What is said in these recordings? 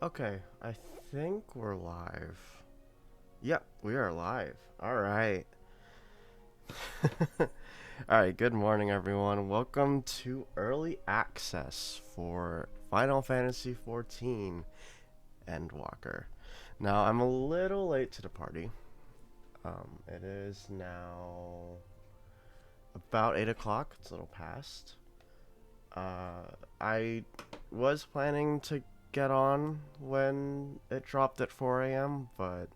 Okay, I think we're live. Yep, we are live. All right. All right, good morning, everyone. Welcome to early access for Final Fantasy XIV Endwalker. Now, I'm a little late to the party. It is now about 8 o'clock. It's a little past. I was planning to get on when it dropped at 4 a.m., but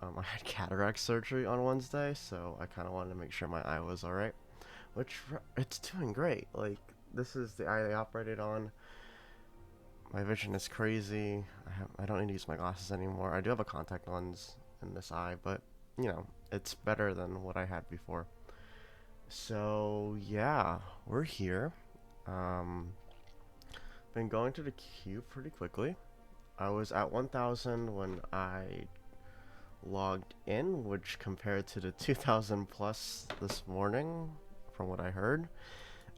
I had cataract surgery on Wednesday, so I kind of wanted to make sure my eye was alright. Which, it's doing great. Like, this is the eye they operated on. My vision is crazy. I don't need to use my glasses anymore. I do have a contact lens in this eye, but, it's better than what I had before. So, yeah, we're here. Um, been going to the queue pretty quickly. I was at 1,000 when I logged in, which compared to the 2,000 plus this morning, from what I heard,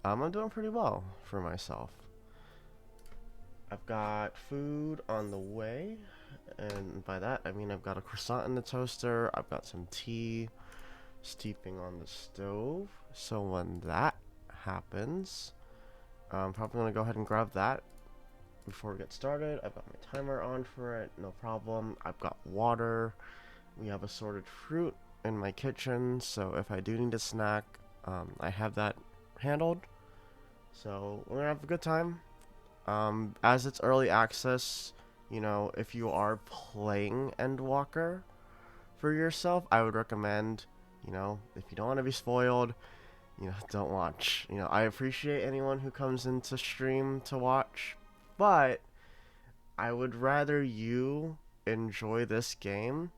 I'm doing pretty well for myself. I've got food on the way, and by that I mean I've got a croissant in the toaster, I've got some tea steeping on the stove, so when that happens, I'm probably going to go ahead and grab that before we get started. I've got my timer on for it, no problem. I've got water. We have assorted fruit in my kitchen, so if I do need a snack, I have that handled. So we're gonna have a good time. As it's early access, if you are playing Endwalker for yourself, I would recommend, if you don't want to be spoiled, don't watch. I appreciate anyone who comes into stream to watch, but I would rather you enjoy this game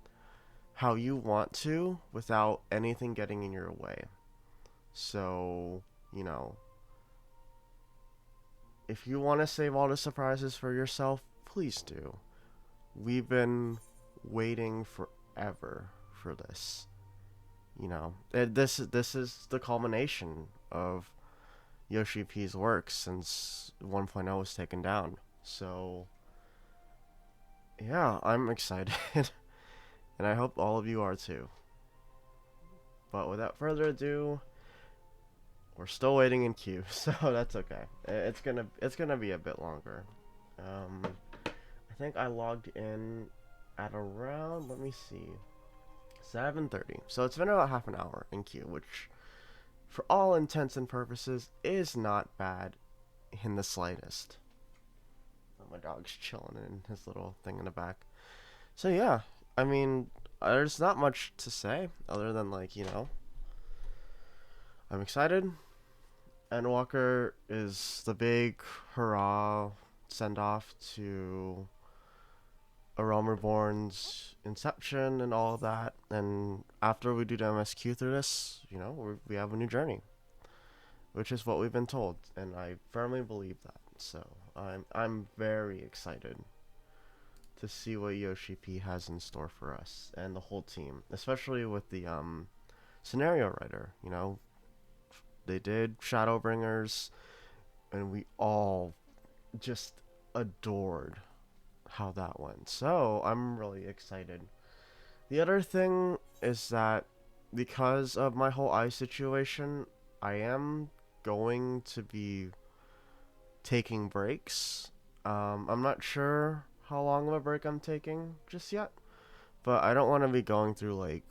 how you want to without anything getting in your way. So, if you want to save all the surprises for yourself, please do. We've been waiting forever for this. This is the culmination of Yoshi P's work since 1.0 was taken down. So, yeah, I'm excited. And I hope all of you are too. But without further ado, we're still waiting in queue, so that's okay. It's gonna be a bit longer. I think I logged in at around, let me see, 7:30. So it's been about half an hour in queue, which, for all intents and purposes, is not bad in the slightest. Oh, my dog's chilling in his little thing in the back. So yeah, I mean, there's not much to say other than I'm excited. Endwalker is the big hurrah send off to A Realm Reborn's inception and all of that. And after we do the MSQ through this, we have a new journey, which is what we've been told, and I firmly believe that. So I'm very excited to see what Yoshi P has in store for us and the whole team, especially with the scenario writer. They did Shadowbringers, and we all just adored how that went. So I'm really excited. The other thing is that because of my whole eye situation, I am going to be taking breaks. I'm not sure how long of a break I'm taking just yet, but I don't want to be going through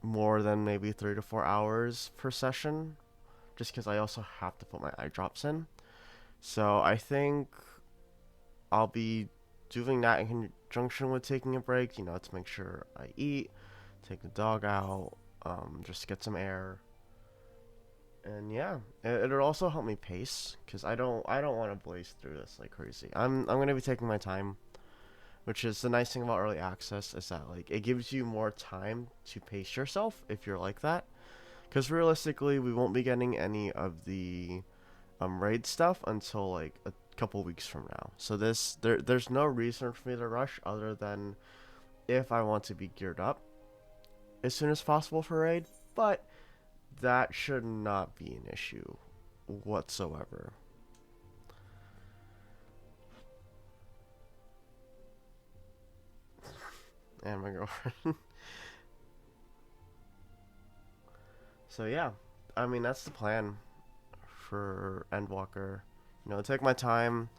more than maybe 3 to 4 hours per session, just because I also have to put my eye drops in. So I think I'll be doing that in conjunction with taking a break, to make sure I eat, take the dog out, just get some air. And yeah, it'll also help me pace, because I don't want to blaze through this like crazy. I'm going to be taking my time, which is the nice thing about early access, is that it gives you more time to pace yourself if you're like that. Because realistically, we won't be getting any of the raid stuff until a couple weeks from now. So there's no reason for me to rush other than if I want to be geared up as soon as possible for raid, but that should not be an issue whatsoever. and my girlfriend. So yeah, I mean that's the plan for Endwalker. You know, take my time.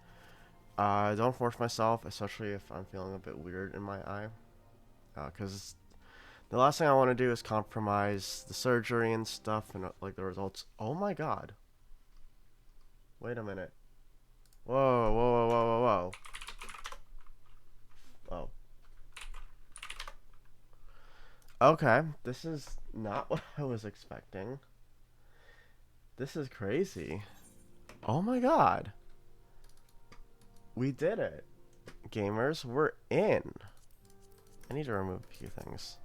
Don't force myself, especially if I'm feeling a bit weird in my eye. Because the last thing I want to do is compromise the surgery and stuff and like the results. Oh my god. Wait a minute. Whoa, whoa, whoa, whoa, whoa, whoa. Oh. Okay, this is not what I was expecting. This is crazy. Oh my god. We did it. Gamers, we're in. I need to remove a few things.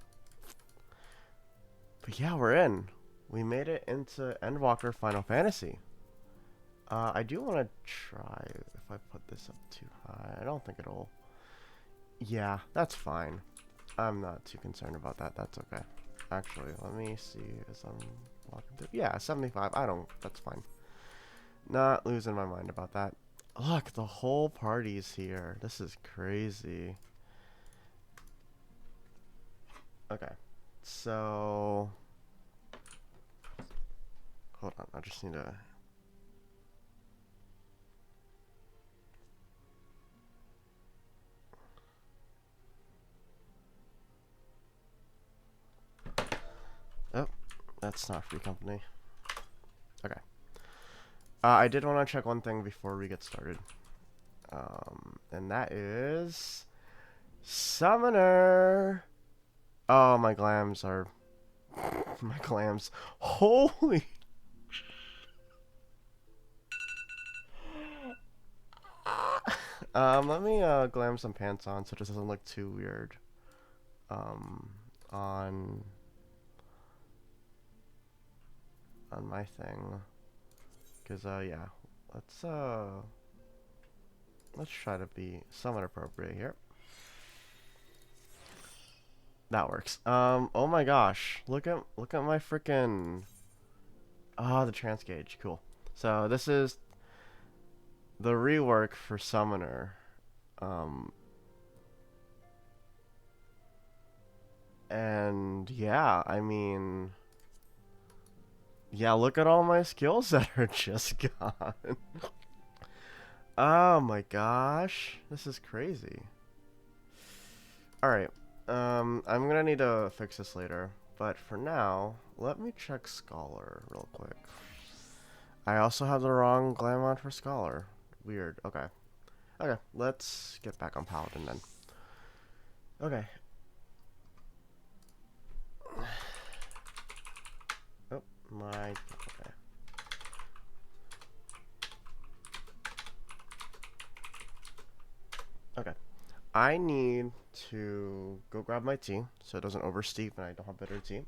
But yeah, we're in. We made it into Endwalker Final Fantasy. I do want to try if I put this up too high. I don't think it'll... Yeah, that's fine. I'm not too concerned about that. That's okay. Actually, let me see as I'm walking through. Yeah, 75. I don't... That's fine. Not losing my mind about that. Look, the whole party's here. This is crazy. Okay. So... Hold on. I just need to... Oh, that's not free company. Okay. I did want to check one thing before we get started. And that is... Summoner! Oh, my glams are... my glams. Holy... let me, glam some pants on so it doesn't look too weird. On... On my thing. Because, yeah. Let's try to be somewhat appropriate here. That works. Oh my gosh. Look at my freaking... Ah, the trans gauge. Cool. So, this is the rework for Summoner. And yeah, I mean... Yeah, look at all my skills that are just gone. Oh my gosh. This is crazy. Alright. I'm gonna need to fix this later. But for now, let me check Scholar real quick. I also have the wrong glam on for Scholar. Weird. Okay. Okay, let's get back on Paladin then. Okay. Oh, my... Okay. Okay. I need to go grab my tea so it doesn't oversteep and I don't have bitter tea.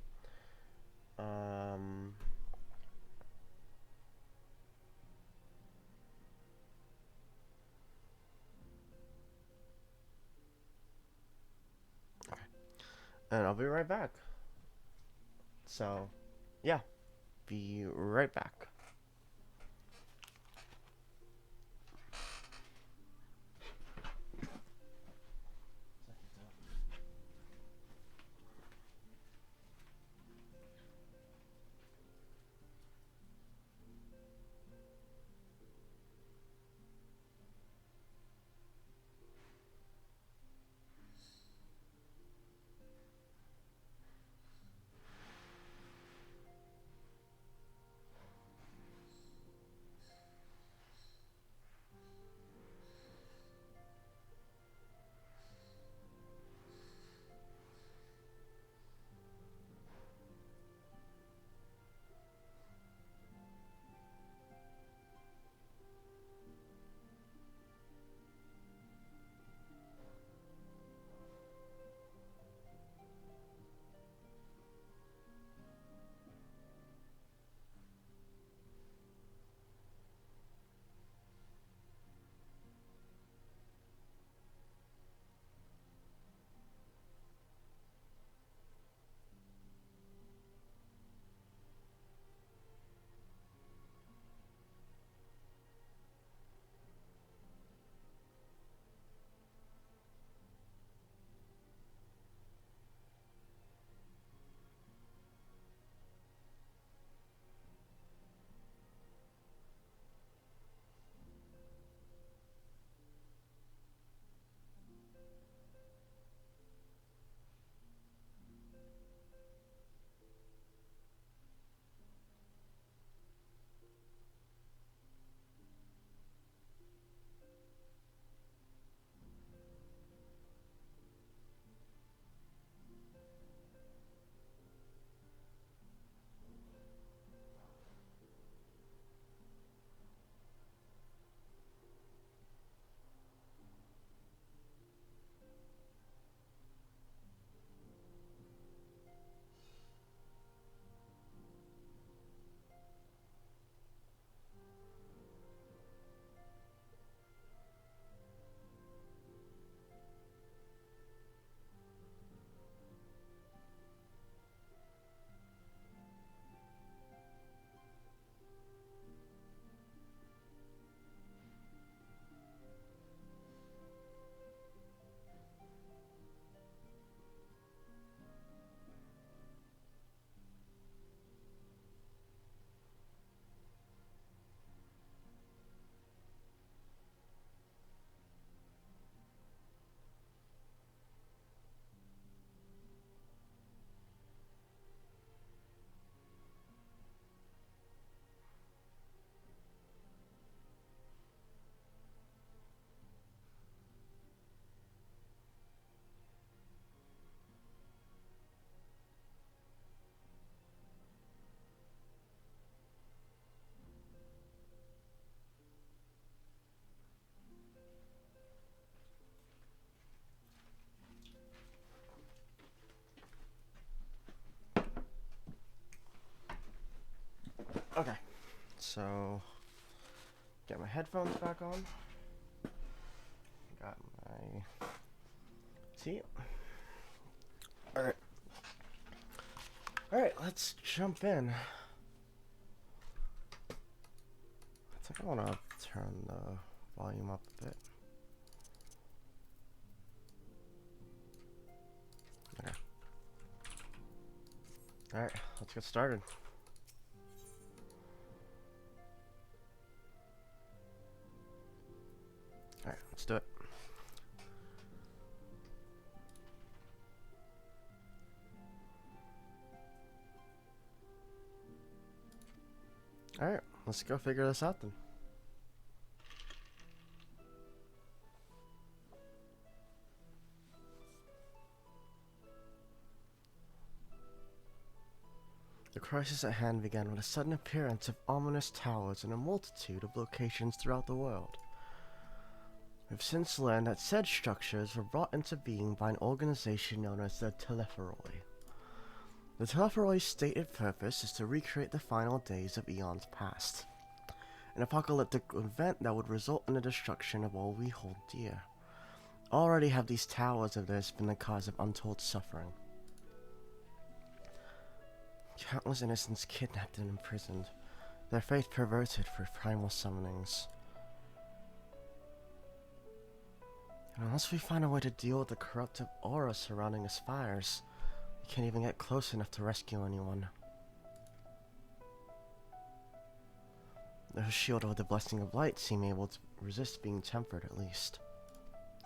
Okay. And I'll be right back. So, yeah. Be right back. so get my headphones back on. Got my tea. Alright. Alright, let's jump in. I think I want to turn the volume up a bit. Okay. Alright, let's get started. Alright, let's do it. Alright, let's go figure this out then. The crisis at hand began with a sudden appearance of ominous towers in a multitude of locations throughout the world. We've since learned that said structures were brought into being by an organization known as the Telepheroi. The Telepheroi's stated purpose is to recreate the final days of eons past, an apocalyptic event that would result in the destruction of all we hold dear. Already have these towers of theirs been the cause of untold suffering. Countless innocents kidnapped and imprisoned, their faith perverted for primal summonings. And unless we find a way to deal with the corruptive aura surrounding the fires, we can't even get close enough to rescue anyone. Those shielded with the blessing of light seem able to resist being tempered at least.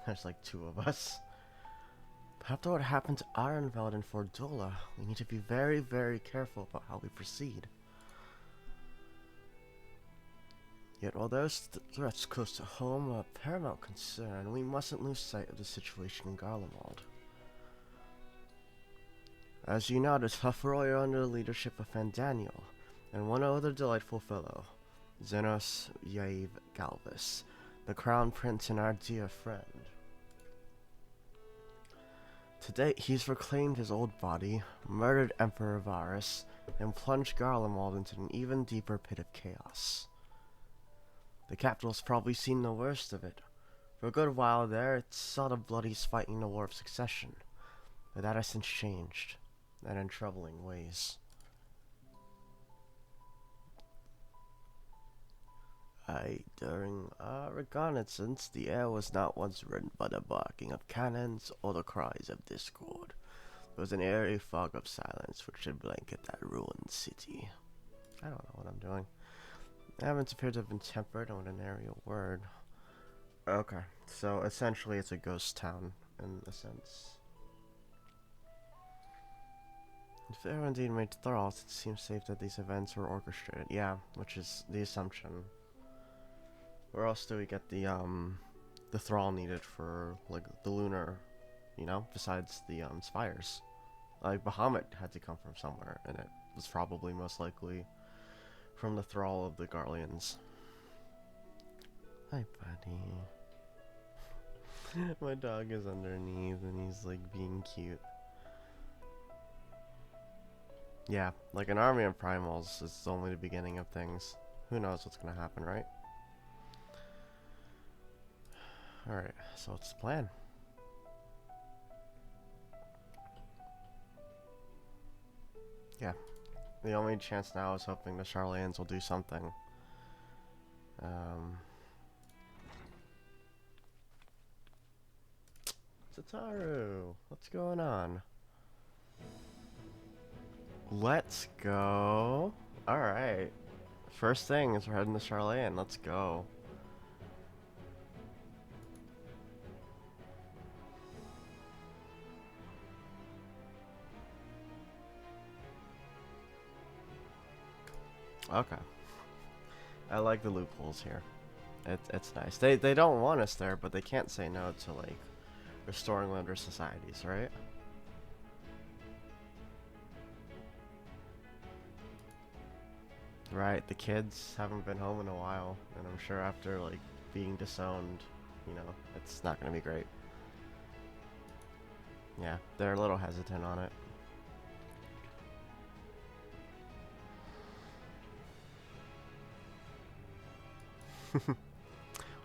There's like 2 of us. But after what happened to Ironveld and Fordula, we need to be very, very careful about how we proceed. Yet while those threats close to home are of paramount concern, we mustn't lose sight of the situation in Garlemald. As you know, the Telepheroi are under the leadership of Fandaniel, and one other delightful fellow, Zenos Yave Galvis, the Crown Prince and our dear friend. To date, he's reclaimed his old body, murdered Emperor Varus, and plunged Garlemald into an even deeper pit of chaos. The capital's probably seen the worst of it. For a good while there, it saw the bloodies fighting the War of Succession, but that has since changed, and in troubling ways. During our reconnaissance, the air was not once rent by the barking of cannons or the cries of discord. There was an airy fog of silence which should blanket that ruined city. I don't know what I'm doing. The heavens appear to have been tempered with an aerial word. Okay, so essentially it's a ghost town in a sense. If they were indeed made thralls, it seems safe that these events were orchestrated. Yeah, which is the assumption. Where else do we get the thrall needed for, like, the lunar, you know, besides the, spires? Like, Bahamut had to come from somewhere, and it was probably most likely from the thrall of the Garleans. Hi, buddy. My dog is underneath, and he's, like, being cute. Yeah, like, an army of primals is only the beginning of things. Who knows what's gonna happen, right? Alright, so what's the plan? Yeah, the only chance now is hoping the Charlayans will do something. Tataru, what's going on? Let's go. Alright. First thing is we're heading to Charlayan. Let's go. Okay. I like the loopholes here. It's nice. They don't want us there, but they can't say no to, like, restoring under societies, right? Right, the kids haven't been home in a while, and I'm sure after, like, being disowned, you know, it's not gonna be great. Yeah, they're a little hesitant on it.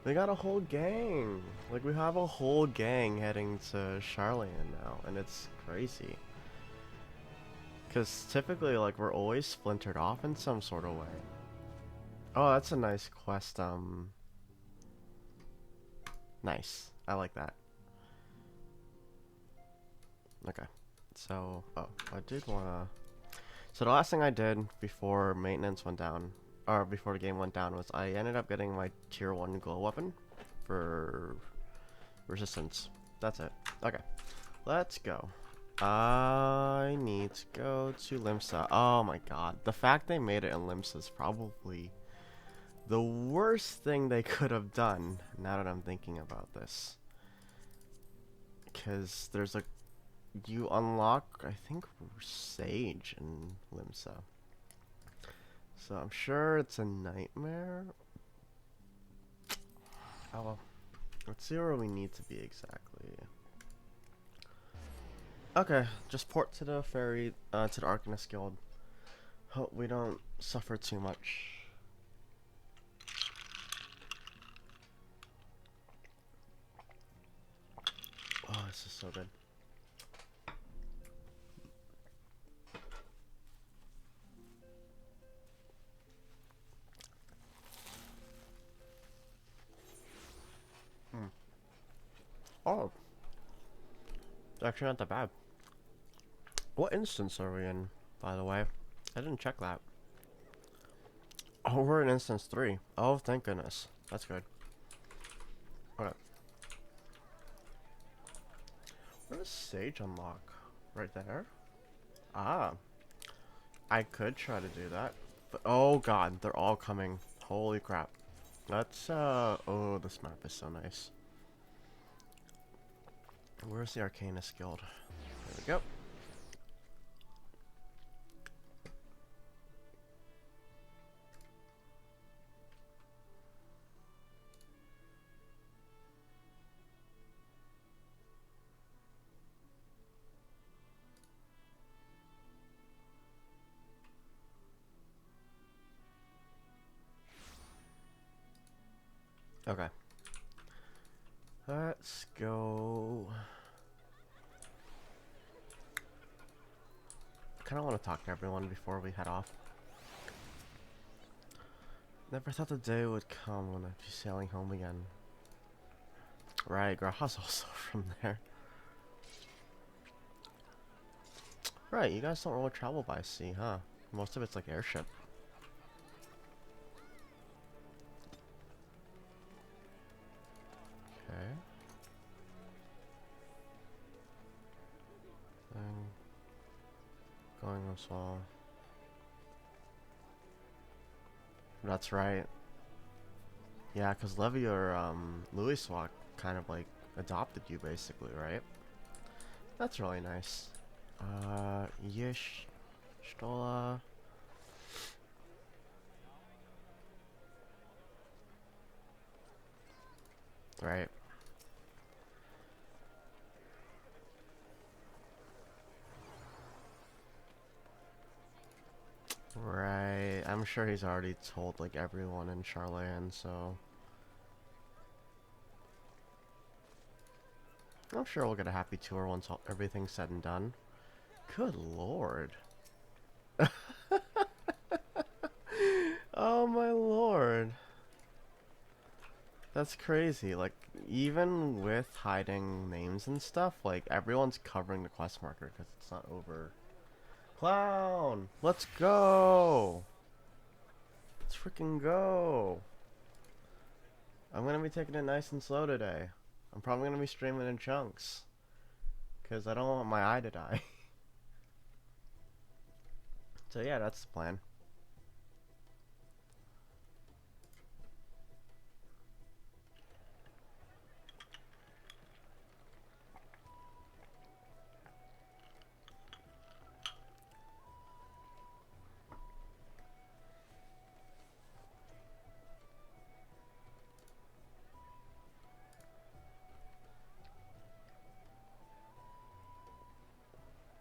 We got a whole gang. Like, we have a whole gang heading to Charlotte now, and it's crazy. Because typically, like, we're always splintered off in some sort of way. Oh, that's a nice quest, nice. I like that. Okay. So, oh, I did wanna... So the last thing I did before maintenance went down, or before the game went down, was I ended up getting my tier 1 glow weapon for resistance. That's it. Okay. Let's go. I need to go to Limsa. Oh my god. The fact they made it in Limsa is probably the worst thing they could have done, now that I'm thinking about this. Because there's a... You unlock, I think, Sage in Limsa. So I'm sure it's a nightmare. Oh well. Let's see where we need to be exactly. Okay, just port to the ferry, to the Arcanist Guild. Hope we don't suffer too much. Oh, this is so good. Oh, it's actually not that bad. What instance are we in, by the way? I didn't check that. Oh, we're in instance 3. Oh, thank goodness. That's good. Okay. Where does Sage unlock? Right there? Ah. I could try to do that. But, oh god, they're all coming. Holy crap. Let's, oh, this map is so nice. Where's the Arcanist Guild? There we go. Okay. Let's go. I kind of want to talk to everyone before we head off. Never thought the day would come when I'd be sailing home again. Right, Graha's also from there. Right, you guys don't really travel by sea, huh? Most of it's like airship. Okay. Going as well. That's right. Yeah, because Levy or Louis Swat kind of like adopted you basically, right? That's really nice. Yish, Stola. Right. Right. I'm sure he's already told like everyone in Charlotte, so I'm sure we'll get a happy tour once everything's said and done. Good lord. Oh my lord. That's crazy. Like, even with hiding names and stuff, like, everyone's covering the quest marker because it's not over. Clown! Let's go! Let's freaking go! I'm gonna be taking it nice and slow today. I'm probably gonna be streaming in chunks. Because I don't want my eye to die. So yeah, that's the plan.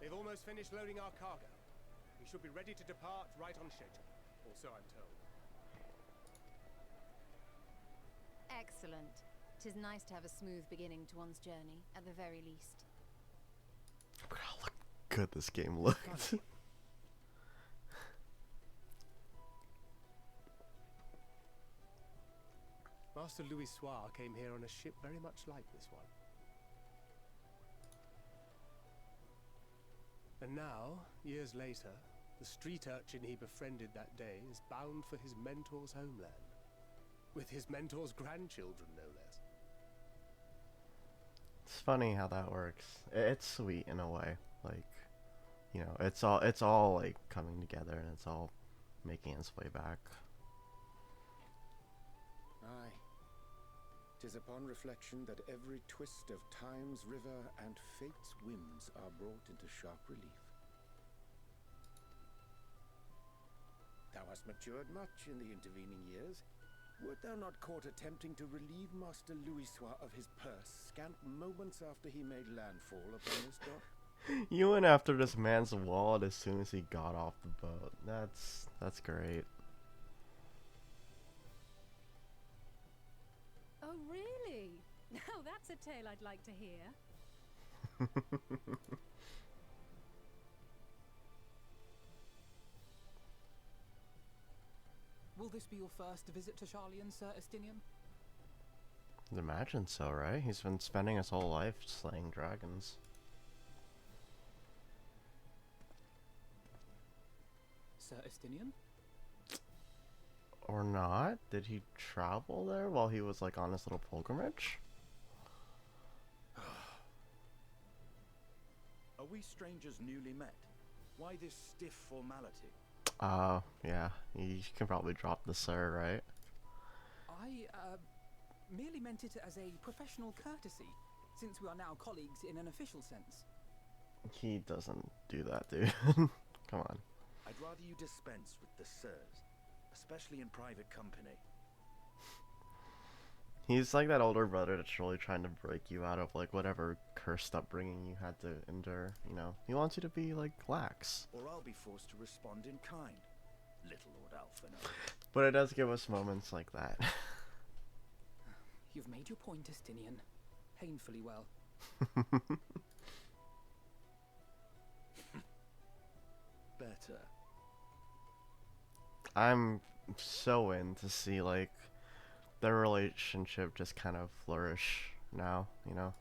They've almost finished loading our cargo. We should be ready to depart right on schedule. Or so I'm told. Excellent. 'Tis nice to have a smooth beginning to one's journey, at the very least. Look how good this game looks. Master Louis Soir came here on a ship very much like this one. And now, years later, the street urchin he befriended that day is bound for his mentor's homeland. With his mentor's grandchildren, no less. It's funny how that works. It's sweet in a way. Like, you know, it's all like coming together and it's all making its way back. Aye. 'Tis upon reflection that every twist of time's river and fate's whims are brought into sharp relief. Thou hast matured much in the intervening years. Wert thou not caught attempting to relieve Master Louis Soir of his purse scant moments after he made landfall upon this dock? You went after this man's wallet as soon as he got off the boat. That's great. Oh, really? Now that's a tale I'd like to hear. Will this be your first visit to Charlian, Sir Estinian? I'd imagine so, right? He's been spending his whole life slaying dragons. Sir Estinian? Or not? Did he travel there while he was like on his little pilgrimage? Are we strangers newly met? Why this stiff formality? Yeah. You can probably drop the sir, right? I, merely meant it as a professional courtesy, since we are now colleagues in an official sense. He doesn't do that, dude. Come on. I'd rather you dispense with the sirs, especially in private company. He's like that older brother that's really trying to break you out of like whatever cursed upbringing you had to endure, you know. He wants you to be like lax. Or I'll be forced to respond in kind. Little Lord Alphinaud. But it does give us moments like that. You've made your point, Estinian. Painfully well. Better. I'm so in to see like their relationship just kind of flourish now, you know.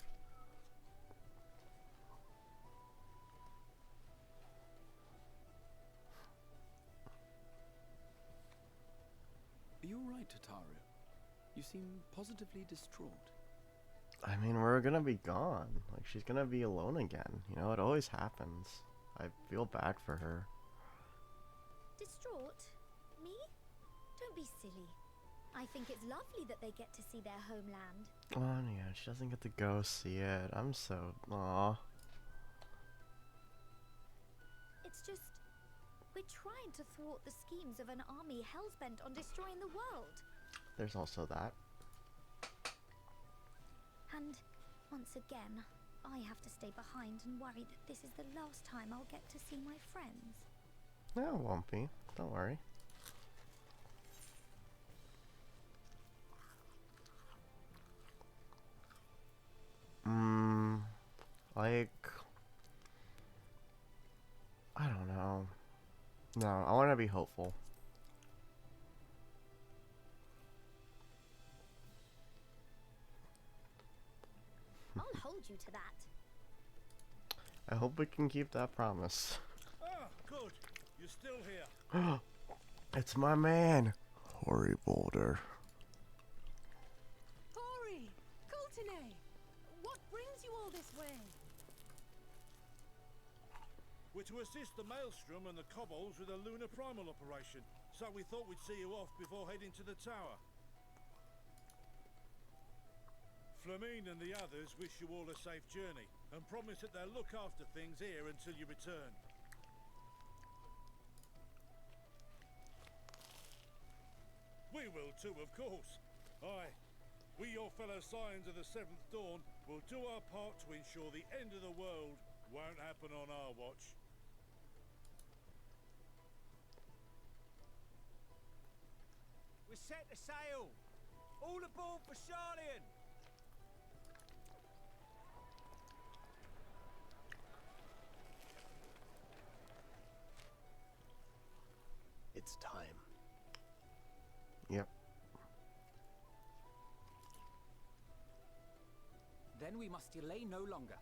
Are you alright, Tataru? You seem positively distraught. I mean, we're gonna be gone. Like, she's gonna be alone again. You know, it always happens. I feel bad for her. Distraught? Me? Don't be silly. I think it's lovely that they get to see their homeland. Oh, yeah, she doesn't get to go see it. I'm so... Aw. It's just... we're trying to thwart the schemes of an army hell-bent on destroying the world. There's also that. And, once again, I have to stay behind and worry that this is the last time I'll get to see my friends. No, it won't be. Don't worry. Like... I don't know. No, I want to be hopeful. I'll hold you to that. I hope we can keep that promise. Ah, good. You're still here. It's my man, Hoary Boulder. Hori! Coulternay! What brings you all this way? We're to assist the Maelstrom and the Kobolds with a lunar primal operation, so we thought we'd see you off before heading to the tower. Flamine and the others wish you all a safe journey, and promise that they'll look after things here until you return. We will too, of course. Aye. We, your fellow Scions of the Seventh Dawn, will do our part to ensure the end of the world won't happen on our watch. We're set to sail. All aboard for Charlian! It's time. Yep. Then we must delay no longer.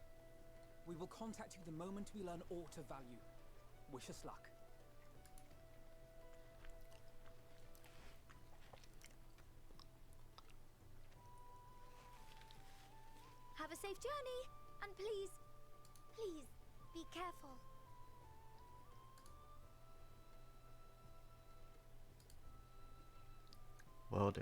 We will contact you the moment we learn aught of value. Wish us luck. Have a safe journey, and please, please, be careful. Will do.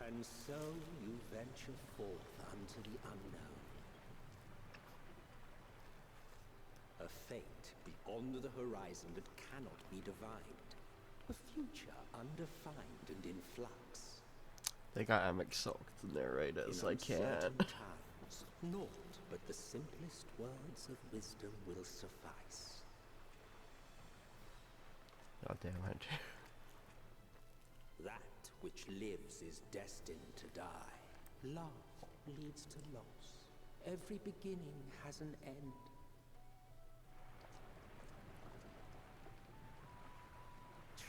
And so you venture forth unto the unknown. A fate beyond the horizon that cannot be divined. A future undefined and in flux. They got MSQ to narrate it as I can. Times, naught but the simplest words of wisdom will suffice. God damn it. That which lives is destined to die. Love leads to loss. Every beginning has an end.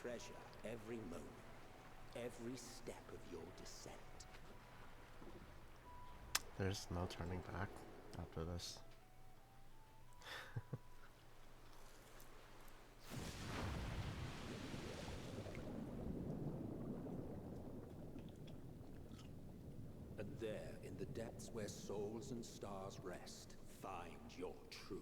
Treasure every moment, every step of your descent. There's no turning back after this. And there, in the depths where souls and stars rest, find your truth.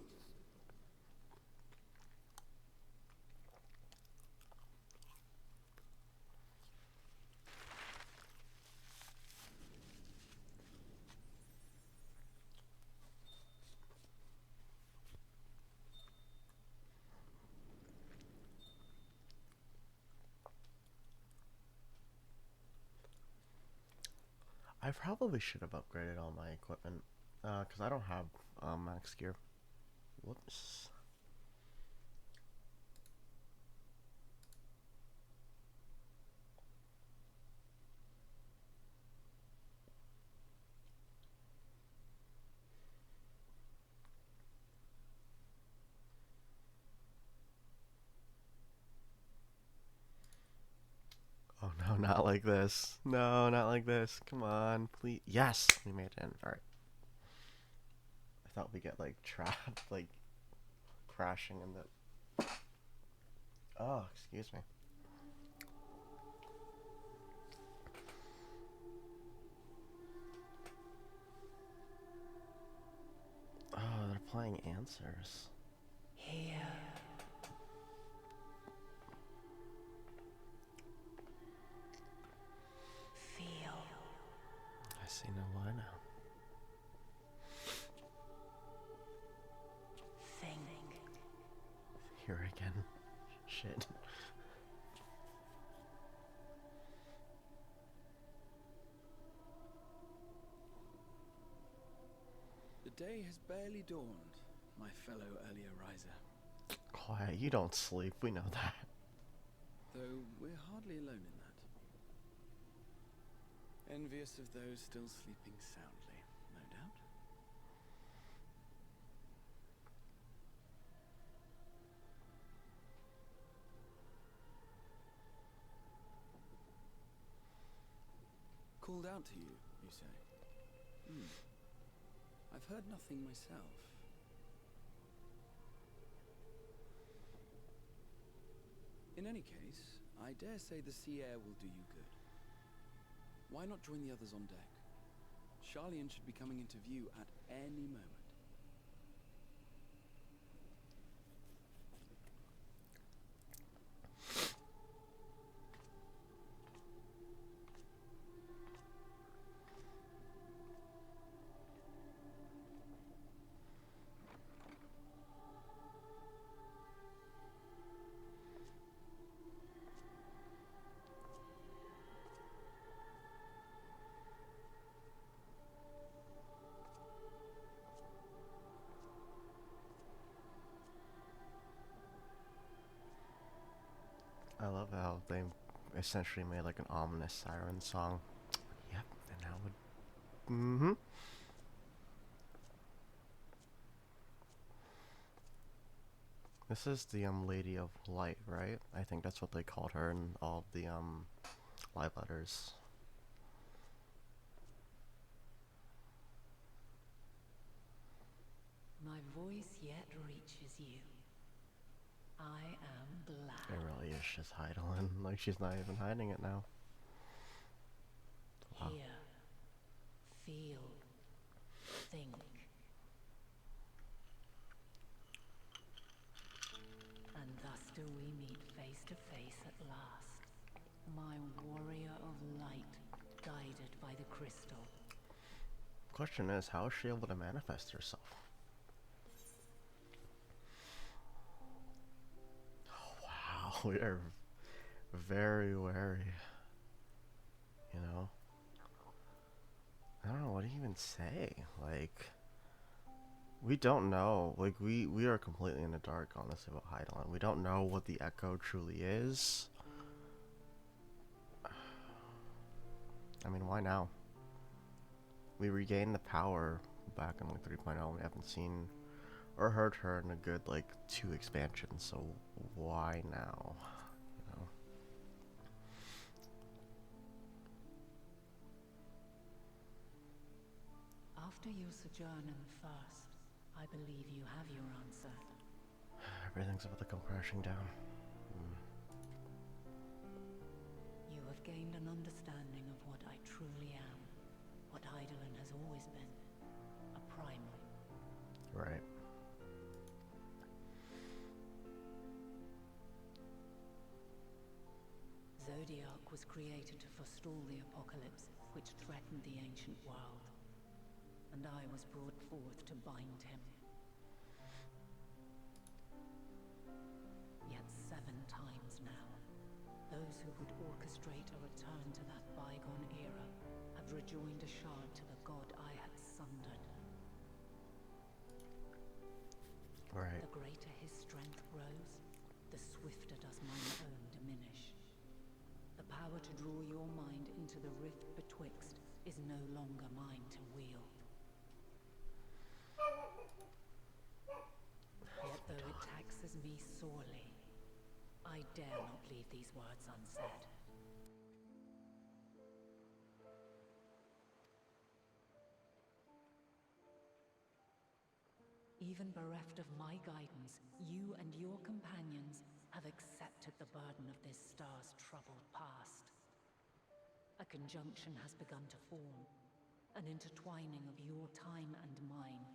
I probably should have upgraded all my equipment, because I don't have max gear. Whoops. Oh no, not like this. No, not like this. Come on, please. Yes, we made it in. Alright. I thought we get like trapped, like crashing in the... Oh, excuse me. Oh, they're playing answers. Here. Feel. I see no why now. Think. Here again. Shit. The day has barely dawned, my fellow earlier riser. Quiet, you don't sleep, we know that. Though we're hardly alone in that. Envious of those still sleeping soundly, no doubt. Called out to you, you say? I've heard nothing myself. In any case, I dare say the sea air will do you good. Why not join the others on deck? Charlian should be coming into view at any moment. they essentially made like an ominous siren song. Yep, and that would. Mm-hmm. This is the Lady of Light, right? I think that's what they called her in all of the live letters. My voice yet reaches you. I am glad. It really is just Heidelin. Like, she's not even hiding it now. Wow. Hear, feel, think. And thus do we meet face to face at last. My warrior of light, guided by the crystal. Question is, how is she able to manifest herself? Oh, wow, we are very wary. You know? I don't know what to even say. Like, we don't know. Like, we are completely in the dark, honestly, about Heidelin. We don't know what the Echo truly is. I mean, why now? We regained the power back in like 3.0. We haven't seen or heard her in a good like 2 expansions, so why now? You know? After your sojourn in the First, I believe you have your answer. Everything's about to come crashing down. You have gained an understanding of what I truly am. What Heidelin has always been. A primal. Right. Zodiac was created to forestall the apocalypse which threatened the ancient world. And I was brought forth to bind him. Yet 7 times now, those who would orchestrate a return to that bygone era have rejoined a shard to the god I had sundered. Right. The greater his strength grows, the swifter does mine own diminish. The power to draw your mind into the rift betwixt is no longer mine to wield. Yet though it taxes me sorely, I dare not leave these words unsaid. Even bereft of my guidance, you and your companions have accepted the burden of this star's troubled past. A conjunction has begun to form, an intertwining of your time and mine.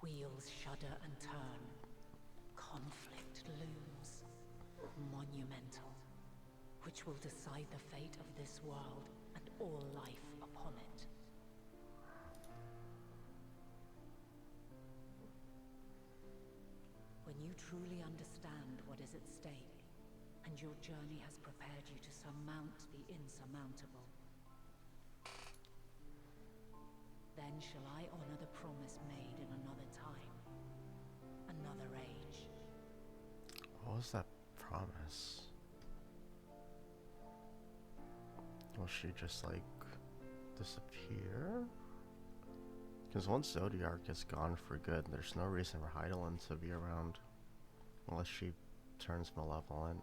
Wheels shudder and turn. Conflict looms. Monumental. Which will decide the fate of this world and all life upon it. When you truly understand what is at stake, and your journey has prepared you to surmount the insurmountable, then shall I honor the promise made in another time, another age. What was that promise? Will she just like disappear? Because once Zodiac is gone for good, there's no reason for Heidelin to be around. Unless she turns malevolent.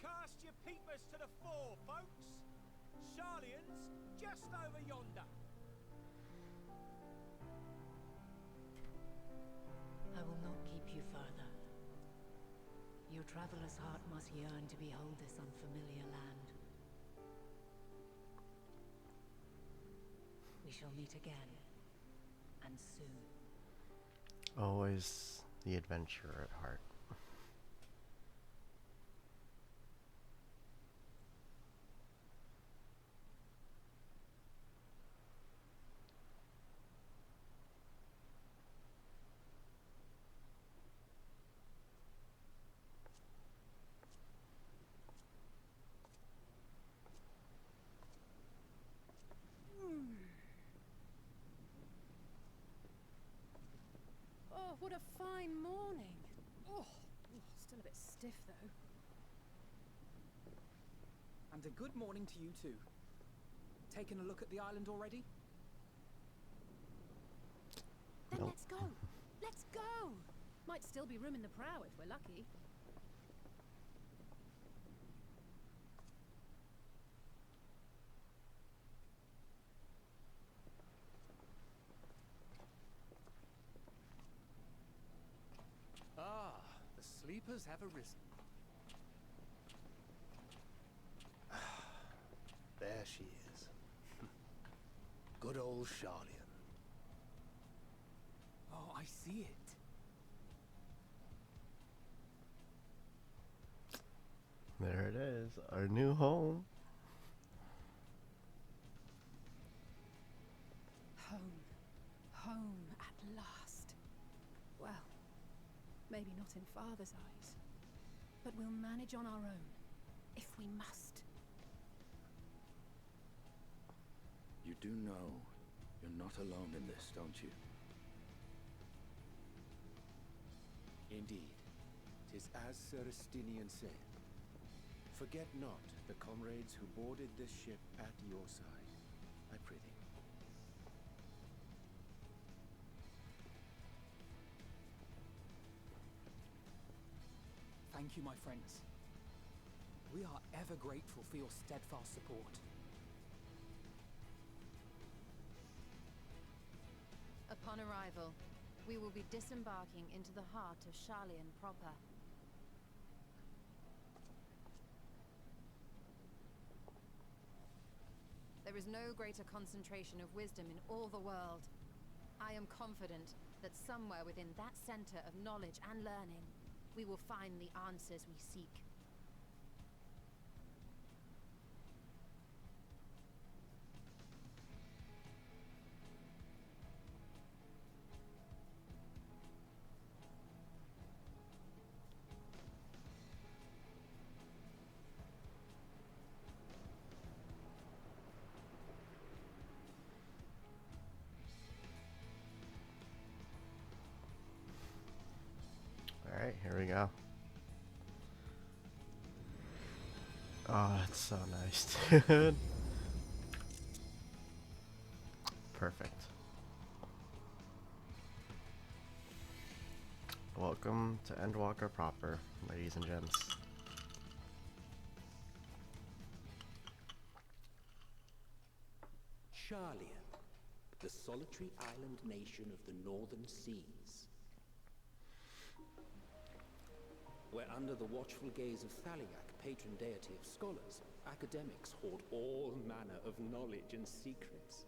Cast your peepers to the fore, folks! Sharlian's just over yonder. I will not keep you further. Your traveler's heart must yearn to behold this unfamiliar land. We shall meet again, and soon. Always the adventurer at heart. What a fine morning. Oh, still a bit stiff though. And a good morning to you too. Taken a look at the island already? Then let's go. Let's go. Might still be room in the prow if we're lucky. Ah, the sleepers have arisen. There she is. Good old Charlian. Oh, I see it. There it is, our new home. Home. Home at last. Well, maybe not in Father's eyes, but we'll manage on our own, if we must. You do know you're not alone in this, don't you? Indeed, 'tis as Sir Estinian said. Forget not the comrades who boarded this ship at your side, I prithee. Thank you, my friends. We are ever grateful for your steadfast support. Upon arrival, we will be disembarking into the heart of Charlian proper. There is no greater concentration of wisdom in all the world. I am confident that somewhere within that center of knowledge and learning, we will find the answers we seek. Alright, here we go. Oh, that's so nice, dude. Perfect. Welcome to Endwalker proper, ladies and gents. Charlian, the solitary island nation of the northern seas. Where under the watchful gaze of Thaliak, patron deity of scholars, academics hoard all manner of knowledge and secrets.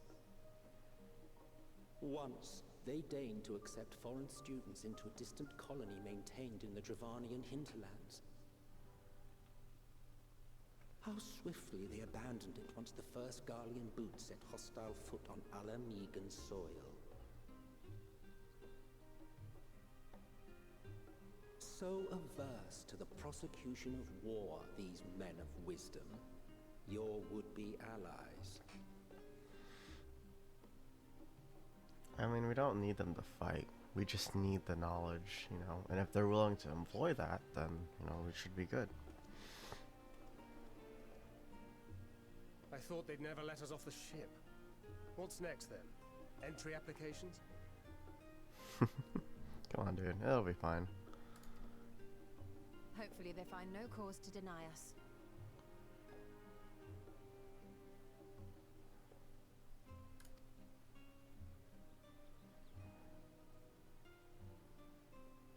Once, they deigned to accept foreign students into a distant colony maintained in the Dravanian hinterlands. How swiftly they abandoned it once the first Garlean boot set hostile foot on Alamegan soil. So averse to the prosecution of war, these men of wisdom, your would-be allies. I mean, we don't need them to fight. We just need the knowledge, you know. And if they're willing to employ that, then, you know, we should be good. I thought they'd never let us off the ship. What's next then? Entry applications? Come on, dude. It'll be fine. Hopefully they find no cause to deny us.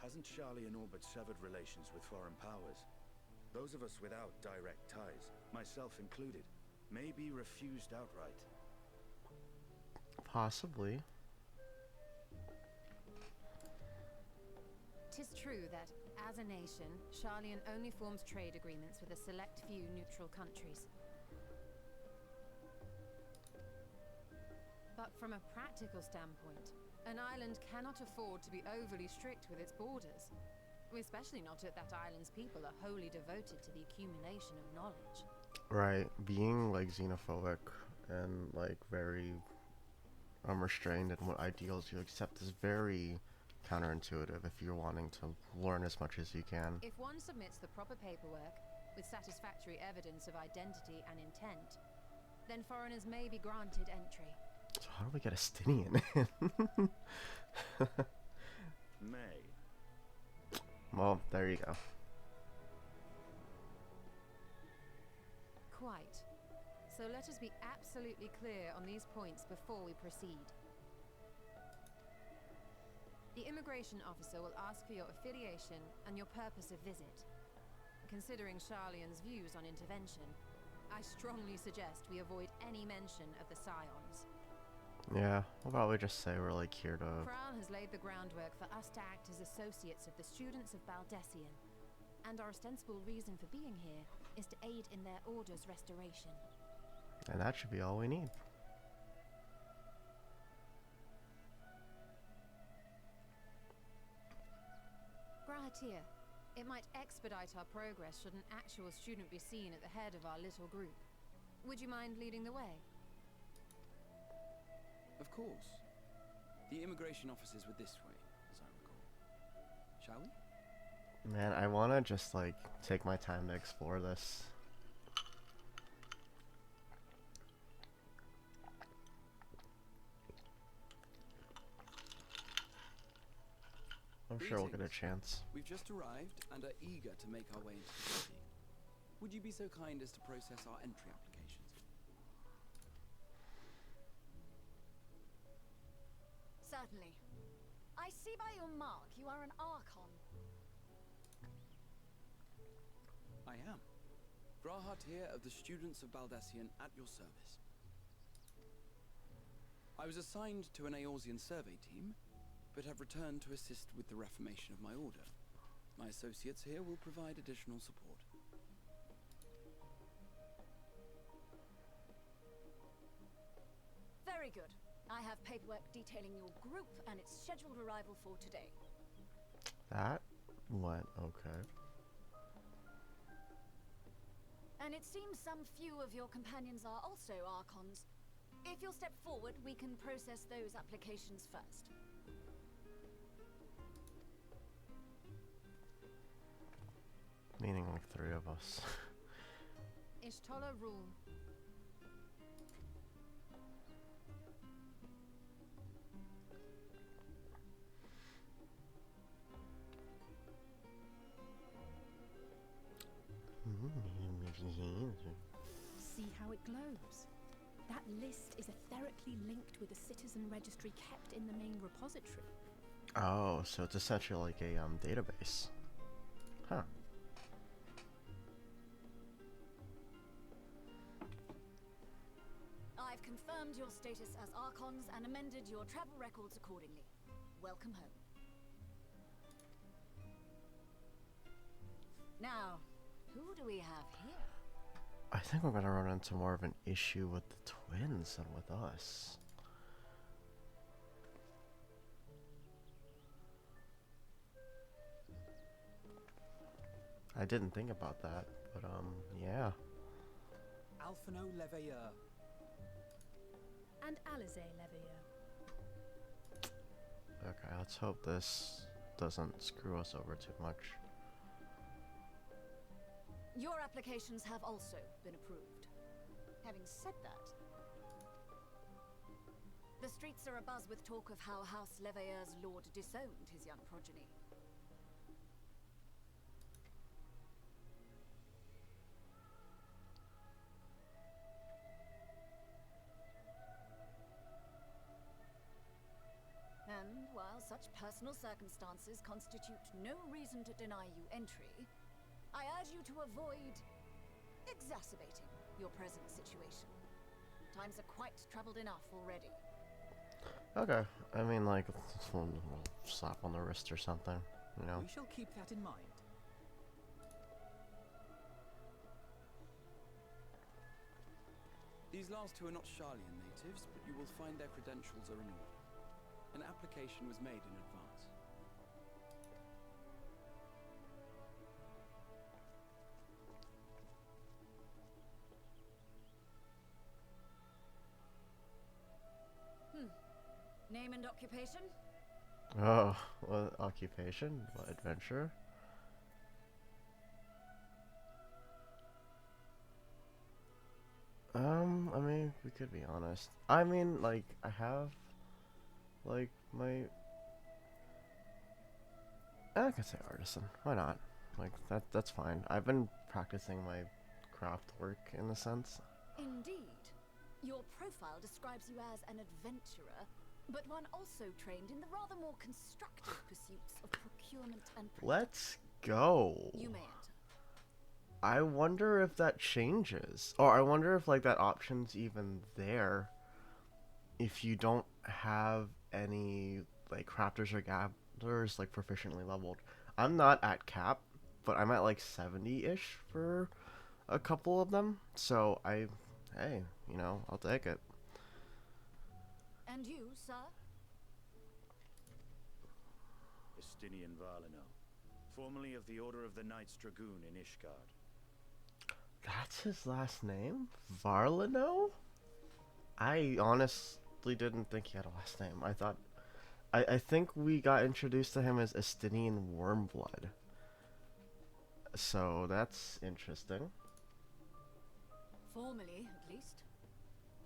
Hasn't Charlian all but severed relations with foreign powers? Those of us without direct ties, myself included, may be refused outright. Possibly. 'Tis true that, as a nation, Charlian only forms trade agreements with a select few neutral countries. But from a practical standpoint, an island cannot afford to be overly strict with its borders. Especially not if that island's people are wholly devoted to the accumulation of knowledge. Right. Being, like, xenophobic and, like, very restrained in what ideals you accept is very counterintuitive if you're wanting to learn as much as you can. If one submits the proper paperwork with satisfactory evidence of identity and intent, then foreigners may be granted entry. So how do we get a Stinian in? May. Well, there you go. Quite. So let us be absolutely clear on these points before we proceed. The immigration officer will ask for your affiliation and your purpose of visit. Considering Sharlayan's views on intervention, I strongly suggest we avoid any mention of the Scions. Yeah, we'll probably just say we're like here to... Kral has laid the groundwork for us to act as associates of the students of Baldessian, and our ostensible reason for being here is to aid in their order's restoration. And that should be all we need. Grahatir, it might expedite our progress should an actual student be seen at the head of our little group. Would you mind leading the way? Of course. The immigration officers were this way, as I recall. Shall we? Man, I want to just like take my time to explore this. I'm sure we'll get a chance. We've just arrived and are eager to make our way into the city. Would you be so kind as to process our entry applications? Certainly. I see by your mark you are an Archon. I am. Grahatir of the Students of Baldessian at your service. I was assigned to an Eorzean survey team, but have returned to assist with the reformation of my order. My associates here will provide additional support. Very good. I have paperwork detailing your group and its scheduled arrival for today. That went okay. And it seems some few of your companions are also Archons. If you'll step forward, we can process those applications first. Meaning like 3 of us. Ishtola rule. See how it glows? That list is etherically linked with a citizen registry kept in the main repository. Oh, so it's essentially like a database. Huh. I've confirmed your status as Archons and amended your travel records accordingly. Welcome home. Now, who do we have here? I think we're gonna run into more of an issue with the twins than with us. I didn't think about that, but yeah. Alphino Leveilleur. And Alizé Leveilleur. Okay, let's hope this doesn't screw us over too much. Your applications have also been approved. Having said that, the streets are abuzz with talk of how House Leveilleur's lord disowned his young progeny. And while such personal circumstances constitute no reason to deny you entry, I urge you to avoid exacerbating your present situation. Times are quite troubled enough already. Okay, I mean like a slap on the wrist or something, you know? We shall keep that in mind. These last two are not Sharlayan natives, but you will find their credentials are in order. An application was made in advance. Name and occupation? Oh, what occupation? What adventure? I mean, we could be honest. I mean, like, I have, like, I could say artisan. Why not? Like, that's fine. I've been practicing my craft work in a sense. Indeed. Your profile describes you as an adventurer, but one also trained in the rather more constructive pursuits of procurement and production. Let's go. You may enter. I wonder if that changes. Or I wonder if, like, that option's even there if you don't have any, like, crafters or gatherers, like, proficiently leveled. I'm not at cap, but I'm at, like, 70-ish for a couple of them. So, hey, you know, I'll take it. And you, sir? Estinian Varlino, formerly of the Order of the Knights Dragoon in Ishgard. That's his last name? Varlino? I honestly didn't think he had a last name. I think we got introduced to him as Estinian Wormblood. So that's interesting. Formally, at least.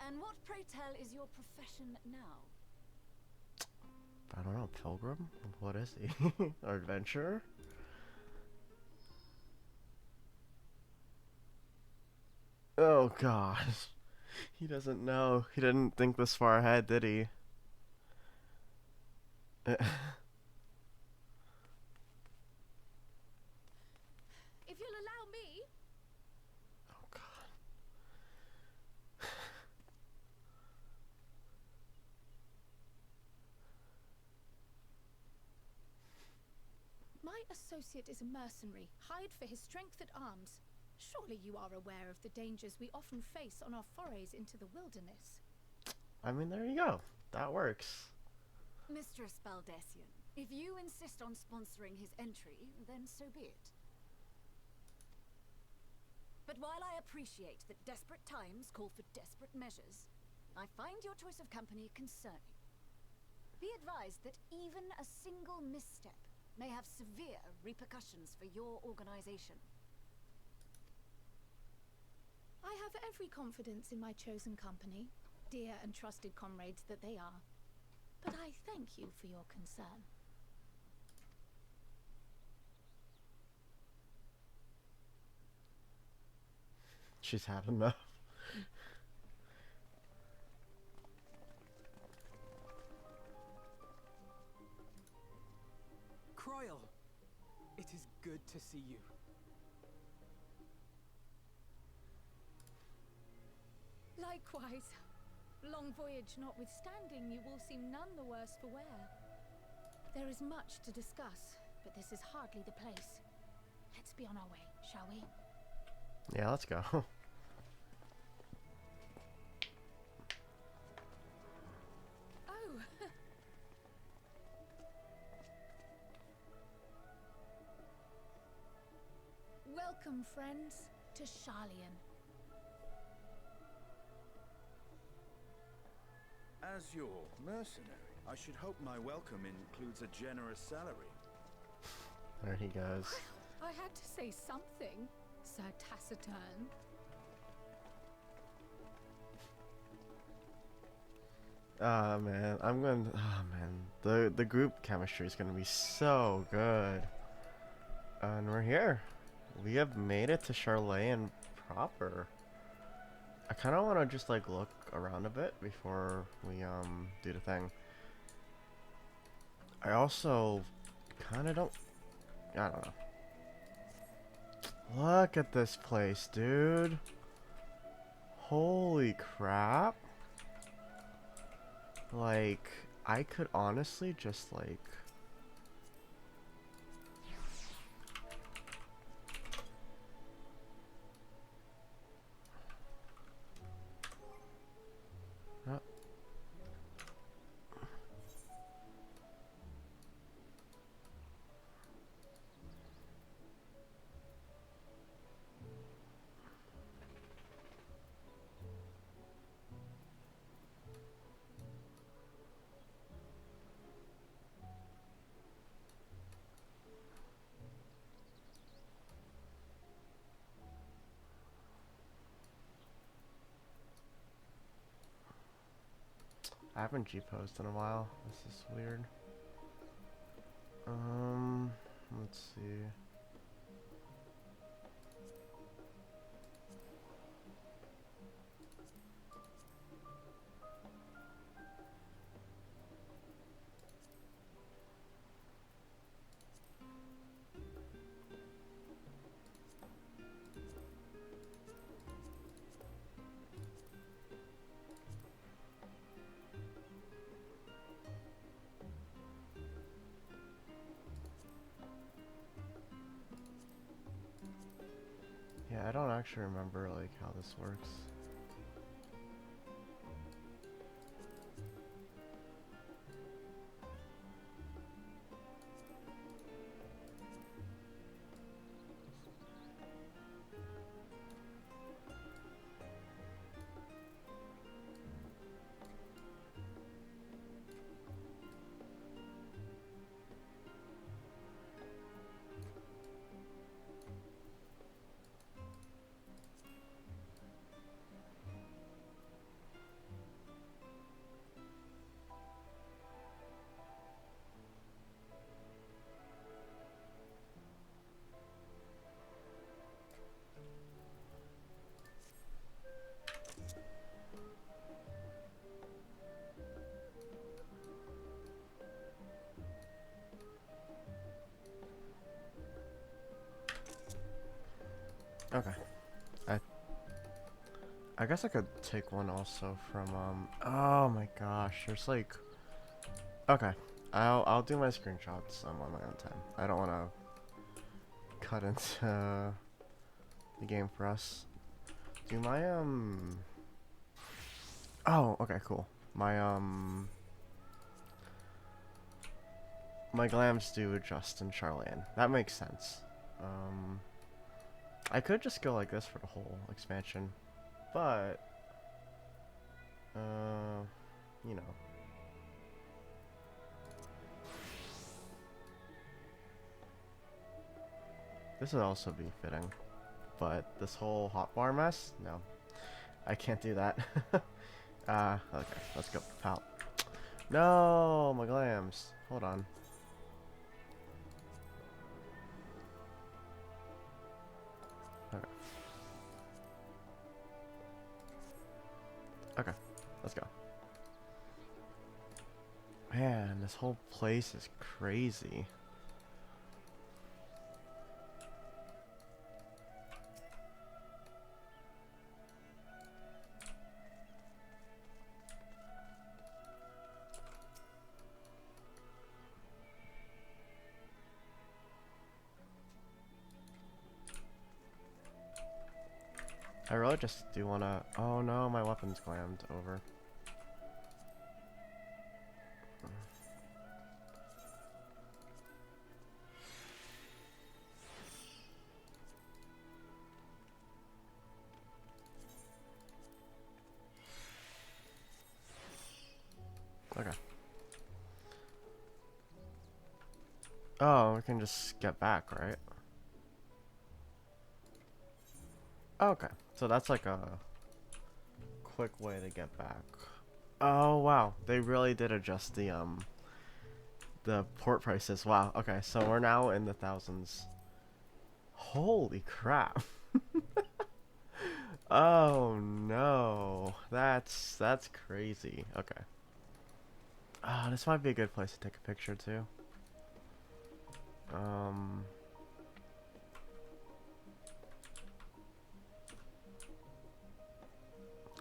And what, pray tell, is your profession now? I don't know, pilgrim? What is he? Or adventurer? Oh gosh. He doesn't know. He didn't think this far ahead, did he? If you'll allow me. Oh god. My associate is a mercenary, hired for his strength at arms. Surely you are aware of the dangers we often face on our forays into the wilderness. I mean, there you go. That works. Mistress Baldessian, if you insist on sponsoring his entry, then so be it. But while I appreciate that desperate times call for desperate measures, I find your choice of company concerning. Be advised that even a single misstep may have severe repercussions for your organization. I have every confidence in my chosen company, dear and trusted comrades that they are. But I thank you for your concern. She's had enough. Croyle, it is good to see you. Likewise. Long voyage notwithstanding, you all seem none the worse for wear. There is much to discuss, but this is hardly the place. Let's be on our way, shall we? Yeah, let's go. Oh! Welcome, friends, to Sharlayan. As your mercenary, I should hope my welcome includes a generous salary. There he goes. I had to say something, Sir Taciturn. Ah man, the group chemistry is gonna be so good. And we're here. We have made it to Sharlayan proper. I kind of want to just like look around a bit before we do the thing. I also kind of don't. I don't know. Look at this place, dude. Holy crap. Like, I could honestly just like... I haven't G-posed in a while. This is weird. Let's see. Yeah, I don't actually remember like how this works. Okay. I guess I could take one also from oh my gosh, there's like okay. I'll do my screenshots on my own time. I don't wanna cut into the game for us. Do my oh, okay, cool. My glams do adjust in Charlene. That makes sense. I could just go like this for the whole expansion, but you know. This would also be fitting, but this whole hotbar mess? No. I can't do that. Okay, let's go, pal. No, my glams. Hold on. Okay. Okay, let's go. Man, this whole place is crazy. I really just do wanna... Oh no, my weapon's glammed over. Okay. Oh, we can just get back, right? Okay, so that's like a quick way to get back. Oh wow, they really did adjust the port prices. Wow. Okay, so we're now in the thousands. Holy crap. Oh no. That's crazy. Okay. Ah, this might be a good place to take a picture too.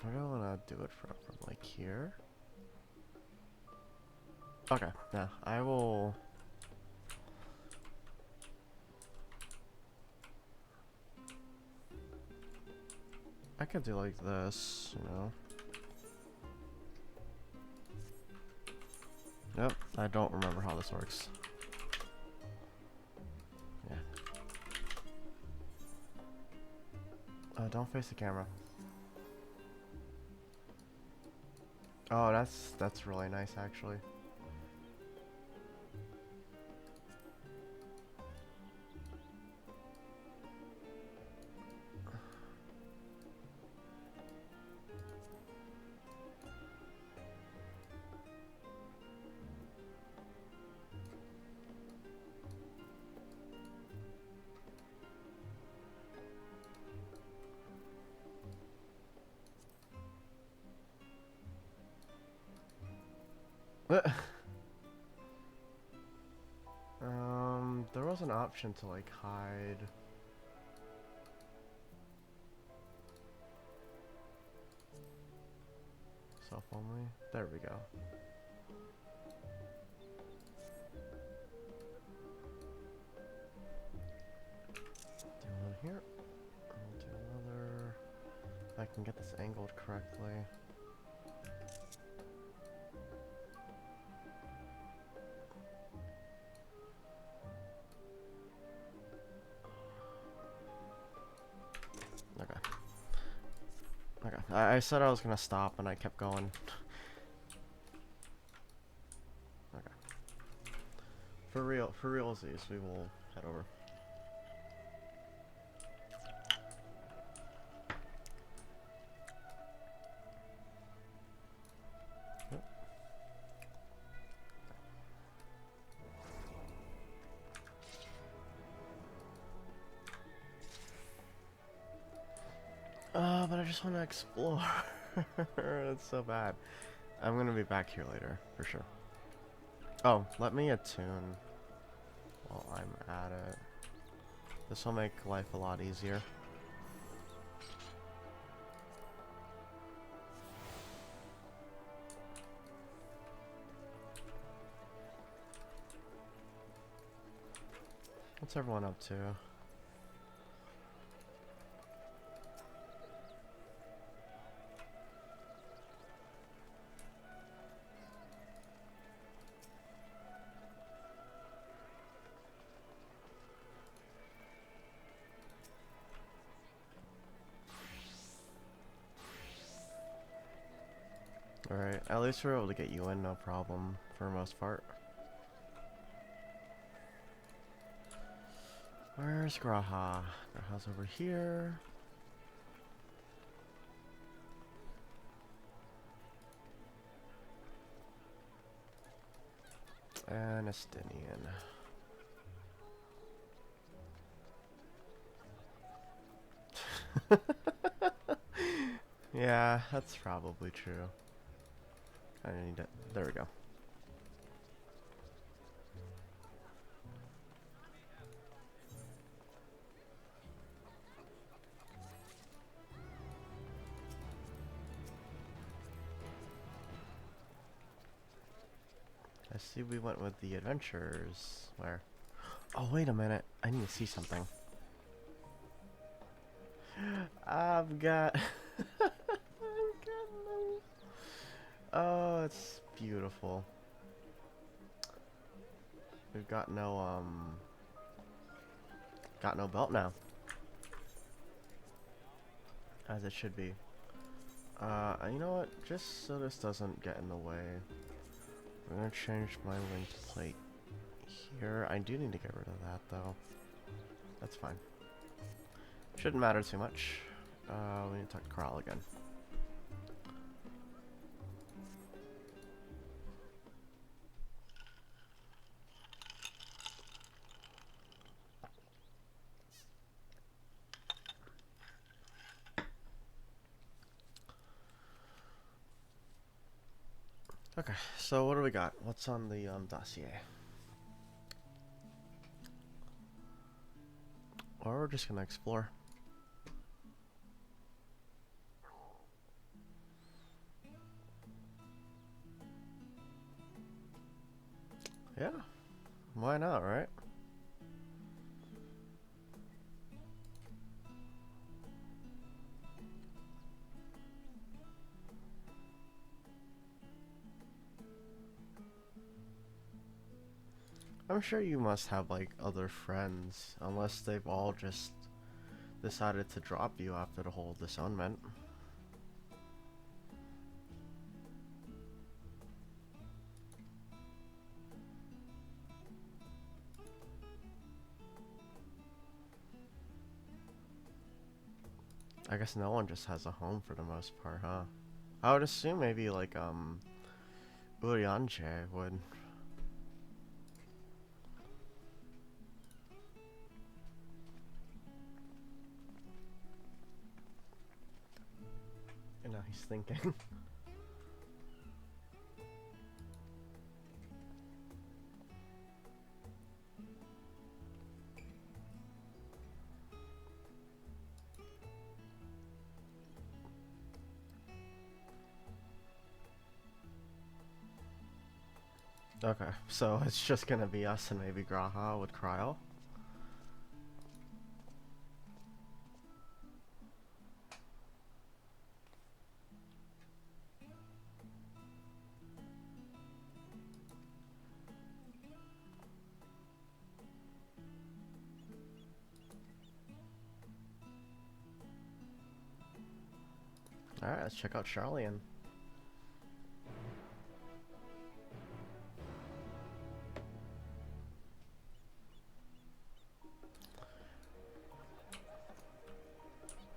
I don't want to do it from like here. Okay, yeah, I will. I could do like this, you know. Yep, I don't remember how this works. Yeah. Don't face the camera. Oh, that's really nice actually. There was an option to like hide. Self only. There we go. Do one here. I'll do another. If I can get this angled correctly. Okay. Okay. I said I was gonna stop and I kept going. Okay. For realsies, we will head over. But I just want to explore. It's so bad. I'm gonna be back here later, for sure. Oh, let me attune while I'm at it. This will make life a lot easier. What's everyone up to? Alright, at least we're able to get you in, no problem, for the most part. Where's Graha? Graha's over here. And Estinian. Yeah, that's probably true. I need it. There we go. I see we went with the adventures. Where? Oh, wait a minute. I need to see something. I've got... Oh, it's beautiful. We've got no belt now. As it should be. You know what? Just so this doesn't get in the way, I'm gonna change my linked plate here. I do need to get rid of that though. That's fine. Shouldn't matter too much. We need to talk to Carl again. Okay, so what do we got? What's on the dossier? Or we're just gonna explore. Yeah, why not, right? I'm sure you must have like other friends, unless they've all just decided to drop you after the whole disownment. I guess no one just has a home for the most part, huh? I would assume maybe like Urianche would. You know, he's thinking. Okay, so it's just gonna be us and maybe Graha with Cryo. Alright, let's check out Charlian.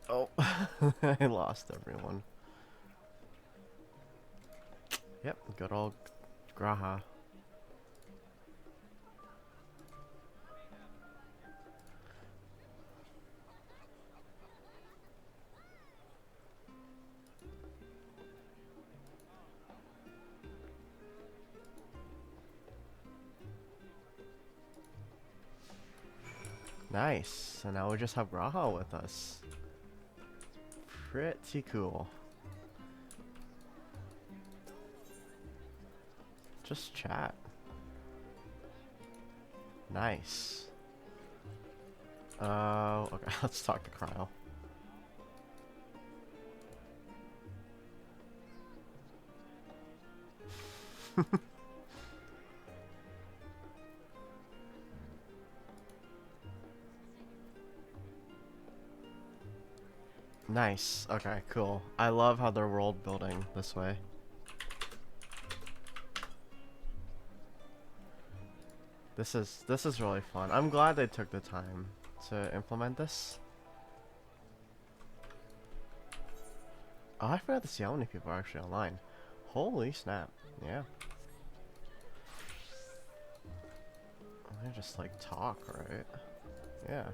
Oh, I lost everyone. Yep, good old Graha. Nice, and now we just have Graha with us. Pretty cool. Just chat. Nice. Okay, let's talk to Cryo. Nice. Okay, cool. I love how they're world building this way. This is really fun. I'm glad they took the time to implement this. Oh, I forgot to see how many people are actually online. Holy snap. Yeah. I just like talk, right? Yeah.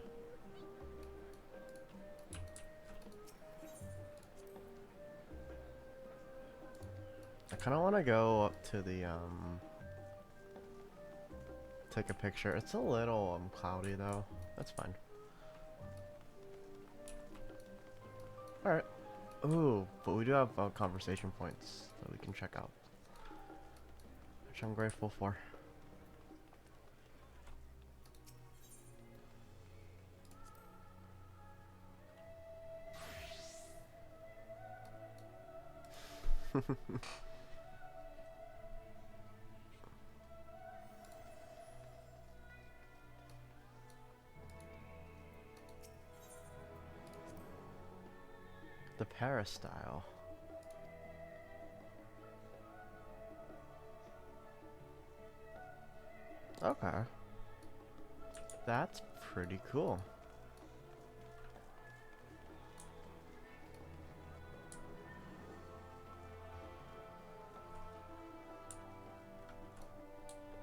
I kind of want to go up to the take a picture. It's a little cloudy though. That's fine. All right. Ooh, but we do have conversation points that we can check out, which I'm grateful for. The Peristyle. Okay. That's pretty cool.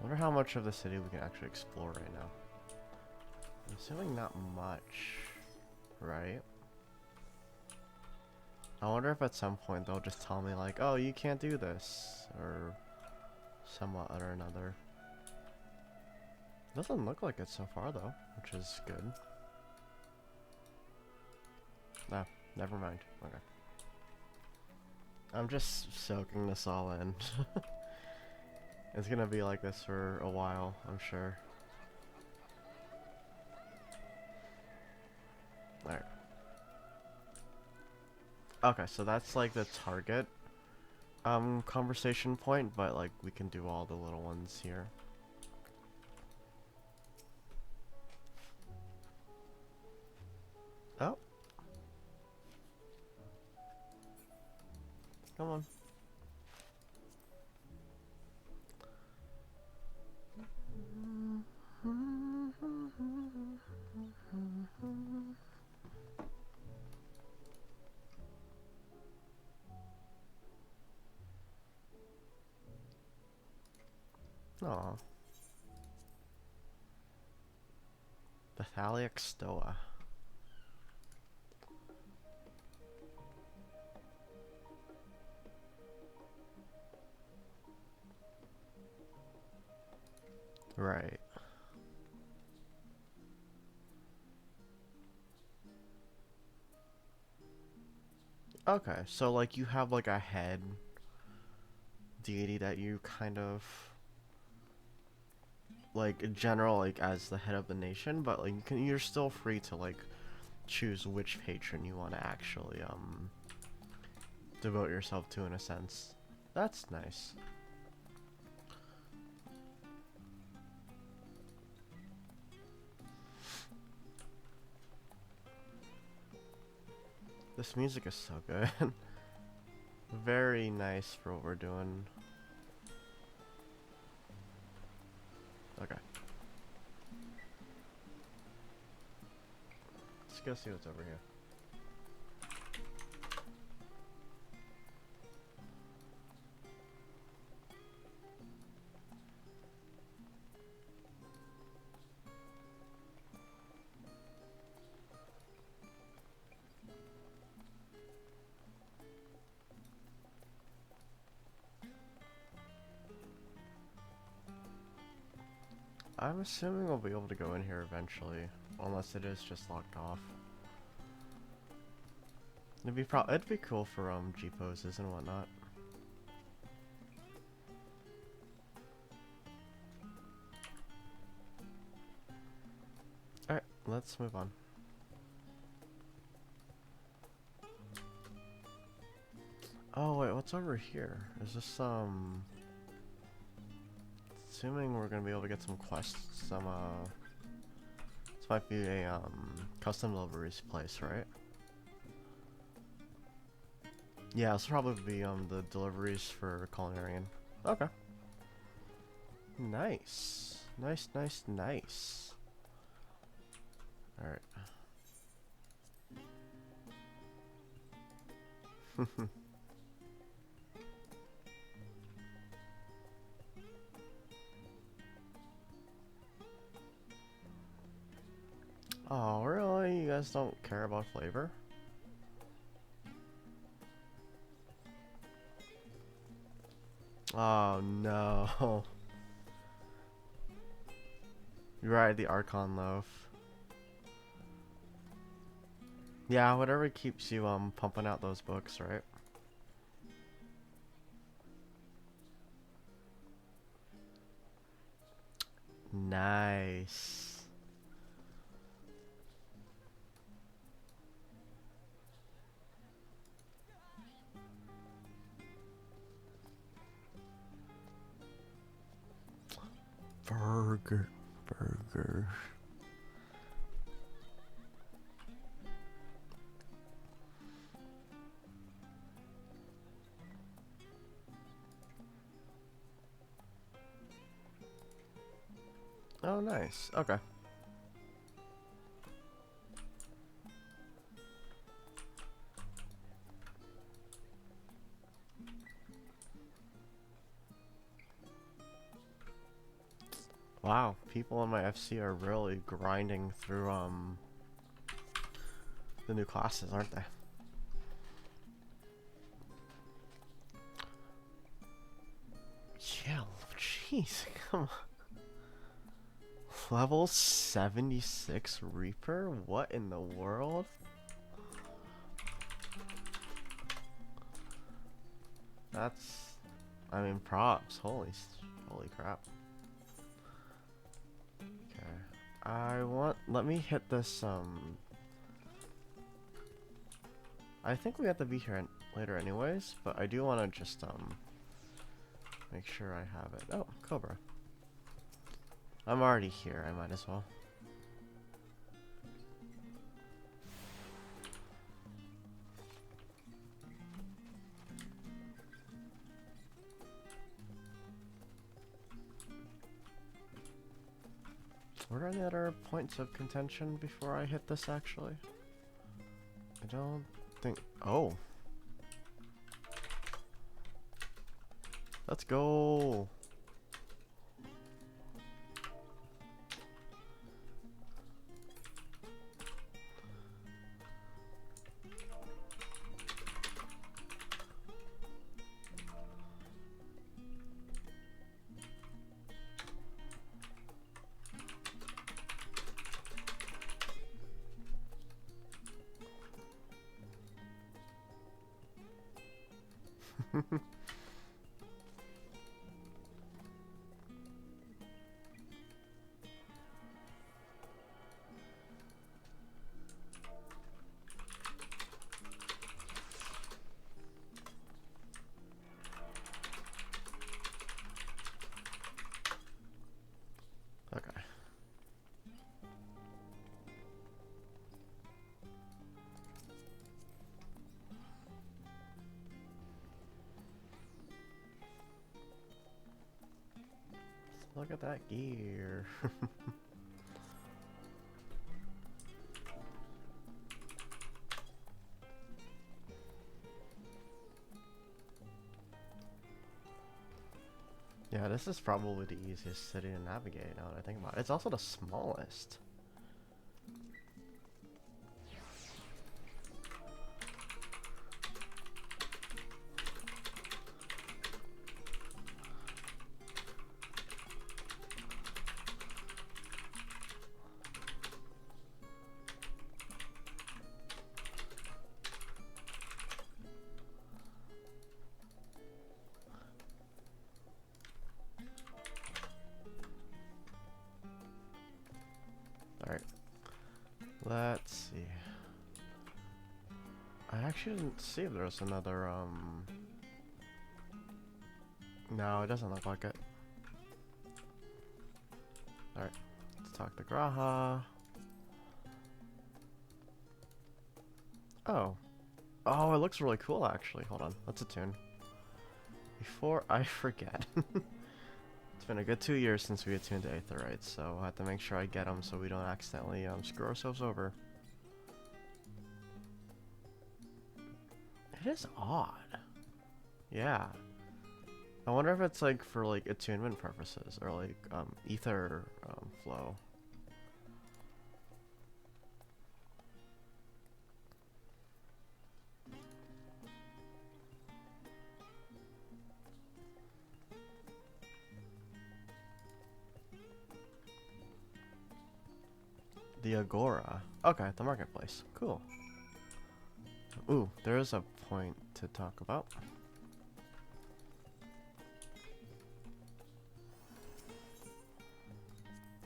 Wonder how much of the city we can actually explore right now. I'm assuming not much, right? I wonder if at some point they'll just tell me like, oh, you can't do this, or somewhat or another. Doesn't look like it so far though, which is good. Nah, never mind. Okay. I'm just soaking this all in. It's gonna be like this for a while, I'm sure. Alright. Okay, so that's like the target conversation point, but like we can do all the little ones here. Oh. Come on. Aw. The Thaliac Stoa. Right. Okay, so like you have like a head deity that you kind of like general, like as the head of the nation, but like you're still free to like choose which patron you want to actually devote yourself to in a sense. That's nice. This music is so good. Very nice for what we're doing. Okay. Let's go see what's over here. I'm assuming we'll be able to go in here eventually, unless it is just locked off. It'd be cool for G poses and whatnot. Alright, let's move on. Oh wait, what's over here? Is this assuming we're gonna be able to get some quests, this might be a custom deliveries place, right? Yeah, this will probably be the deliveries for Culinarian. Okay. Nice. Nice, nice, nice. Alright. Oh, really? You guys don't care about flavor? Oh, no. You're right, the Archon loaf. Yeah, whatever keeps you, pumping out those books, right? Nice. Burger. Oh, nice. Okay. Wow, people in my FC are really grinding through the new classes, aren't they? Yeah, jeez, come on. Level 76 Reaper? What in the world? That's, I mean, props. Holy crap. Okay. Let me hit this, I think we have to be here later anyways, but I do want to just, make sure I have it. Oh, Cobra. I'm already here, I might as well. Were there any other points of contention before I hit this, actually? I don't think... Oh! Let's go! look at that gear. Yeah, this is probably the easiest city to navigate now that I think about it. It's also the smallest. Alright. Let's see. I actually didn't see if there was another, No, it doesn't look like it. Alright. Let's talk to Graha. Oh. Oh, it looks really cool, actually. Hold on. Let's attune. Before I forget. It's been a good 2 years since we attuned to Aetherytes, so I have to make sure I get them so we don't accidentally screw ourselves over. It is odd. Yeah. I wonder if it's like for like attunement purposes or like ether flow. The Agora. Okay, the marketplace. Cool. Ooh, there is a point to talk about.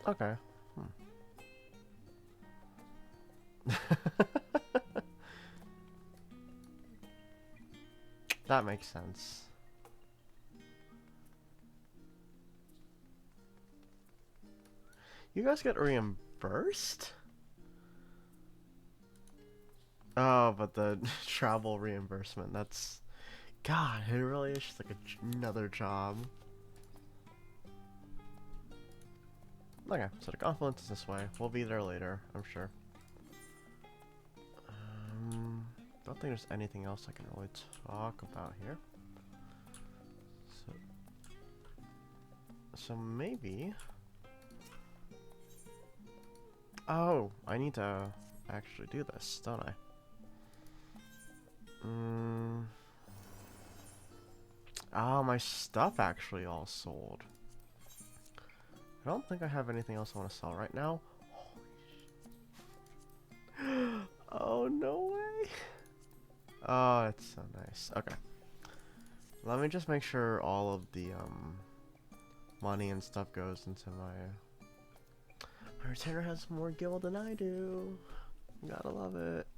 Okay. That makes sense. You guys get reimbursed? Oh, but the travel reimbursement, that's... God, it really is just like another job. Okay, so the confluence is this way. We'll be there later, I'm sure. Don't think there's anything else I can really talk about here. So maybe... Oh, I need to actually do this, don't I? Oh, my stuff actually all sold. I don't think I have anything else I want to sell right now. Oh, no way. Oh, that's so nice. Okay. Let me just make sure all of the money and stuff goes into my retainer has more guild than I do. Gotta love it.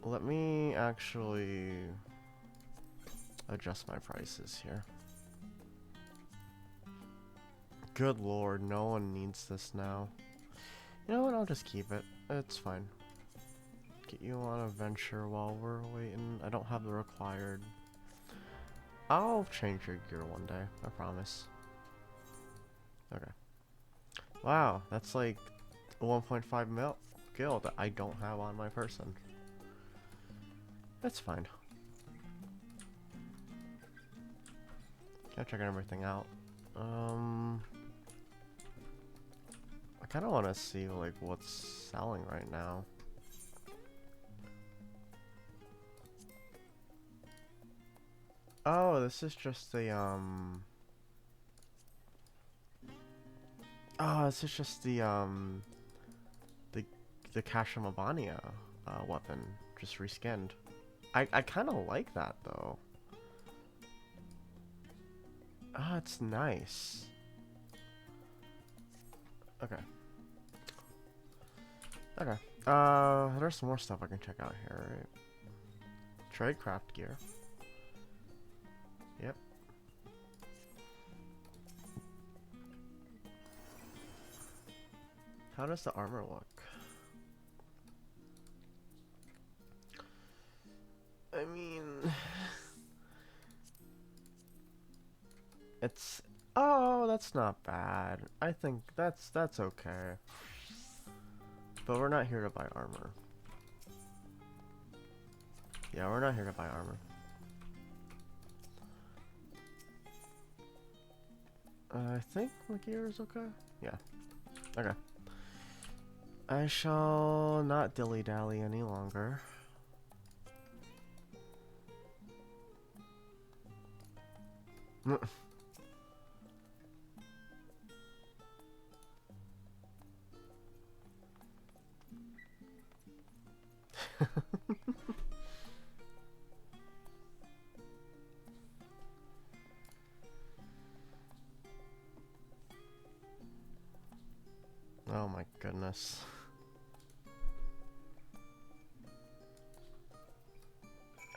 Let me actually adjust my prices here. Good lord, no one needs this now. You know what, I'll just keep it. It's fine. Get you on a venture while we're waiting. I don't have the required... I'll change your gear one day, I promise. Okay. Wow, that's like 1.5 mil gil that I don't have on my person. That's fine. Checking everything out. I kind of want to see like what's selling right now. Oh, this is just the oh, this is just the Kashamabania weapon, just reskinned. I kind of like that though. Ah, it's nice. Okay. Okay. There's some more stuff I can check out here, right? Trade craft gear. Yep. How does the armor look? I mean... that's not bad. I think that's okay. But we're not here to buy armor. Yeah, we're not here to buy armor. I think my gear is okay. Yeah. Okay. I shall not dilly-dally any longer. Oh my goodness.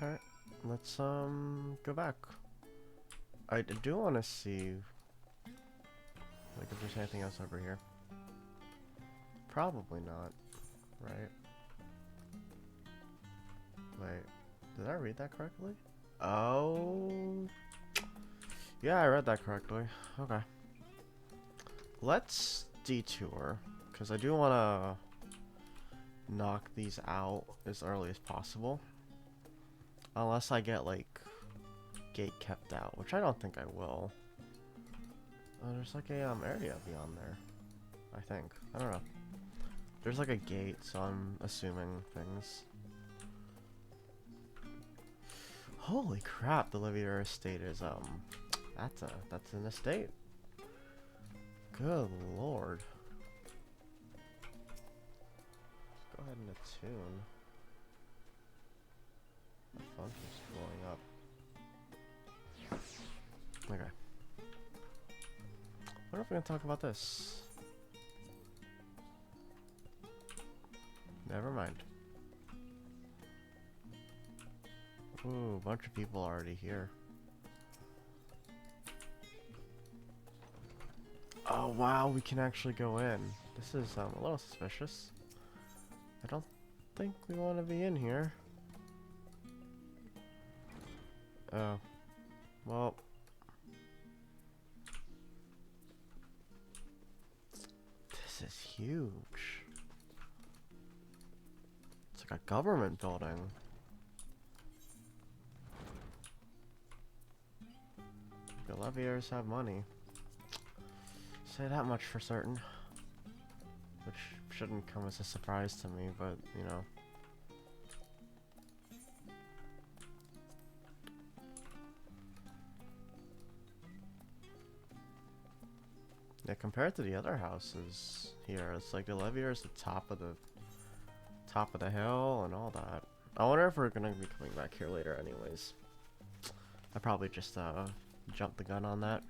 Alright, let's go back. I do want to see like if there's anything else over here. Probably not, right? Wait, did I read that correctly? Oh, yeah, I read that correctly. Okay. Let's detour, because I do want to knock these out as early as possible. Unless I get, like, gate kept out, which I don't think I will. There's like a area beyond there, I think. I don't know. There's like a gate, so I'm assuming things. Holy crap, the Livier estate is that's an estate. Good lord. Let's go ahead and attune. The phone keeps blowing up. Okay. What if we can talk about this? Never mind. Ooh, a bunch of people already here. Oh wow, we can actually go in. This is a little suspicious. I don't think we want to be in here. Oh. Well. This is huge. It's like a government building. The Leviers have money. Say that much for certain. Which shouldn't come as a surprise to me, but, you know. Yeah, compared to the other houses here, it's like the Levier is the top of the hill and all that. I wonder if we're gonna be coming back here later anyways. I probably just jumped the gun on that.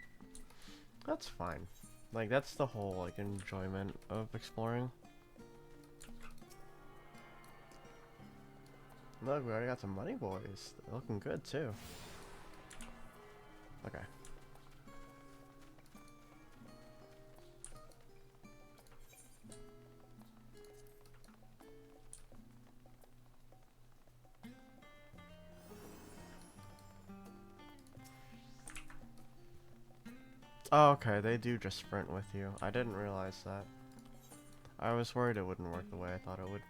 That's fine. Like that's the whole like enjoyment of exploring. Look, we already got some money boys. They're looking good too. Okay. Oh, okay, they do just sprint with you. I didn't realize that. I was worried it wouldn't work the way I thought it would.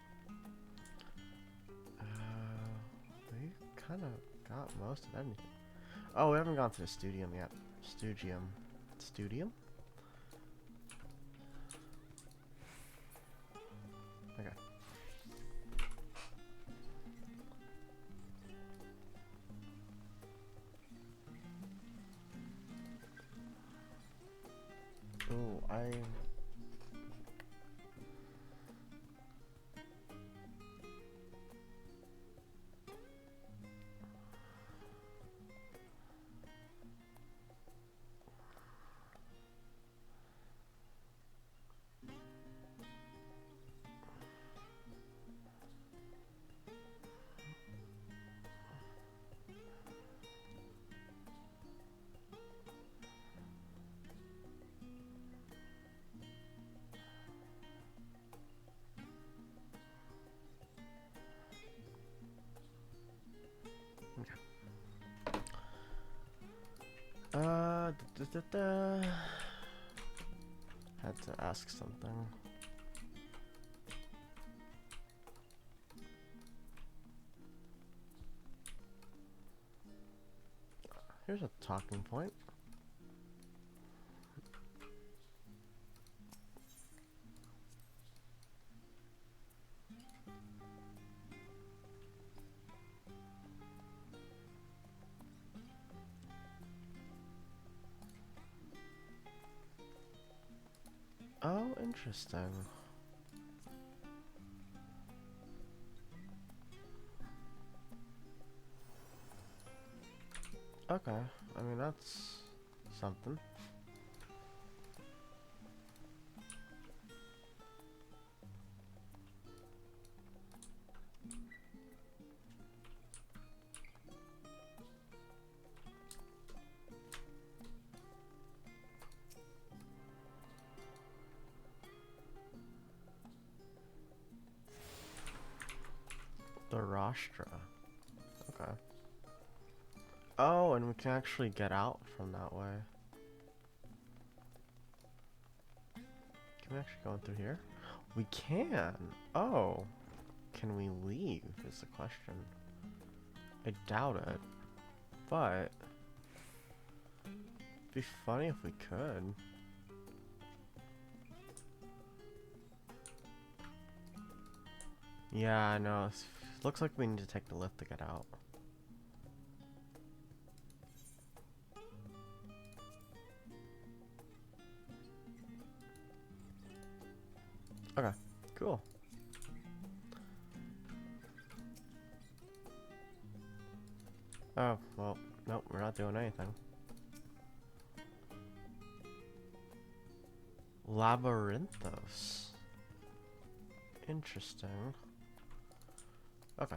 We kind of got most of everything. Oh, we haven't gone to the Studium yet. Studium? Okay. Oh, to ask something. Here's a talking point. Oh, interesting. Okay, I mean that's something. The Rostra. Okay. Oh, and we can actually get out from that way. Can we actually go in through here? We can! Oh! Can we leave is the question. I doubt it. But it'd be funny if we could. Yeah, I know. Looks like we need to take the lift to get out. Okay, cool. Oh, well, nope, we're not doing anything. Labyrinthos. Interesting. Okay.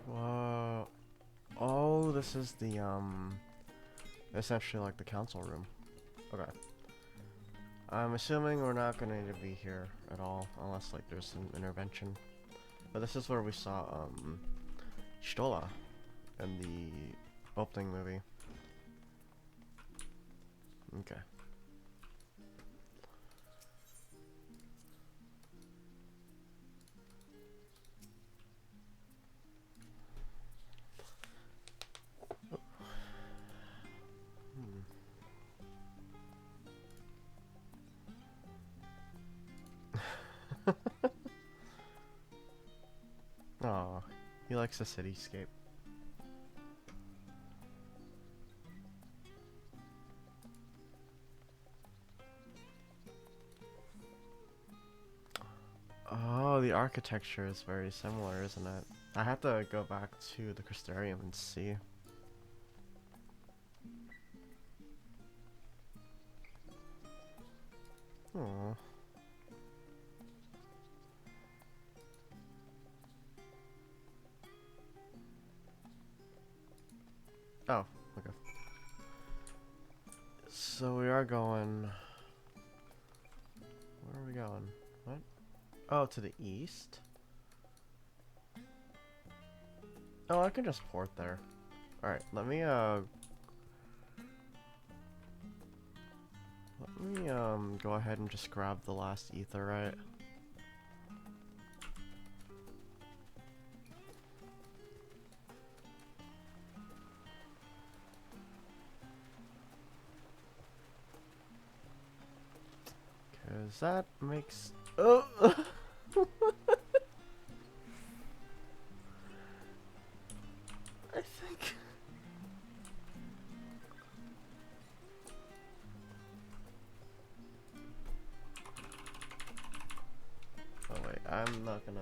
Whoa. Oh, this is the, essentially like the council room. Okay. I'm assuming we're not gonna need to be here at all, unless like there's some intervention. But this is where we saw, Stola in the opening movie. Okay. Oh, he likes the cityscape. Oh, the architecture is very similar, isn't it? I have to go back to the Crystarium and see. Aww. Oh, okay. So we are going... Where are we going? What? Oh, to the east? Oh, I can just port there. Alright, let me go ahead and just grab the last etherite. Cause that makes... Oh! I think... Oh wait, I'm not gonna...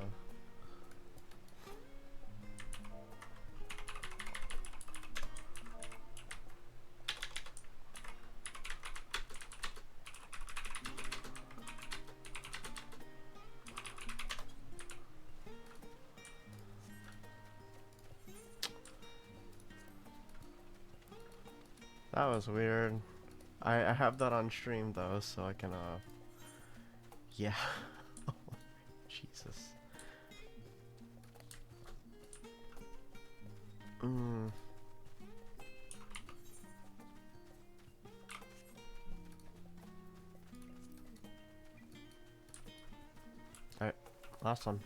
That was weird. I have that on stream though, so I can yeah. Jesus. Alright, last one.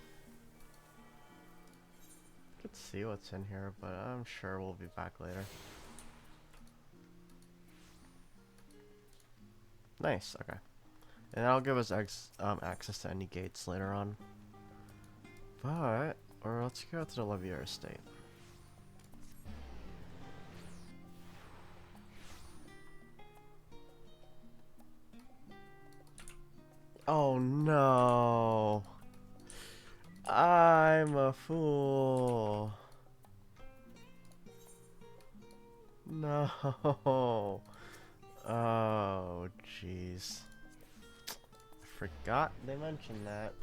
Let's see what's in here, but I'm sure we'll be back later. Nice, okay. And that'll give us access to any gates later on. But, or let's go to the Levier estate. Oh no! I'm a fool! No! Oh, jeez. I forgot they mentioned that.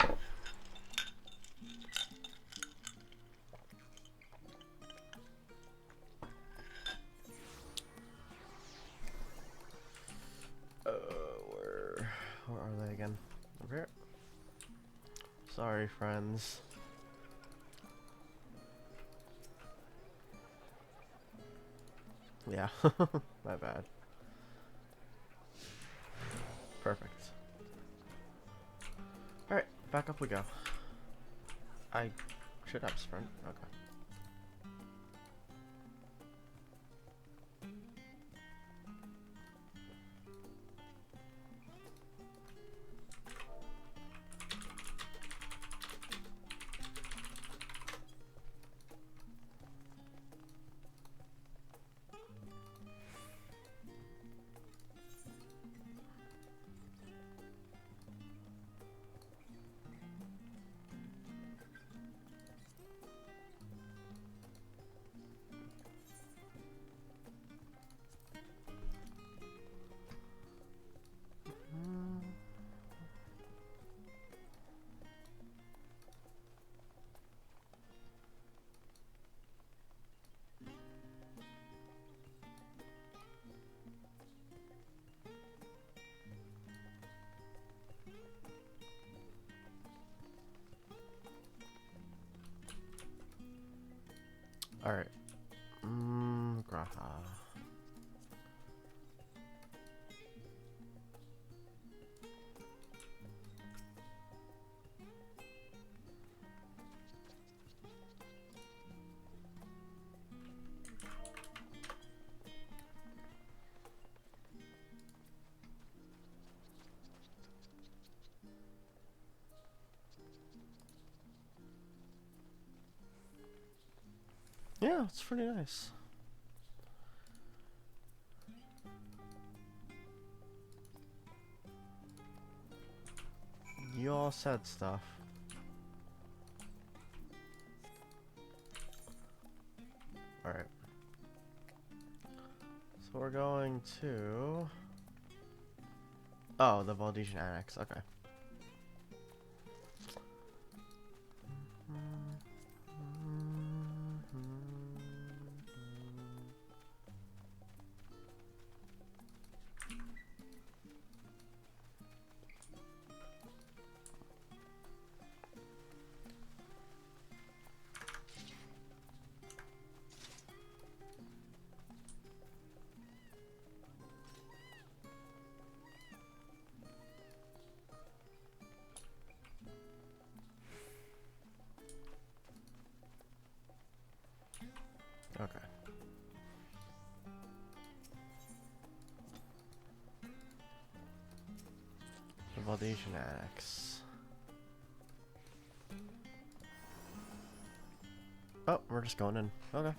Where are they again? Over here. Sorry, friends. Yeah, my bad. Perfect. Alright, back up we go. I should have sprint. Okay. Alright. Graha. Yeah, it's pretty nice. You all said stuff. Alright. So we're going to... Oh, the Valdesian Annex, okay. Okay. The Valdesian Annex. Oh, we're just going in. Okay.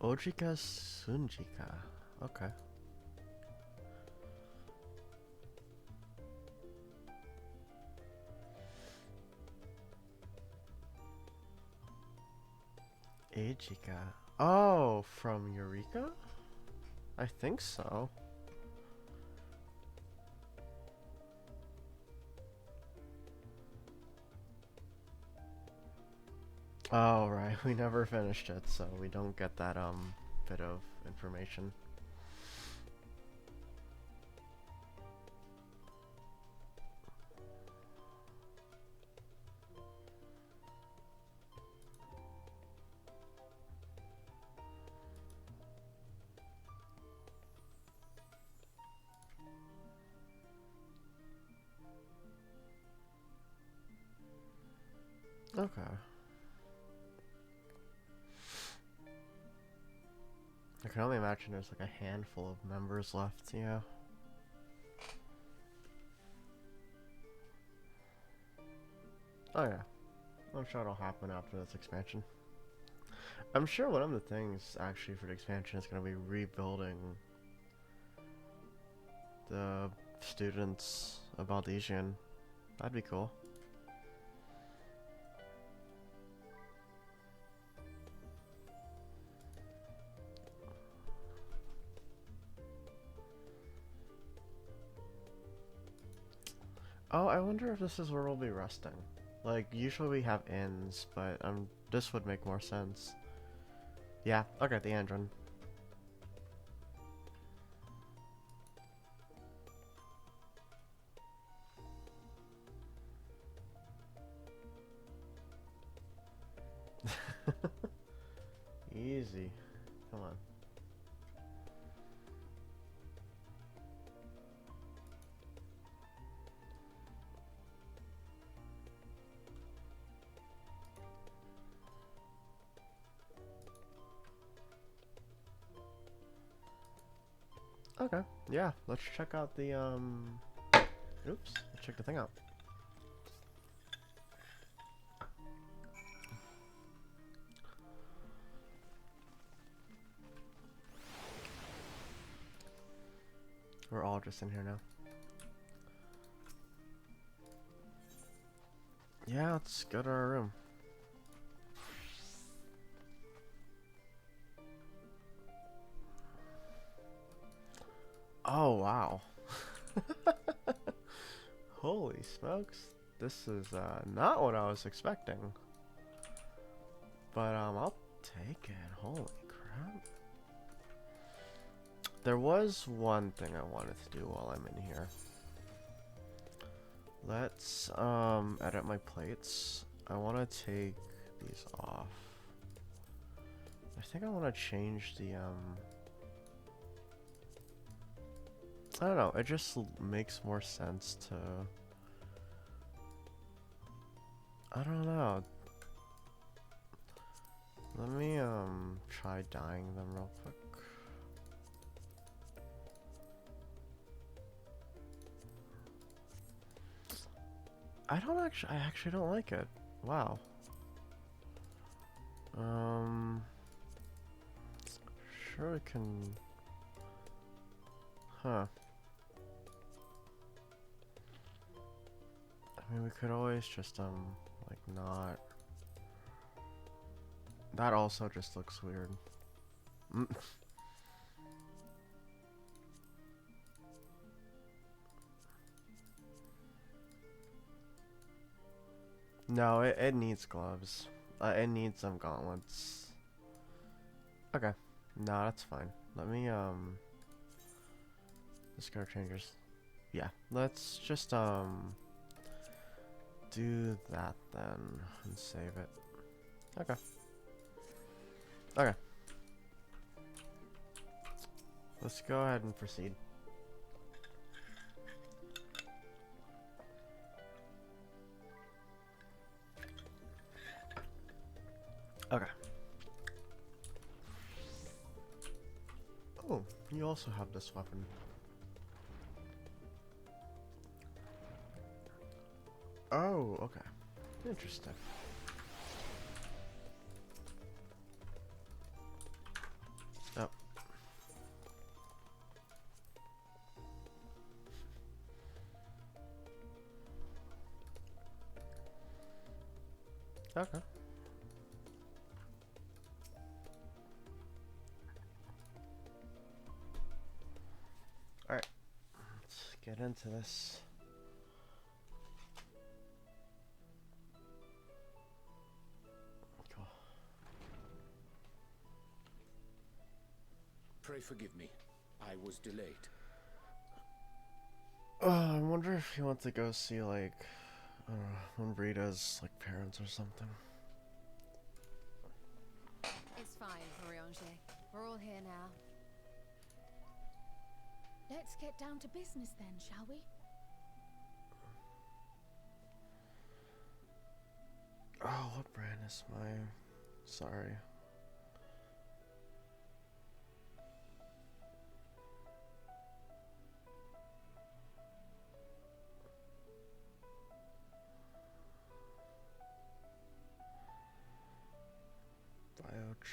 Ojika Sunjika. Okay. Ejika. Oh, from Eureka? I think so. Oh, right. We never finished it, so we don't get that, bit of information. Okay. I can only imagine there's like a handful of members left, yeah. Oh yeah. I'm sure it'll happen after this expansion. I'm sure one of the things actually for the expansion is going to be rebuilding the students of Valdesian. That'd be cool. Oh, I wonder if this is where we'll be resting. Like, usually we have inns, but this would make more sense. Yeah, okay, the engine. Easy. Come on. Okay, yeah, let's check out the, oops, let's check the thing out. We're all just in here now. Yeah, let's go to our room. Oh, wow. Holy smokes. This is not what I was expecting. But I'll take it. Holy crap. There was one thing I wanted to do while I'm in here. Let's edit my plates. I want to take these off. I think I want to change the I don't know, it just makes more sense to, I don't know. Let me try dyeing them real quick. I actually don't like it. Wow. Sure we can, huh. I mean, we could always just, like, not. That also just looks weird. No, it needs gloves. It needs some gauntlets. Okay. No, that's fine. Let me, let's go changes. Yeah, let's just, do that then and save it. Okay. Okay. Let's go ahead and proceed. Okay. Oh, you also have this weapon. Oh, okay. Interesting. Oh. Okay. get into this. Cool. Pray forgive me. I was delayed. I wonder if he wants to go see, like, I don't know, Rita's, like, parents or something. It's fine, Oriange. We're all here now. Let's get down to business then, shall we? Oh, what brand is mine? Sorry.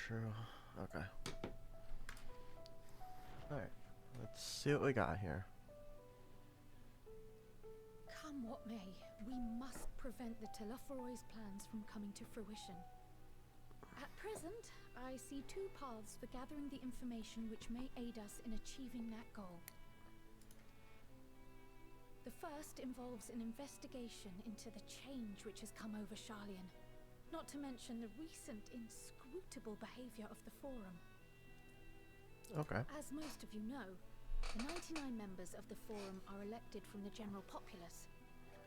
True. Okay. Alright. Let's see what we got here. Come what may, we must prevent the Telophoroi's plans from coming to fruition. At present, I see two paths for gathering the information which may aid us in achieving that goal. The first involves an investigation into the change which has come over Sharlayan, not to mention the recent inscrutable behavior of the Forum. Okay. As most of you know, the 99 members of the Forum are elected from the general populace.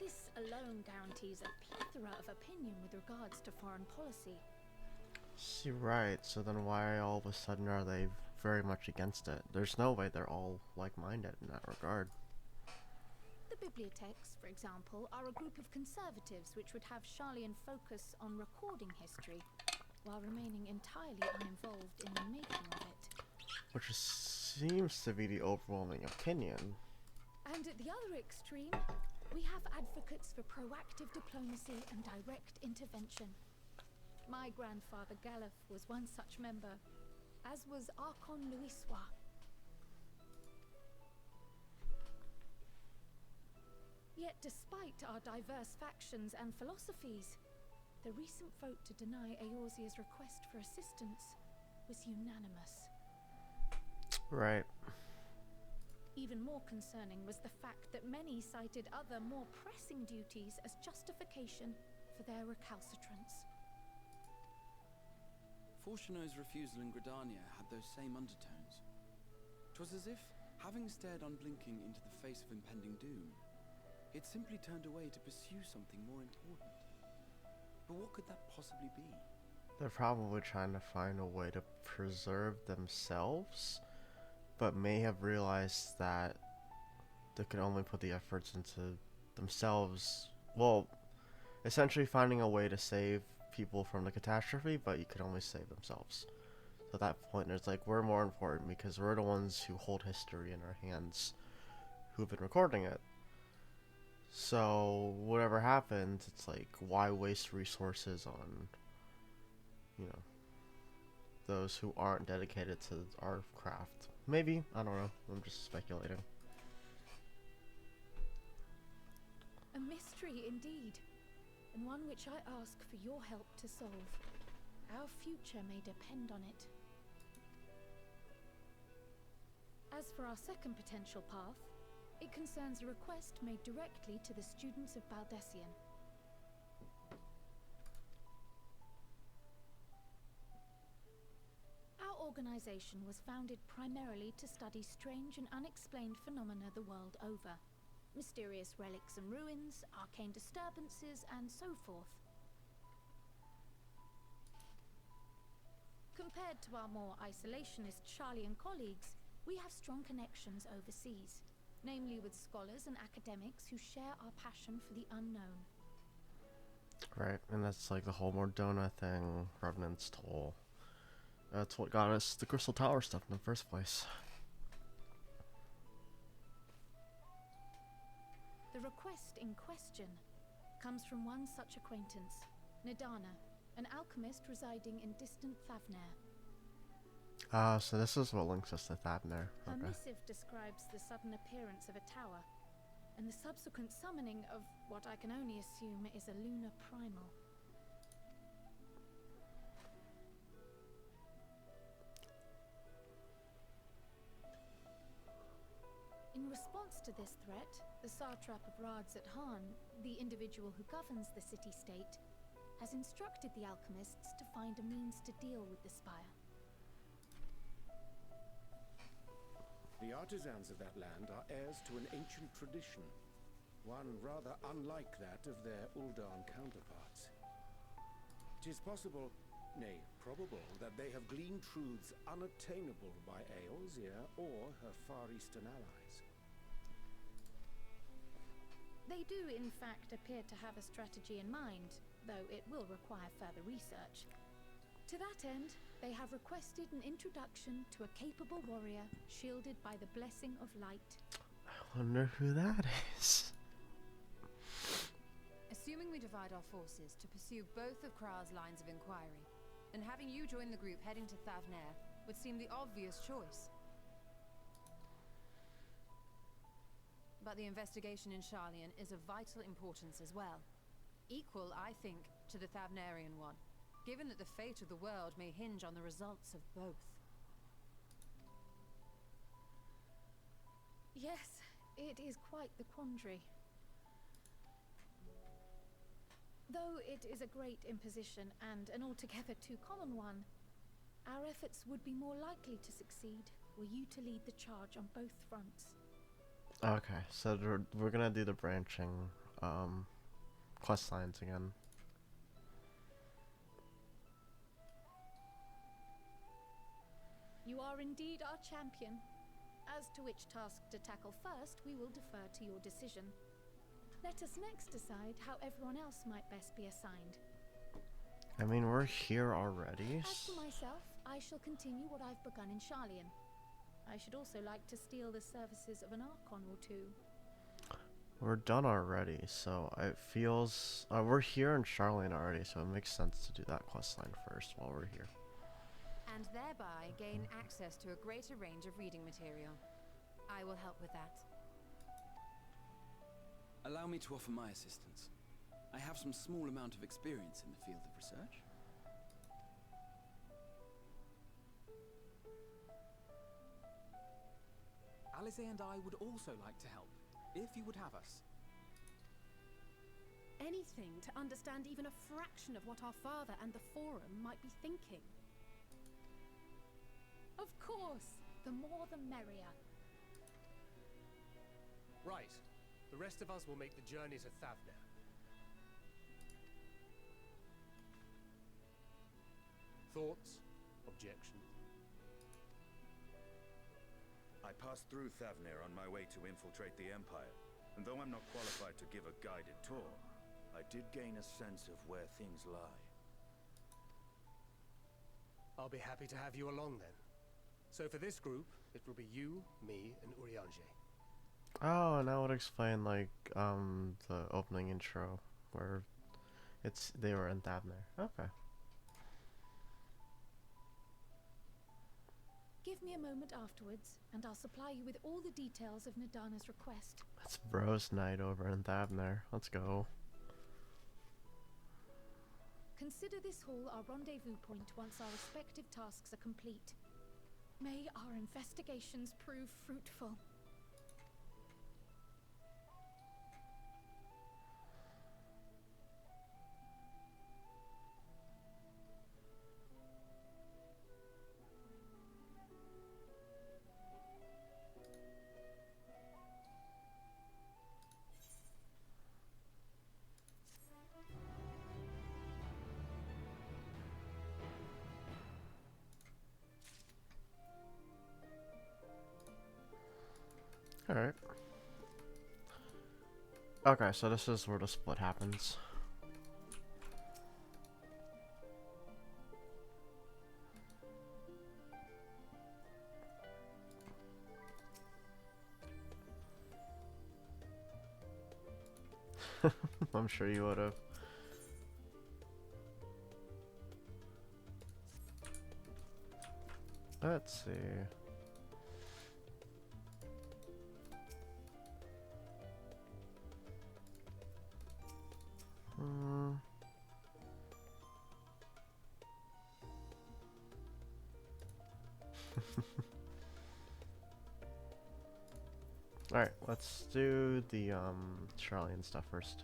This alone guarantees a plethora of opinion with regards to foreign policy. See, right, so then why all of a sudden are they very much against it? There's no way they're all like-minded in that regard. The bibliotheques, for example, are a group of conservatives which would have Sharlayan focus on recording history, while remaining entirely uninvolved in the making of it. Which seems to be the overwhelming opinion. And at the other extreme, we have advocates for proactive diplomacy and direct intervention. My grandfather Galef was one such member, as was Archon Louisois. Yet despite our diverse factions and philosophies, the recent vote to deny Eorzea's request for assistance was unanimous. Right. Even more concerning was the fact that many cited other, more pressing duties as justification for their recalcitrance. Fortuno's refusal in Gridania had those same undertones. 'Twas as if, having stared unblinking into the face of impending doom, it simply turned away to pursue something more important. But what could that possibly be? They're probably trying to find a way to preserve themselves, but may have realized that they could only put the efforts into themselves. Well, essentially finding a way to save people from the catastrophe, but you could only save themselves. So at that point, it's like, we're more important because we're the ones who hold history in our hands, who've been recording it. So whatever happens, it's like, why waste resources on, you know, those who aren't dedicated to our craft? Maybe, I don't know, I'm just speculating. A mystery indeed, and one which I ask for your help to solve. Our future may depend on it. As for our second potential path, it concerns a request made directly to the students of Baldessian. Our organization was founded primarily to study strange and unexplained phenomena the world over. Mysterious relics and ruins, arcane disturbances, and so forth. Compared to our more isolationist Sharlayan colleagues, we have strong connections overseas, namely with scholars and academics who share our passion for the unknown. Right, and that's like the whole Mordona thing, Revenant's Toll. That's what got us the Crystal Tower stuff in the first place. The request in question comes from one such acquaintance, Nadana, an alchemist residing in distant Thavner. So this is what links us to Thavner. Her Okay. missive describes the sudden appearance of a tower, and the subsequent summoning of what I can only assume is a lunar primal. In response to this threat, the satrap of Rads at Han, the individual who governs the city-state, has instructed the alchemists to find a means to deal with the spire. The artisans of that land are heirs to an ancient tradition, one rather unlike that of their Uldan counterparts. It is possible, nay, probable, that they have gleaned truths unattainable by Eorzea or her Far Eastern allies. They do, in fact, appear to have a strategy in mind, though it will require further research. To that end, they have requested an introduction to a capable warrior shielded by the blessing of light. I wonder who that is. Assuming we divide our forces to pursue both of Krar's lines of inquiry, then having you join the group heading to Thavnair would seem the obvious choice. But the investigation in Sharlayan is of vital importance as well. Equal, I think, to the Thavnarian one, given that the fate of the world may hinge on the results of both. Yes, it is quite the quandary. Though it is a great imposition and an altogether too common one, our efforts would be more likely to succeed were you to lead the charge on both fronts. Okay, so we're gonna do the branching quest lines again. You are indeed our champion. As to which task to tackle first, we will defer to your decision. Let us next decide how everyone else might best be assigned. I mean, we're here already. As for myself, I shall continue what I've begun in Sharlayan. I should also like to steal the services of an Archon or two. We're done already, so it feels... we're here in Sharlayan already, so it makes sense to do that quest line first while we're here. And thereby gain access to a greater range of reading material. I will help with that. Allow me to offer my assistance. I have some small amount of experience in the field of research. Alize and I would also like to help, if you would have us. Anything to understand even a fraction of what our father and the Forum might be thinking. Of course, the more the merrier. Right. The rest of us will make the journey to Thavnair. Thoughts? Objections? I passed through Thavnair on my way to infiltrate the Empire, and though I'm not qualified to give a guided tour, I did gain a sense of where things lie. I'll be happy to have you along then. So for this group, it will be you, me, and Urianger. Oh, and that would explain, like, the opening intro, where they were in Thavnair. Okay. Give me a moment afterwards, and I'll supply you with all the details of Nadana's request. It's Bros Night over in Thavnair. Let's go. Consider this hall our rendezvous point once our respective tasks are complete. May our investigations prove fruitful. Alright. Okay, so this is where the split happens. I'm sure you would have. Let's see. Alright, let's do the Charlian stuff first.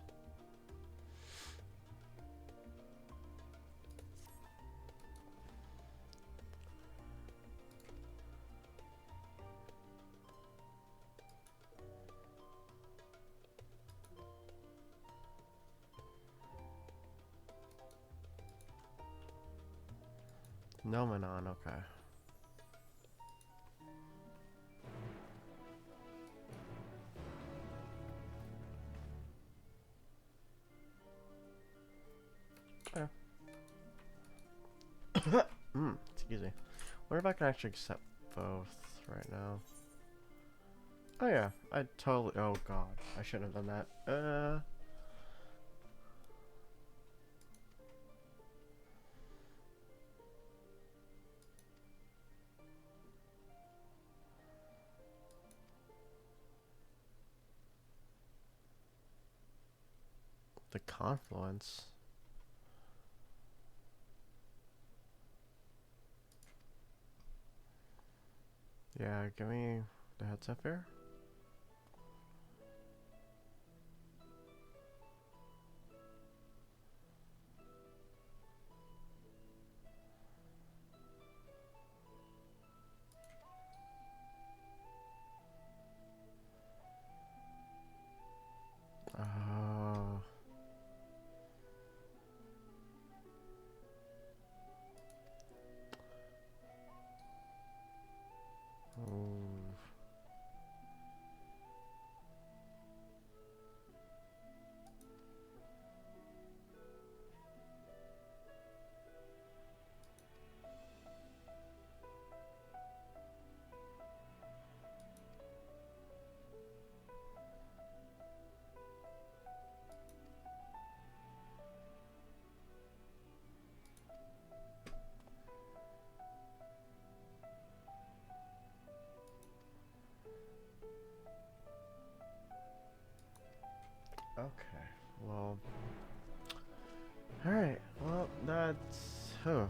No Manon, okay. Excuse me. Wonder if I can actually accept both right now. Oh yeah, I totally. Oh god, I shouldn't have done that. The confluence. Yeah, give me the heads up here. Oh. Ooh. Okay, well. Alright, well, that's. Oh.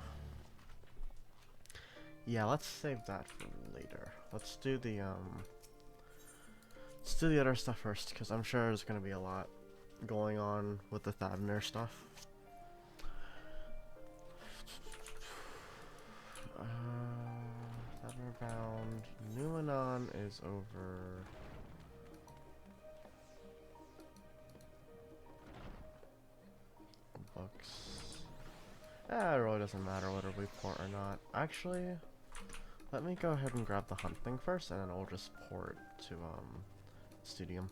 Yeah, let's save that for later. Let's do the other stuff first, because I'm sure there's gonna be a lot going on with the Thavner stuff. Thavner bound. Numenon is over. Books. It really doesn't matter whether we port or not. Actually, let me go ahead and grab the hunt thing first, and then I'll just port to Studium.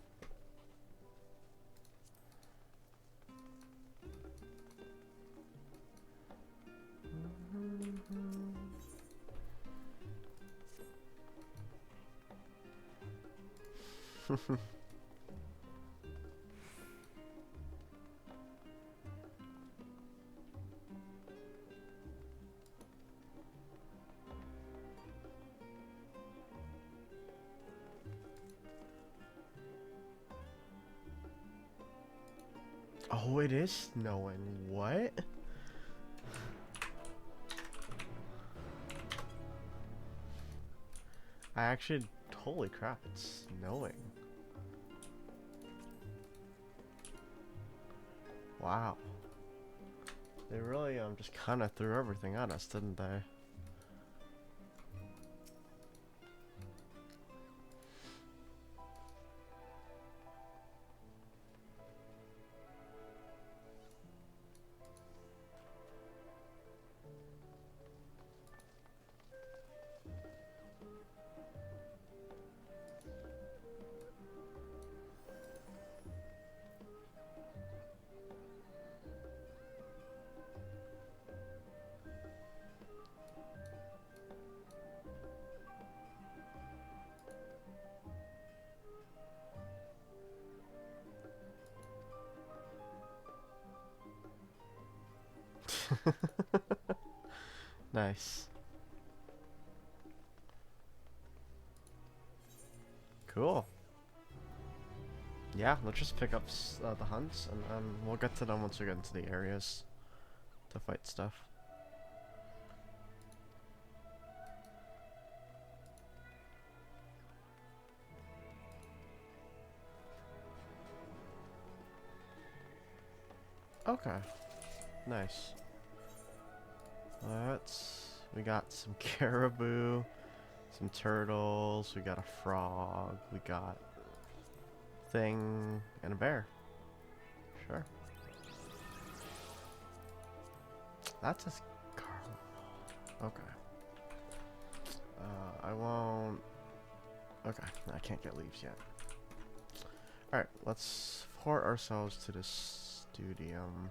Oh, it is snowing. What? I actually, holy crap, it's snowing. Wow. They really just kind of threw everything at us, didn't they? Nice. Cool. Yeah, let's just pick up the hunts, and we'll get to them once we get into the areas to fight stuff. Okay. Nice. We got some caribou, some turtles, we got a frog, we got thing, and a bear. Sure. That's a scarlet. Okay. I won't. Okay, I can't get leaves yet. Alright, let's port ourselves to the studium.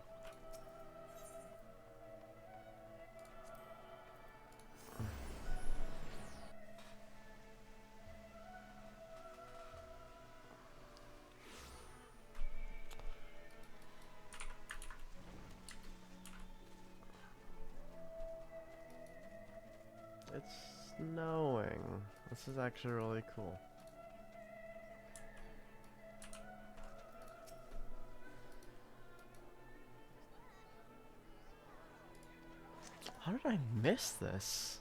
It's snowing. This is actually really cool. How did I miss this?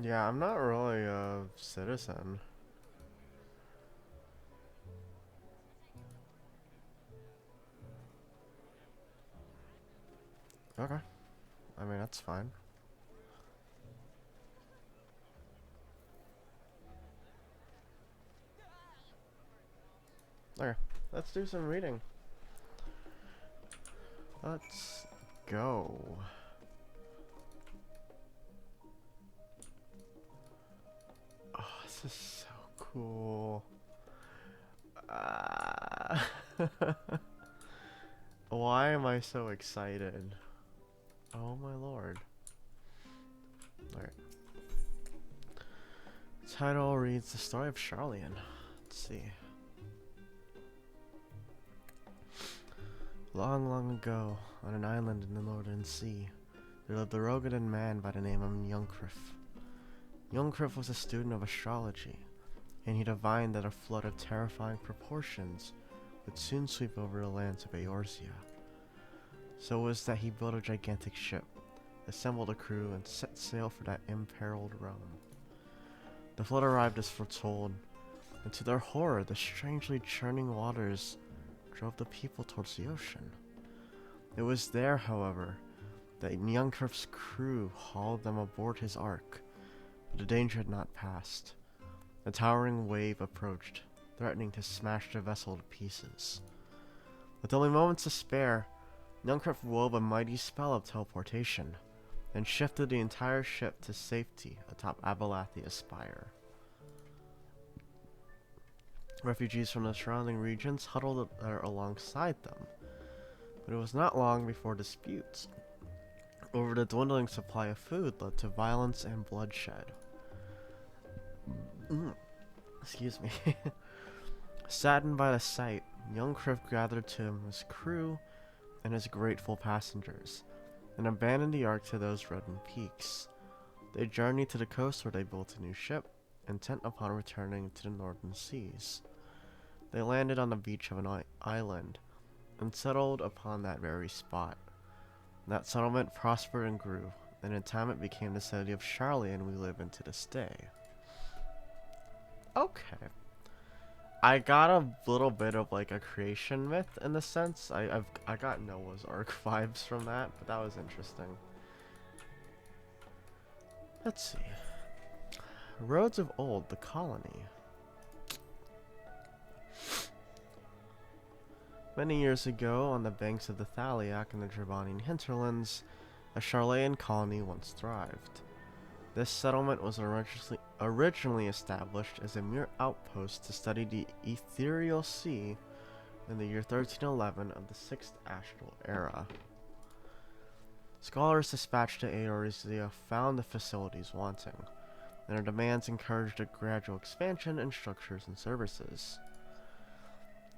Yeah, I'm not really a citizen. Okay. I mean, that's fine. Okay, let's do some reading. Let's go. Oh, this is so cool. Why am I so excited? Oh my lord. Alright. Title reads The Story of Charlian. Let's see. Long, long ago, on an island in the Northern Sea, there lived a Rogadan man by the name of Youngcriff. Youngcriff was a student of astrology, and he divined that a flood of terrifying proportions would soon sweep over the lands of Eorzea. So it was that he built a gigantic ship, assembled a crew, and set sail for that imperiled realm. The flood arrived as foretold, and to their horror, the strangely churning waters drove the people towards the ocean. It was there, however, that Youngcriff's crew hauled them aboard his ark, but the danger had not passed. A towering wave approached, threatening to smash the vessel to pieces. With only moments to spare, Youngcriff wove a mighty spell of teleportation, and shifted the entire ship to safety atop Abalathia's spire. Refugees from the surrounding regions huddled there alongside them, but it was not long before disputes over the dwindling supply of food led to violence and bloodshed. Excuse me. Saddened by the sight, Youngcriff gathered to him his crew and his grateful passengers, and abandoned the ark to those reddened peaks. They journeyed to the coast where they built a new ship, intent upon returning to the northern seas. They landed on the beach of an island, and settled upon that very spot. That settlement prospered and grew, and in time it became the city of Charlian we live in to this day. Okay. I got a little bit of like a creation myth in the sense. I got Noah's Ark vibes from that, but that was interesting. Let's see. Roads of Old, the colony. Many years ago, on the banks of the Thaliac in the Dravanian hinterlands, a Charlayan colony once thrived. This settlement was originally established as a mere outpost to study the ethereal sea in the year 1311 of the 6th Astral Era. Scholars dispatched to Eorzea found the facilities wanting, and their demands encouraged a gradual expansion in structures and services.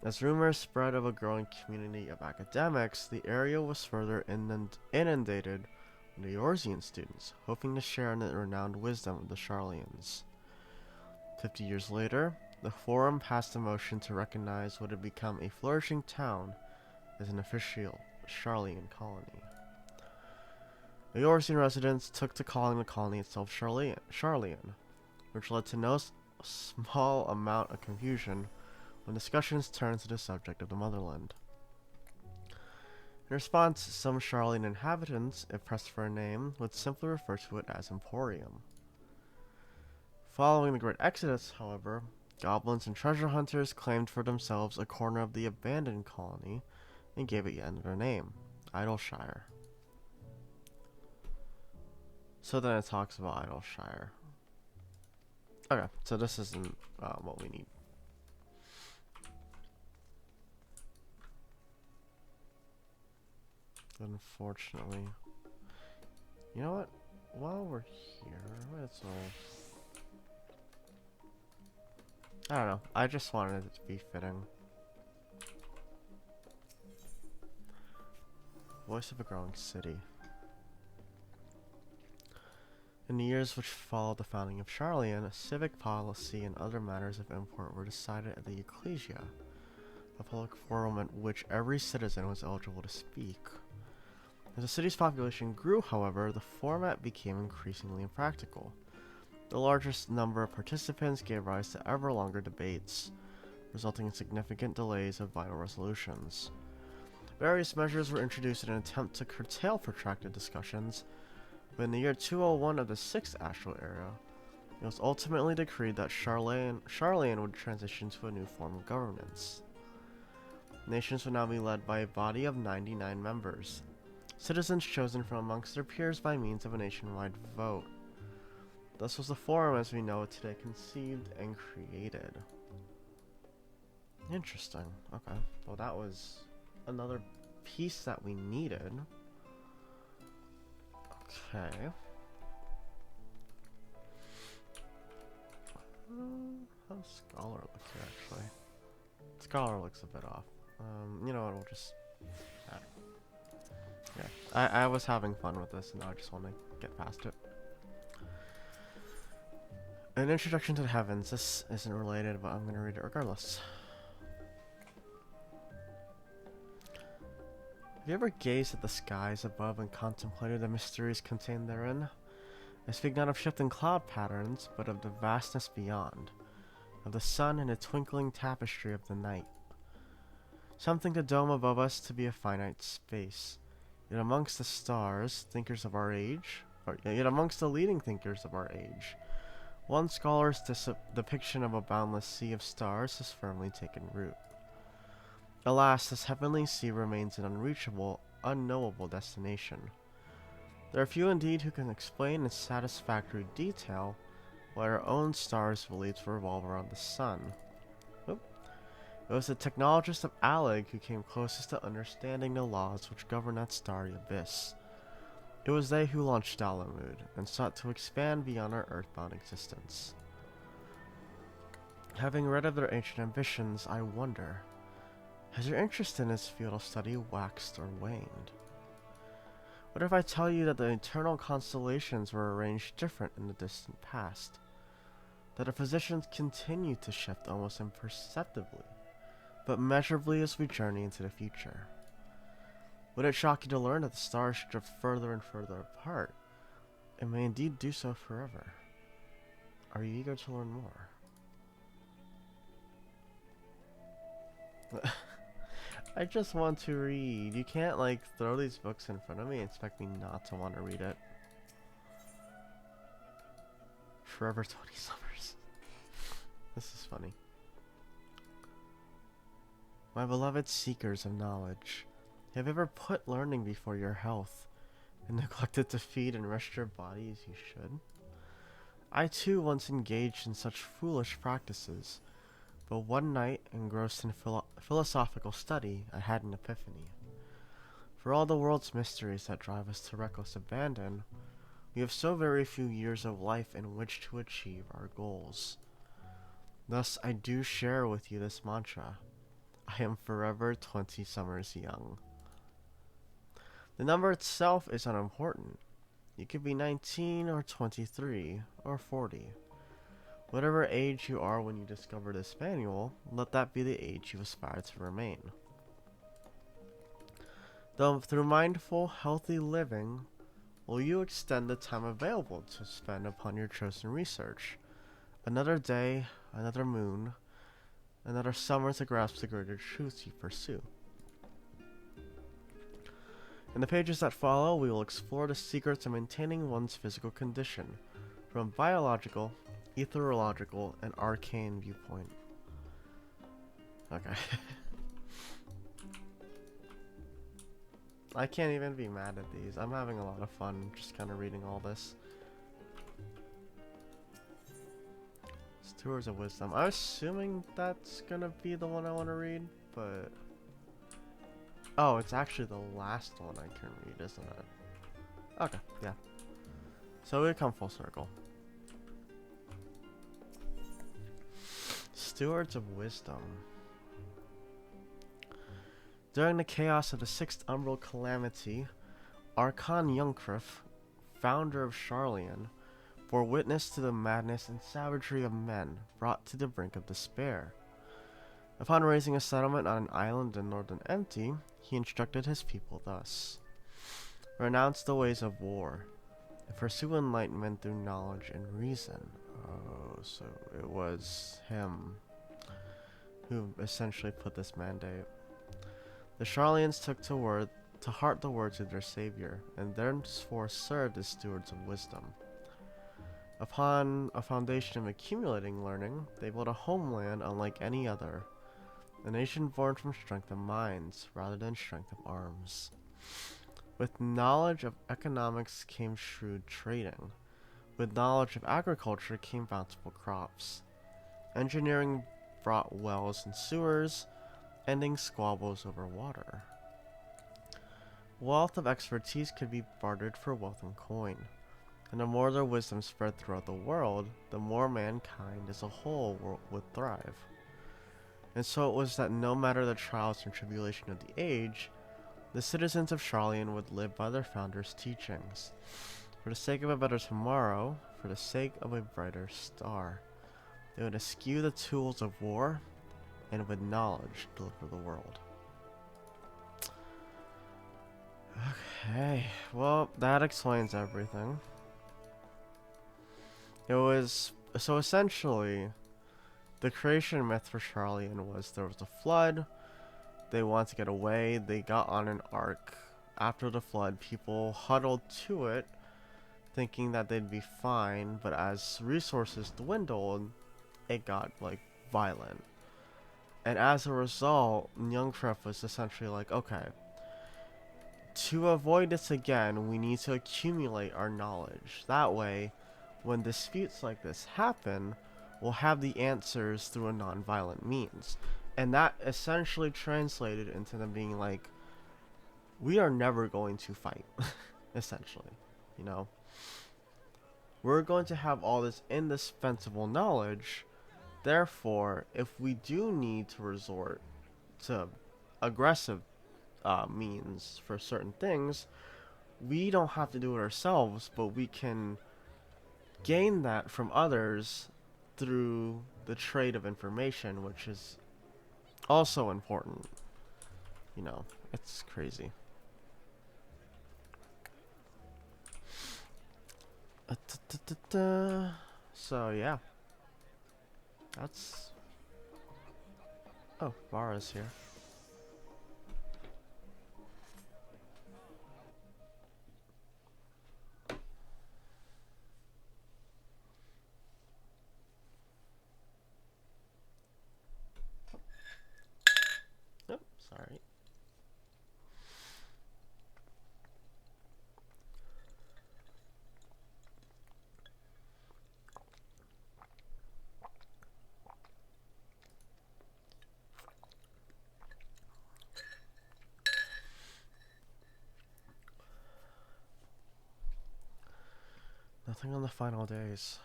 As rumors spread of a growing community of academics, the area was further inundated with Eorzean students, hoping to share in the renowned wisdom of the Charlians. 50 years later, the Forum passed a motion to recognize what had become a flourishing town as an official Charlian colony. The Eorzean residents took to calling the colony itself Charlian, which led to no small amount of confusion when discussions turned to the subject of the motherland. In response, some Charlian inhabitants, if pressed for a name, would simply refer to it as Emporium. Following the Great Exodus, however, goblins and treasure hunters claimed for themselves a corner of the abandoned colony and gave it yet another name, Idleshire. So then it talks about Idleshire. Okay, so this isn't what we need. Unfortunately. You know what? While we're here, let's I don't know. I just wanted it to be fitting. Voice of a growing city. In the years which followed the founding of Charlian, civic policy and other matters of import were decided at the Ecclesia, a public forum at which every citizen was eligible to speak. As the city's population grew, however, the format became increasingly impractical. The largest number of participants gave rise to ever longer debates, resulting in significant delays of vital resolutions. Various measures were introduced in an attempt to curtail protracted discussions, but in the year 201 of the 6th Astral Era, it was ultimately decreed that Charlian would transition to a new form of governance. Nations would now be led by a body of 99 members, citizens chosen from amongst their peers by means of a nationwide vote. Thus was the forum as we know it today conceived and created. Interesting. Okay. Well, that was another piece that we needed. Okay. How's Scholar look here, actually? Scholar looks a bit off. You know what, we'll just... yeah. I was having fun with this, and now I just want to get past it. An introduction to the heavens. This isn't related, but I'm going to read it regardless. Have you ever gazed at the skies above and contemplated the mysteries contained therein? I speak not of shifting cloud patterns, but of the vastness beyond, of the sun and the twinkling tapestry of the night. Some think the dome above us to be a finite space, yet amongst the stars, thinkers of our age, yet amongst the leading thinkers of our age, one scholar's depiction of a boundless sea of stars has firmly taken root. Alas, this heavenly sea remains an unreachable, unknowable destination. There are few indeed who can explain in satisfactory detail why our own stars believed to revolve around the sun. It was the technologist of Alleg who came closest to understanding the laws which govern that starry abyss. It was they who launched Dalamud and sought to expand beyond our earthbound existence. Having read of their ancient ambitions, I wonder, has your interest in this field of study waxed or waned? What if I tell you that the eternal constellations were arranged different in the distant past? That our positions continue to shift almost imperceptibly, but measurably as we journey into the future? Would it shock you to learn that the stars drift further and further apart, and may indeed do so forever? Are you eager to learn more? I just want to read. You can't, like, throw these books in front of me and expect me not to want to read it. Forever 20 Summers. This is funny. My beloved seekers of knowledge, have you ever put learning before your health and neglected to feed and rest your body as you should? I too once engaged in such foolish practices, but one night, engrossed in philosophical study, I had an epiphany. For all the world's mysteries that drive us to reckless abandon, we have so very few years of life in which to achieve our goals. Thus, I do share with you this mantra. I am forever 20 summers young. The number itself is unimportant. You could be 19 or 23 or 40. Whatever age you are when you discover this manual, let that be the age you aspire to remain. Though through mindful, healthy living, will you extend the time available to spend upon your chosen research? Another day, another moon, another summer to grasp the greater truths you pursue. In the pages that follow, we will explore the secrets of maintaining one's physical condition, from biological, ethereological, and arcane viewpoint. Okay. I can't even be mad at these. I'm having a lot of fun just kind of reading all this. Stewards of Wisdom. I'm assuming that's gonna be the one I want to read, but... Oh, it's actually the last one I can read, isn't it? Okay, yeah. So we come full circle. Stewards of Wisdom. During the chaos of the Sixth Umbral Calamity, Archon Youngcriff, founder of Sharlayan, bore witness to the madness and savagery of men brought to the brink of despair. Upon raising a settlement on an island in northern Empty, he instructed his people thus: renounce the ways of war, and pursue enlightenment through knowledge and reason. Oh, so it was him who essentially put this mandate. The Sharlayans took to heart the words of their savior, and thenceforth served as stewards of wisdom. Upon a foundation of accumulating learning, they built a homeland unlike any other, a nation born from strength of minds rather than strength of arms. With knowledge of economics came shrewd trading. With knowledge of agriculture came bountiful crops. Engineering brought wells and sewers, ending squabbles over water. Wealth of expertise could be bartered for wealth and coin, and the more their wisdom spread throughout the world, the more mankind as a whole would thrive. And so it was that no matter the trials and tribulation of the age, the citizens of Sharlayan would live by their founders' teachings. For the sake of a better tomorrow, for the sake of a brighter star, they would eschew the tools of war, and with knowledge deliver the world. Okay, well, that explains everything. It was, so essentially, the creation myth for Sharlayan was there was a flood, they wanted to get away, they got on an ark. After the flood, people huddled to it, thinking that they'd be fine, but as resources dwindled, it got, like, violent. And as a result, Youngcraft was essentially like, okay, to avoid this again, we need to accumulate our knowledge. That way, when disputes like this happen, we'll have the answers through a non-violent means. And that essentially translated into them being like, we are never going to fight, essentially, you know? We're going to have all this indispensable knowledge. Therefore, if we do need to resort to aggressive means for certain things, we don't have to do it ourselves, but we can gain that from others through the trade of information, which is also important. You know, it's crazy. So yeah, that's... Oh, Vara's here. Oh, sorry. Nothing on the final days.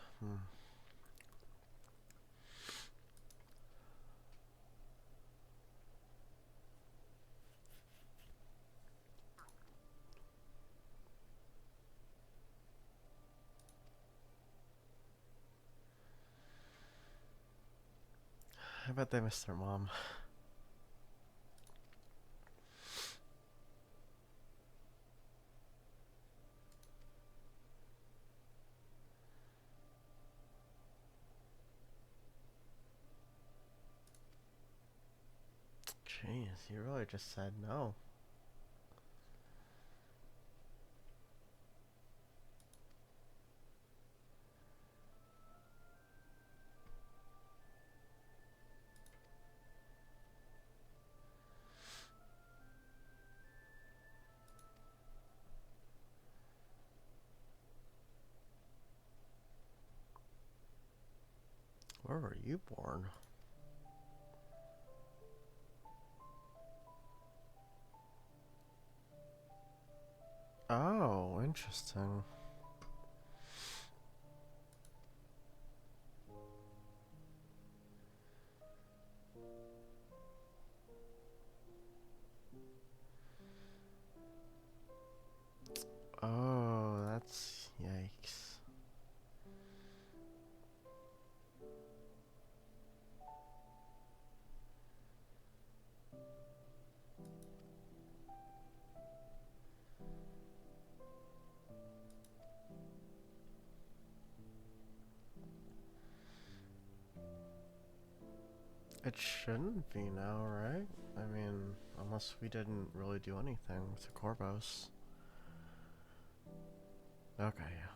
I bet they miss their mom. Jeez, he really just said no. Where were you born? Oh, interesting. Oh, that's yikes. It shouldn't be now, right? I mean, unless we didn't really do anything with the Corvos. Okay, yeah,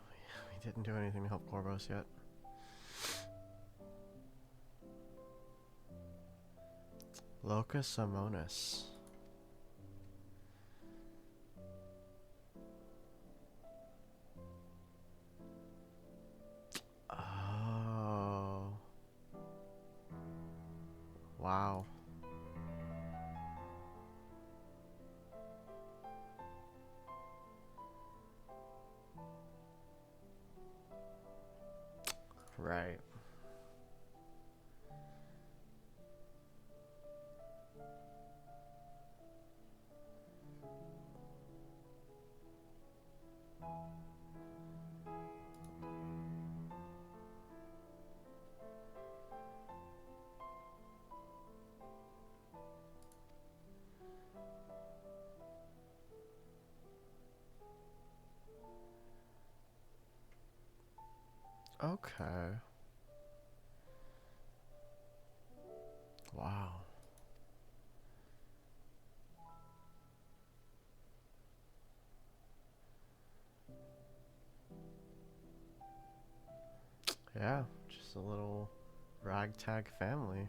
we didn't do anything to help Corvos yet. Locus Amonis. Oh. Wow. Right. Okay. Wow. Yeah, just a little ragtag family.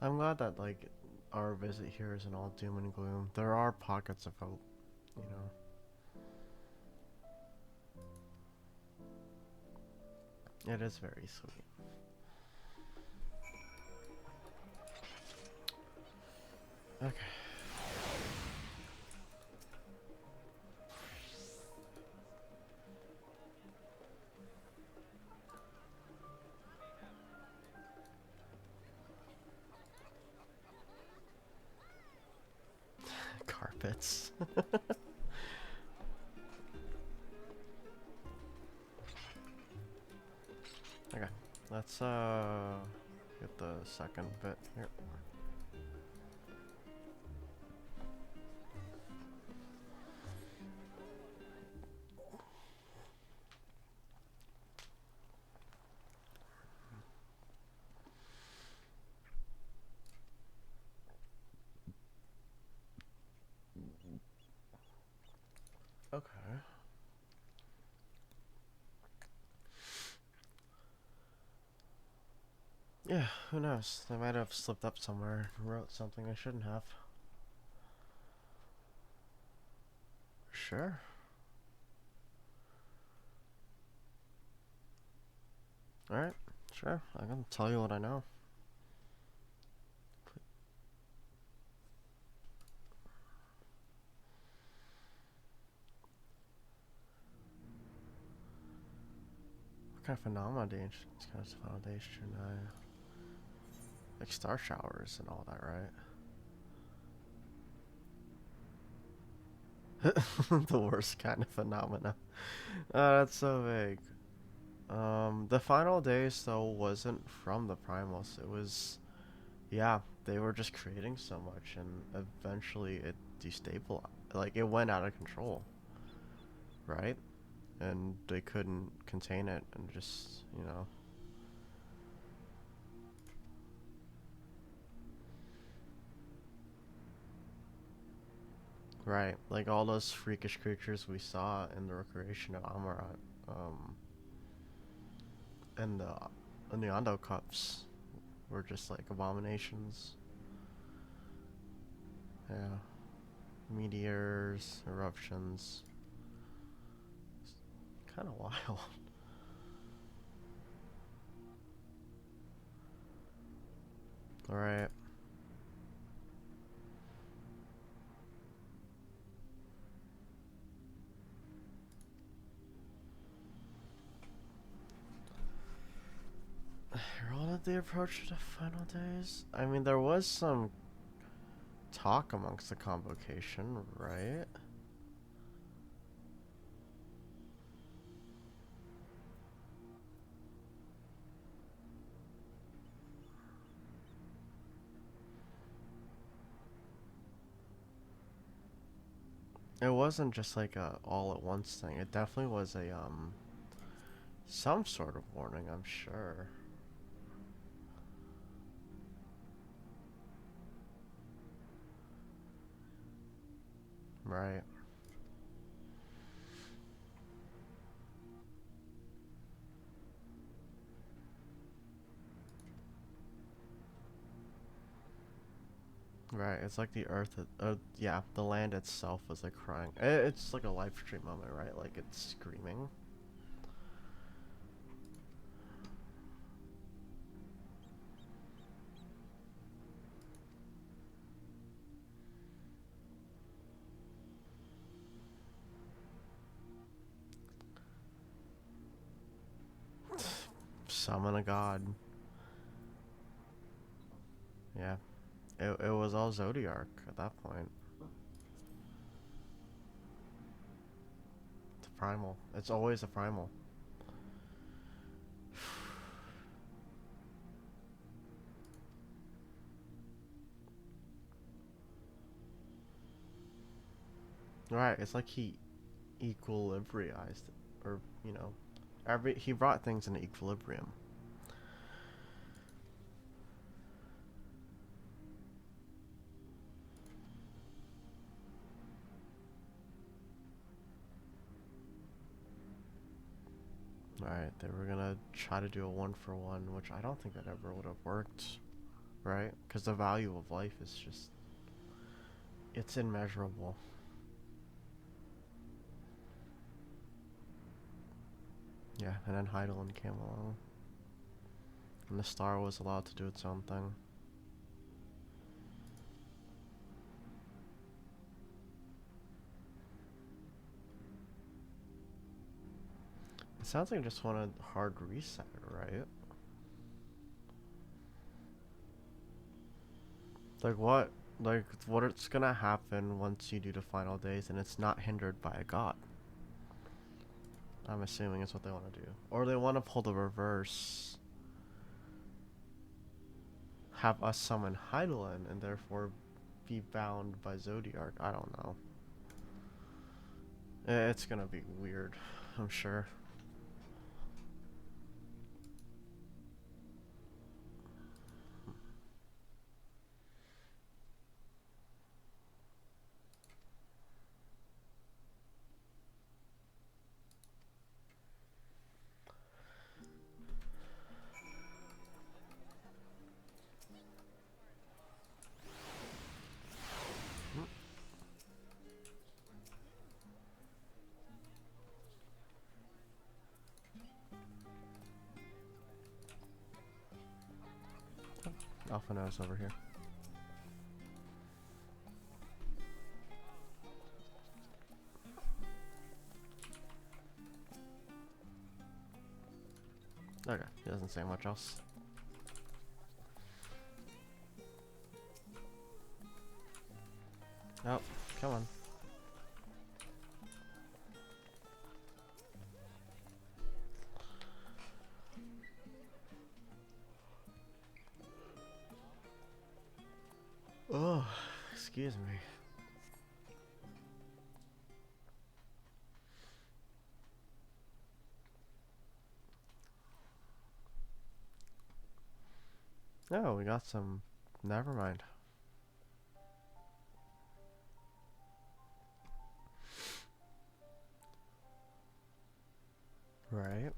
I'm glad that, like, our visit here isn't all doom and gloom. There are pockets of hope, you know. It is very sweet. Okay. Carpets. Okay, let's get the second bit here. Okay. Yeah, who knows? They might have slipped up somewhere and wrote something I shouldn't have. Sure. Alright, sure. I can tell you what I know. What kind of foundation? It's kind of foundation. Like star showers and all that, right? The worst kind of phenomena. Oh, that's so vague. The final days though wasn't from the primals. It was, yeah, they were just creating so much, and eventually it destabilized. Like it went out of control, right? And they couldn't contain it, and just right, like all those freakish creatures we saw in the recreation of Amarat, and the Ondo cups were just like abominations. Yeah, meteors, eruptions, kind of wild. All right. How did they approach the final days? I mean, there was some talk amongst the convocation, right? It wasn't just like a all at once thing. It definitely was a some sort of warning, I'm sure. Right. Right, it's like the earth, yeah, the land itself was like crying. It's like a live stream moment, right? Like it's screaming. Summon a god. Yeah, it was all Zodiark at that point. It's a primal. It's always a primal. Right, it's like he equilibrized, or he brought things into equilibrium. Right, they were gonna try to do a 1-for-1, which I don't think that ever would have worked, right? Because the value of life is just, it's immeasurable. Yeah, and then Heidelin came along. And the star was allowed to do its own thing. It sounds like I just want a hard reset, right? What's gonna happen once you do the final days and it's not hindered by a god? I'm assuming it's what they want to do. Or they want to pull the reverse. Have us summon Heidelin and therefore be bound by Zodiark. I don't know. It's gonna be weird, I'm sure. Alphina's over here. Okay, he doesn't say much else. Oh, come on. Oh, excuse me. Oh, we got some. Never mind. Right.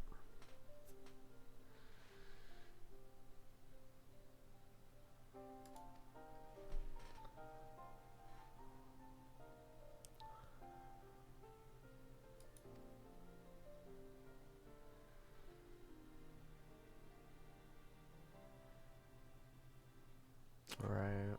Right.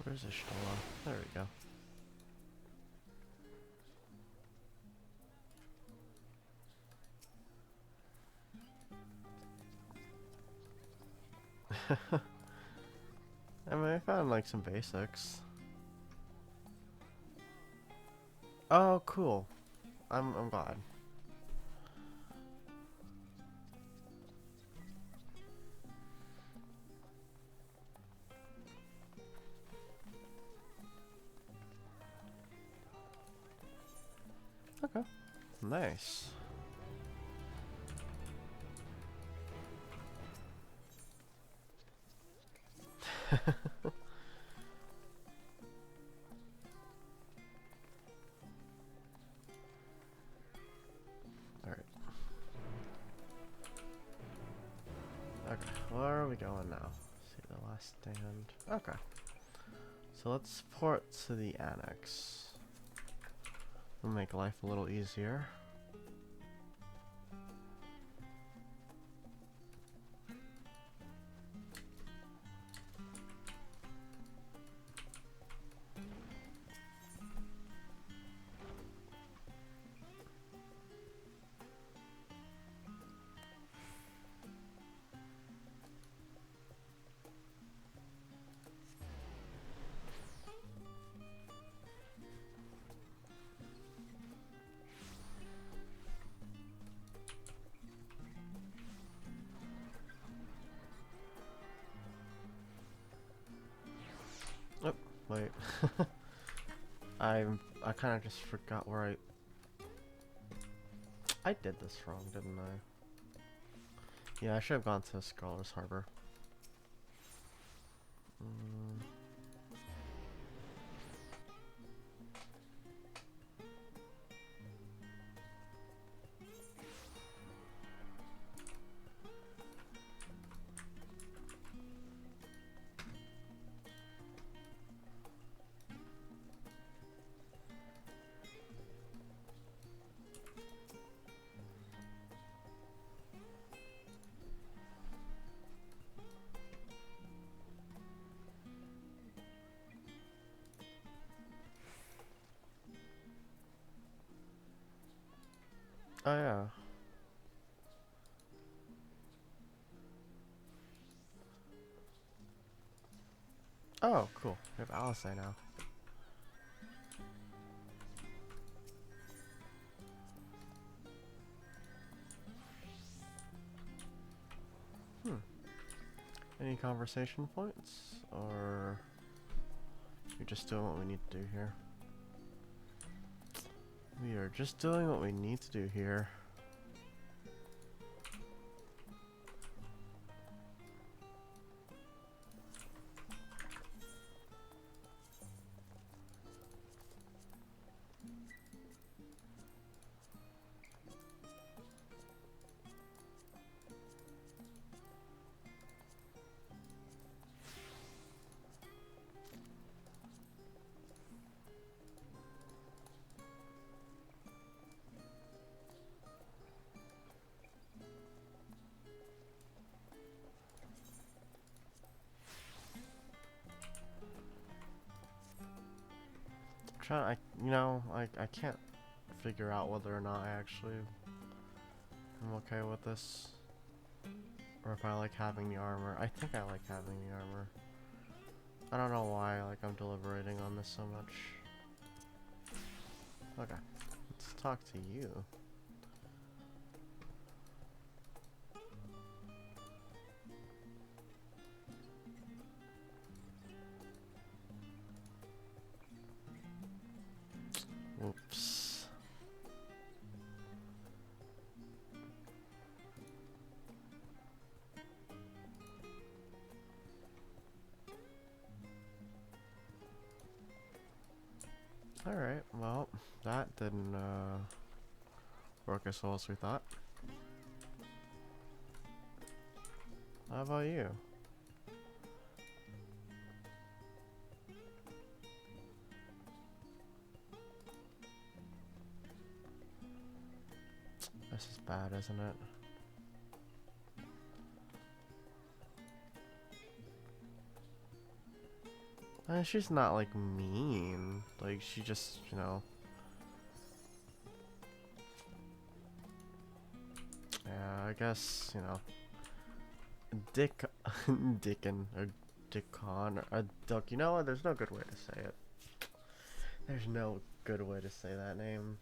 Where's the Stola? There we go. I mean, I found like some basics. Oh, cool. I'm glad. Okay. Nice. Alright. Okay, where are we going now? See the last stand. Okay. So let's port to the annex. We'll make life a little easier. Oh, wait. I kind of just forgot where I did this wrong, didn't I? Yeah, I should have gone to Scholar's Harbor. Oh yeah. Oh, cool. We have Alice now. Any conversation points? Or we're just doing what we need to do here? We are just doing what we need to do here. trying. I can't figure out whether or not I actually am okay with this, or if I like having the armor. I think I like having the armor. I don't know why. Like I'm deliberating on this so much. Okay, let's talk to you. Whoops. Alright, well, that didn't work as well as we thought. How about you? This is bad, isn't it? She's not like mean. Like she just, you know. Yeah, I guess, you know. Dickon, or Dickon, or a duck. You know what? There's no good way to say it. There's no good way to say that name.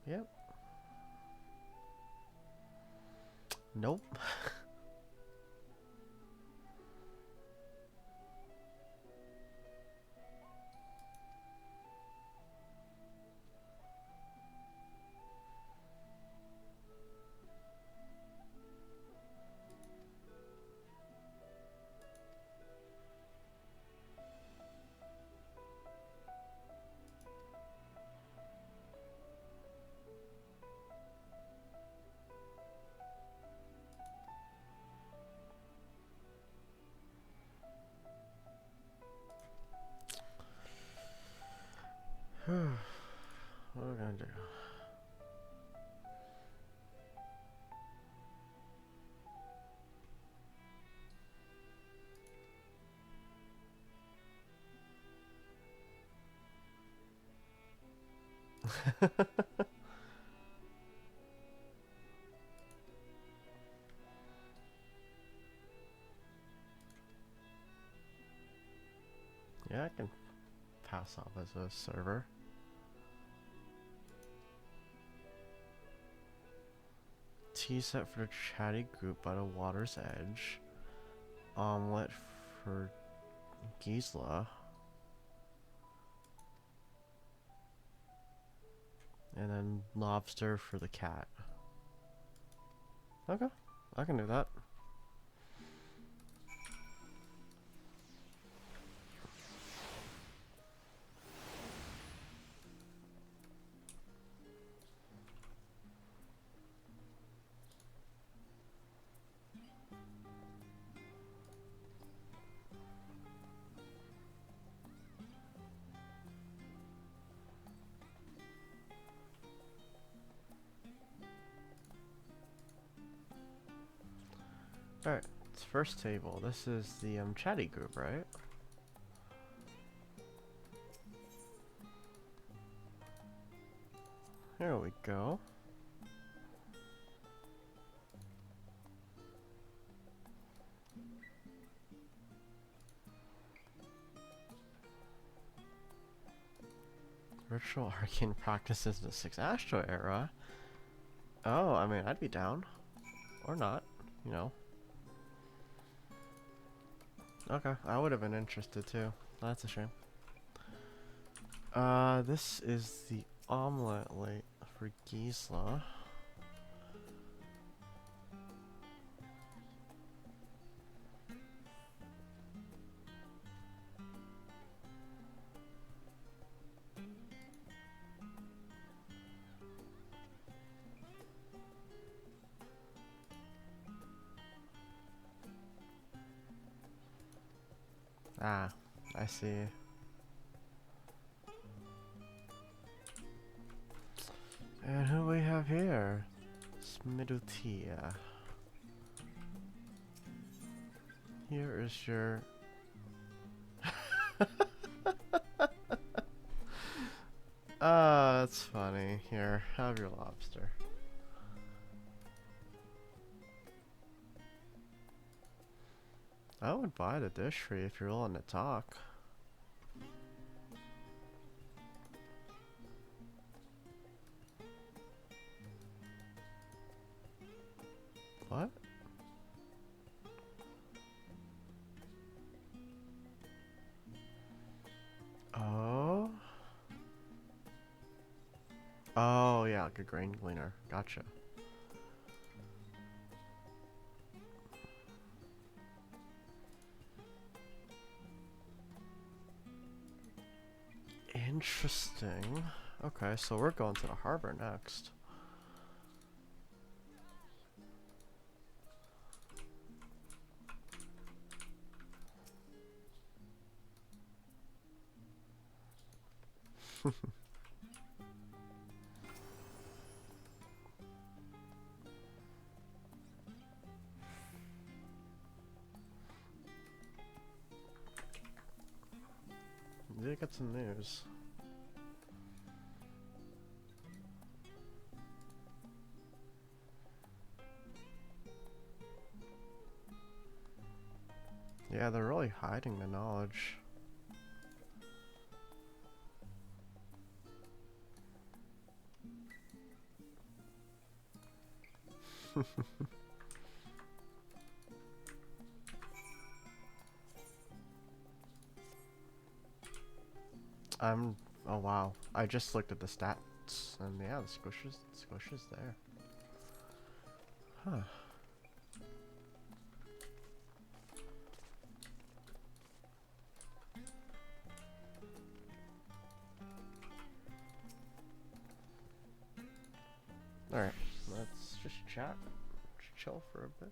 Yep. Nope. What are we gonna do? Yeah, I can pass off as a server. Tea set for the chatty group by the water's edge. Omelette for Gisela. And then lobster for the cat. Okay, I can do that. Alright, it's first table. This is the chatty group, right? Here we go. Ritual arcane practices in the 6th Astro era. Oh, I mean, I'd be down. Or not, you know. Okay, I would have been interested too. That's a shame. This is the omelet late for Gisela. Ah, I see. And who we have here? Smidutia. Here is your... Ah, that's funny. Here, have your lobster. I would buy the dish for you if you're willing to talk. What? Oh? Oh, yeah, like a grain cleaner. Gotcha. Interesting. Okay, so we're going to the harbor next. Did get some news? Yeah, they're really hiding the knowledge. Oh wow. I just looked at the stats, and yeah, the squish is there. Huh. Alright, let's just chat. Just chill for a bit.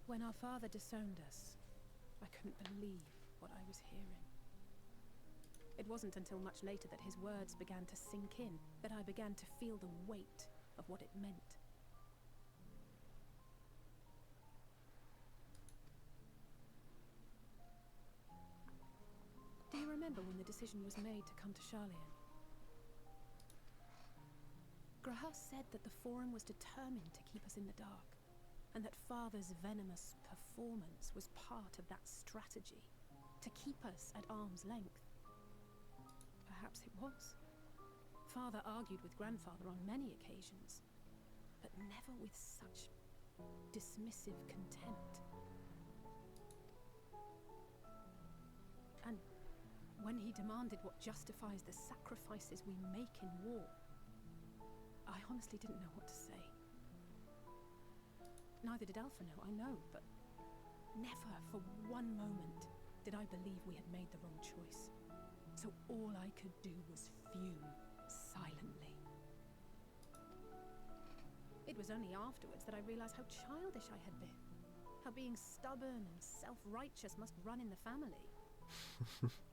When our father disowned us, I couldn't believe what I was hearing. It wasn't until much later that his words began to sink in, that I began to feel the weight of what it meant. Do you remember when the decision was made to come to Charlian? Graham said that the Forum was determined to keep us in the dark, and that Father's venomous performance was part of that strategy, to keep us at arm's length. Perhaps it was. Father argued with Grandfather on many occasions, but never with such dismissive contempt. And when he demanded what justifies the sacrifices we make in war, I honestly didn't know what to say. Neither did Alpha know, I know, but never for one moment did I believe we had made the wrong choice. So all I could do was fume silently. It was only afterwards that I realized how childish I had been. How being stubborn and self-righteous must run in the family.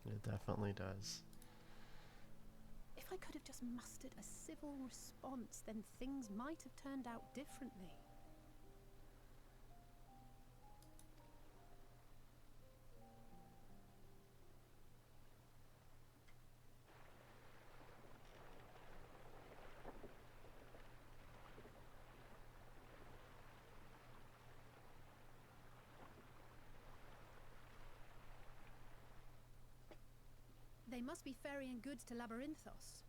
It definitely does. If I could have just mustered a civil response, then things might have turned out differently. They must be ferrying goods to Labyrinthos.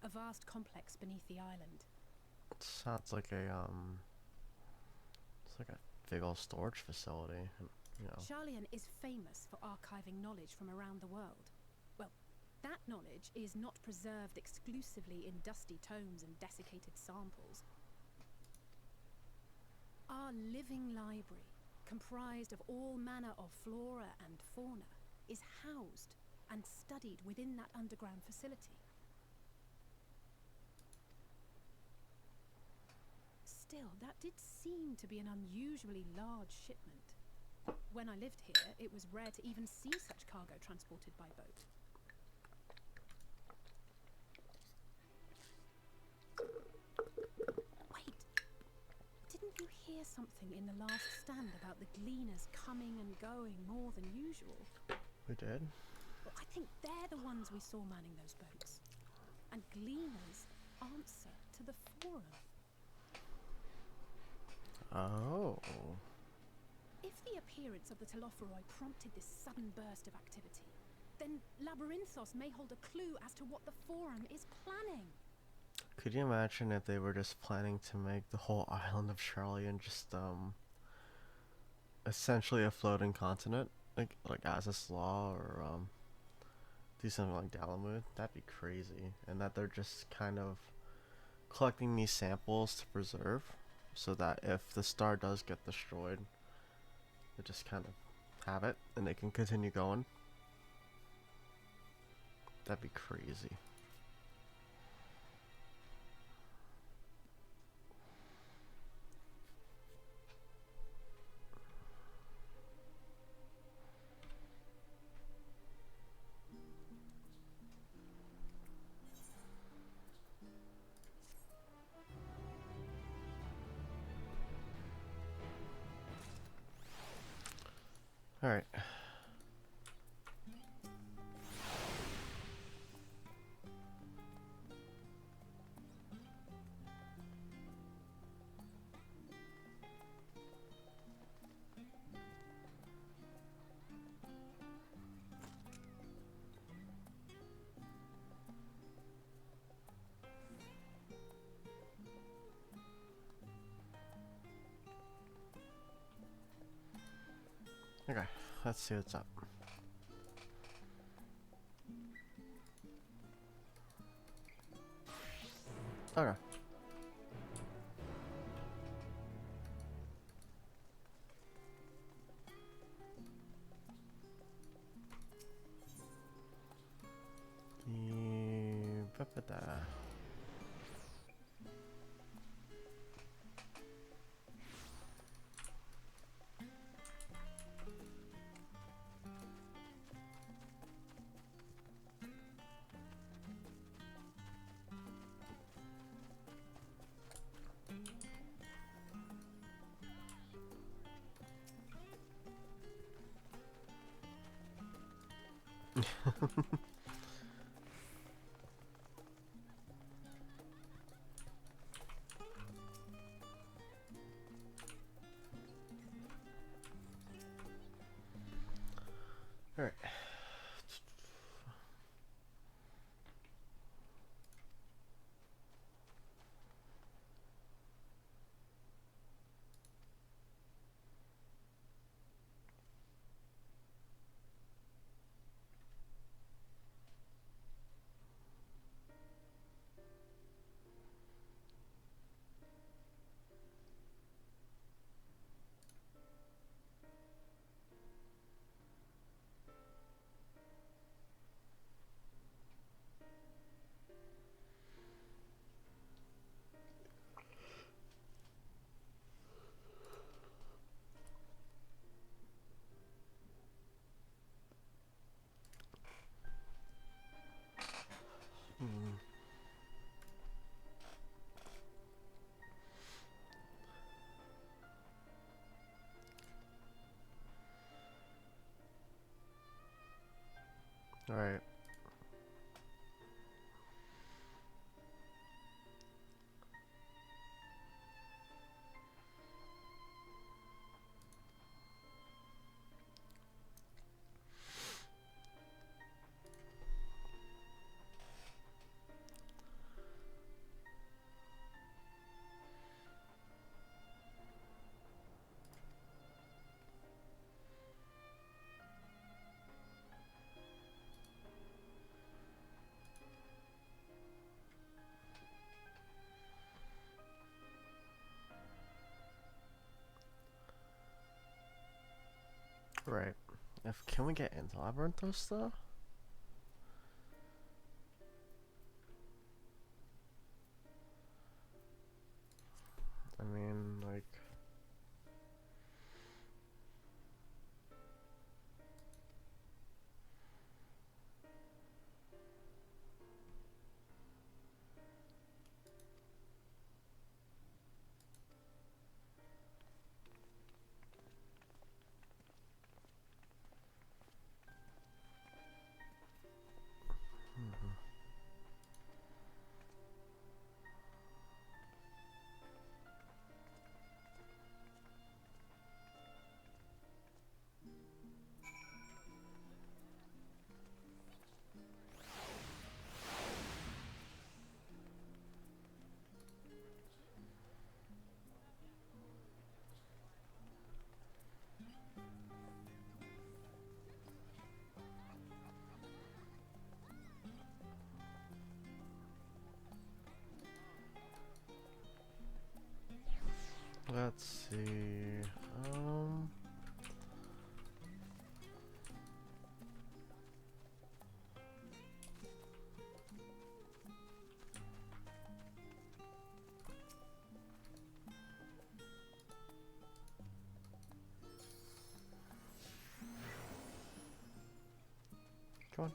A vast complex beneath the island. It sounds like a it's like a big old storage facility, you know. Charlian is famous for archiving knowledge from around the world. Well, that knowledge is not preserved exclusively in dusty tomes and desiccated samples. Our living library, comprised of all manner of flora and fauna, is housed and studied within that underground facility. Still, that did seem to be an unusually large shipment. When I lived here, it was rare to even see such cargo transported by boat. Wait! Didn't you hear something in the last stand about the gleaners coming and going more than usual? We did? Well, I think they're the ones we saw manning those boats. And gleaners answer to the forum. Oh. If the appearance of the Telophoroi prompted this sudden burst of activity, then Labyrinthos may hold a clue as to what the forum is planning. Could you imagine if they were just planning to make the whole island of Charlian just essentially a floating continent, like Azaz Law, or do something like Dalamud? That'd be crazy. And that they're just kind of collecting these samples to preserve, so that if the star does get destroyed, they just kind of have it and they can continue going. That'd be crazy. All right. Okay, let's see what's up. Okay. Ba-ba-da. All right. All right. Right. Can we get into Labyrinthos though? I mean, like... Let's see. Come on.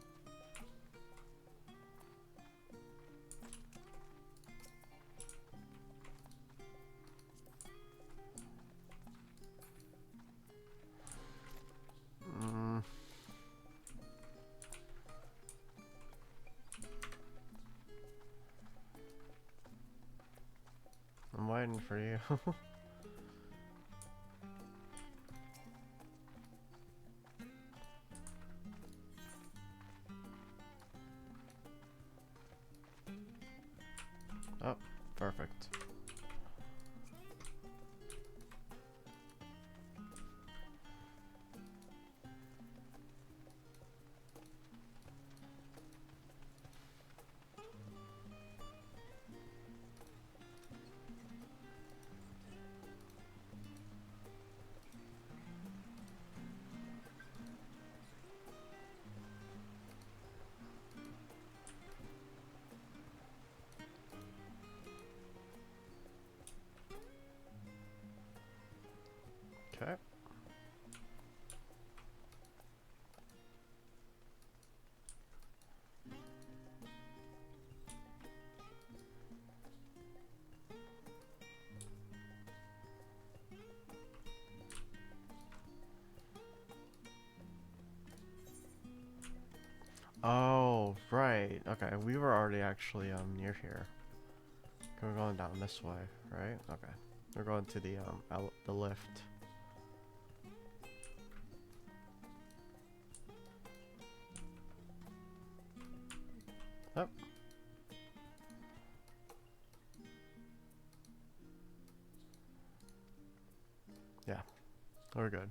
I'm waiting for you. Oh, perfect. Okay. Oh, right. Okay, we were already actually near here. We're going down this way, right? Okay. We're going to the lift. Yep. Yeah. We're good.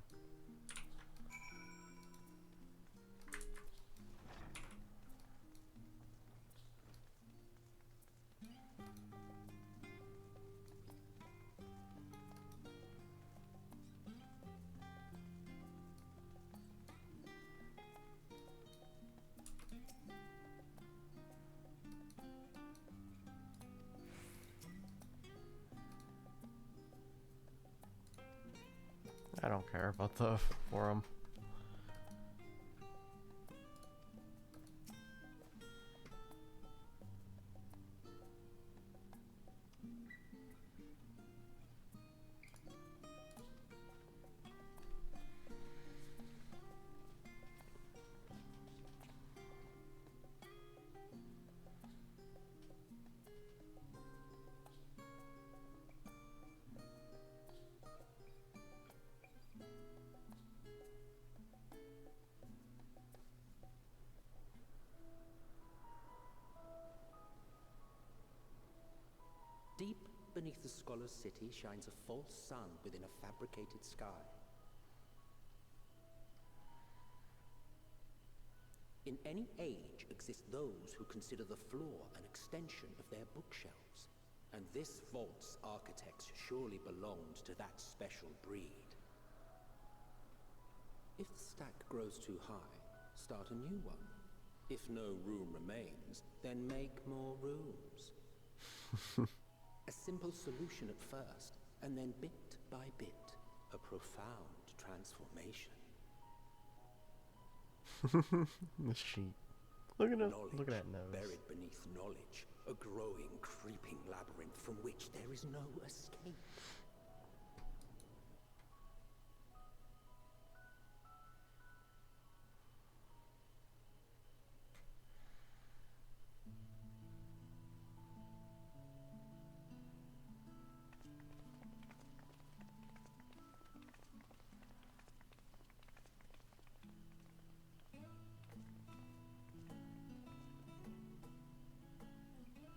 I don't care about the forum. Deep beneath the scholar's city shines a false sun within a fabricated sky. In any age exist those who consider the floor an extension of their bookshelves, and this vault's architects surely belonged to that special breed. If the stack grows too high, start a new one. If no room remains, then make more rooms. A simple solution at first, and then bit by bit, a profound transformation. The sheep. Look at it. Knowledge Look at that nose. buried beneath knowledge, a growing, creeping labyrinth from which there is no escape.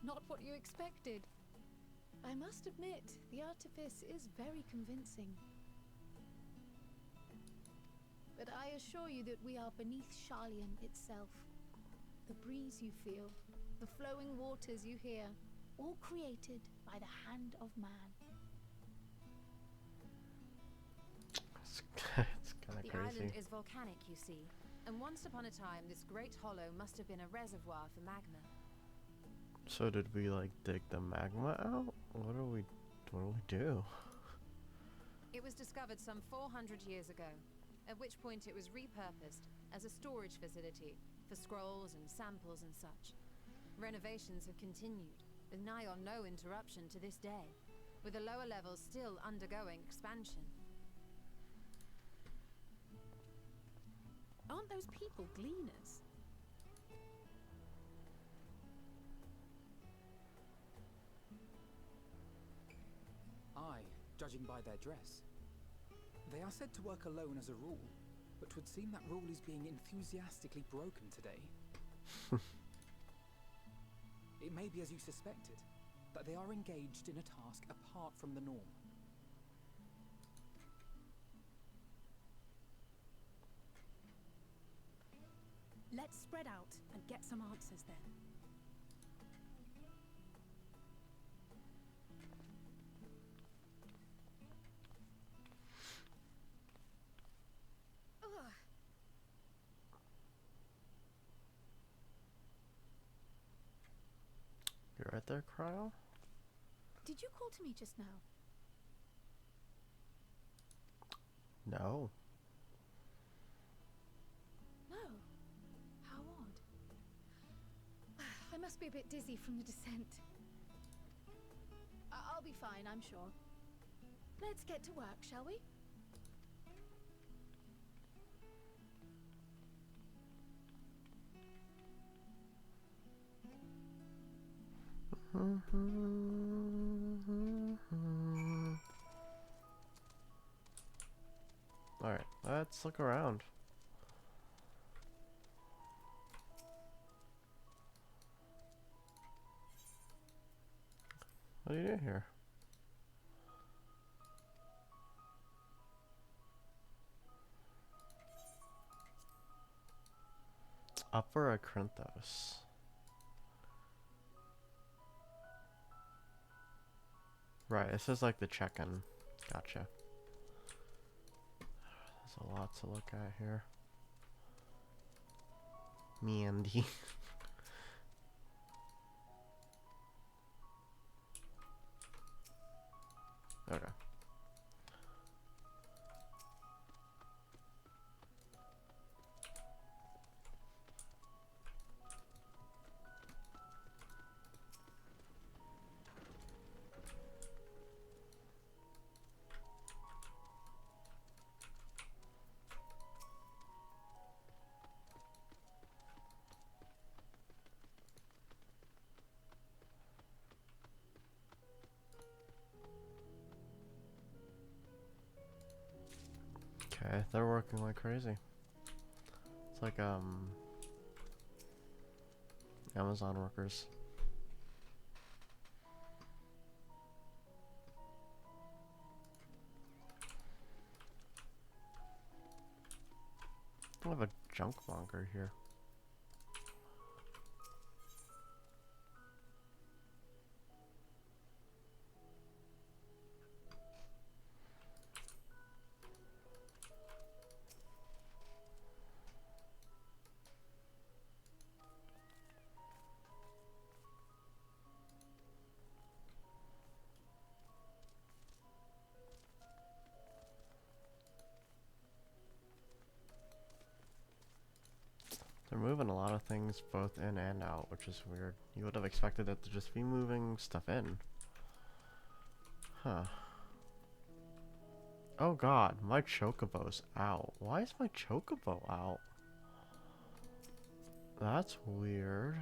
Not what you expected. I must admit, the artifice is very convincing. But I assure you that we are beneath Sharlayan itself. The breeze you feel, the flowing waters you hear, all created by the hand of man. It's kind of The crazy. island is volcanic, you see, and once upon a time this great hollow must have been a reservoir for magma. So did we like dig the magma out? What do we do? It was discovered some 400 years ago, at which point it was repurposed as a storage facility for scrolls and samples and such. Renovations have continued, with nigh on no interruption to this day, with the lower levels still undergoing expansion. Aren't those people gleaners? Aye, judging by their dress. They are said to work alone as a rule, but 'twould seem that rule is being enthusiastically broken today. It may be as you suspected, that they are engaged in a task apart from the norm. Let's spread out and get some answers then. You're right there, Cryo? Did you call to me just now? No. No. How odd. I must be a bit dizzy from the descent. I'll be fine, I'm sure. Let's get to work, shall we? Alright, let's look around. What do you do here? Upper Acrinthos. Right, this is like the check-in. Gotcha. There's a lot to look at here. Mandy. Okay. Okay, they're working like crazy. It's like Amazon workers. I have a junk monger here. moving a lot of things both in and out, which is weird. You would have expected it to just be moving stuff in. Huh. Oh god, my chocobo's out. Why is my chocobo out? That's weird.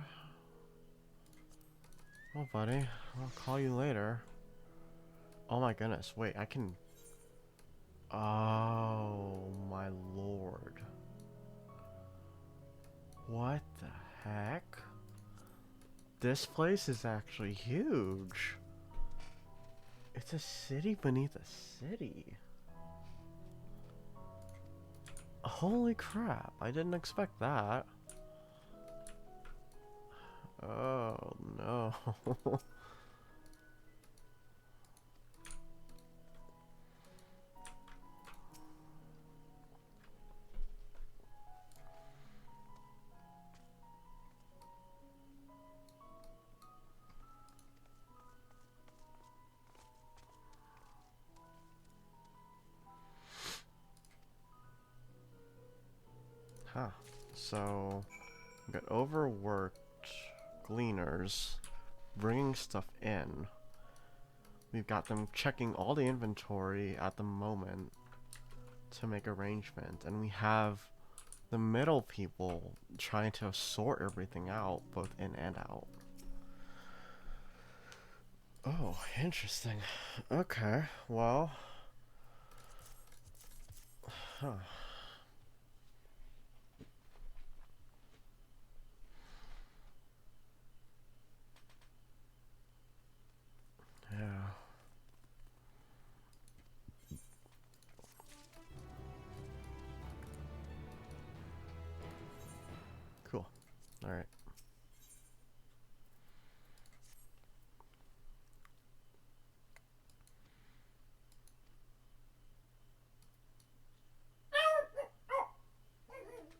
Well, buddy, I'll call you later. Oh my goodness, wait, I can... Oh my lord. What the heck? This place is actually huge. It's a city beneath a city. Holy crap, I didn't expect that. Oh no. Huh. So, we got overworked gleaners bringing stuff in. We've got them checking all the inventory at the moment to make arrangement, and we have the middle people trying to sort everything out, both in and out. Oh, interesting. Okay, well... Huh. Yeah. Cool. Alright.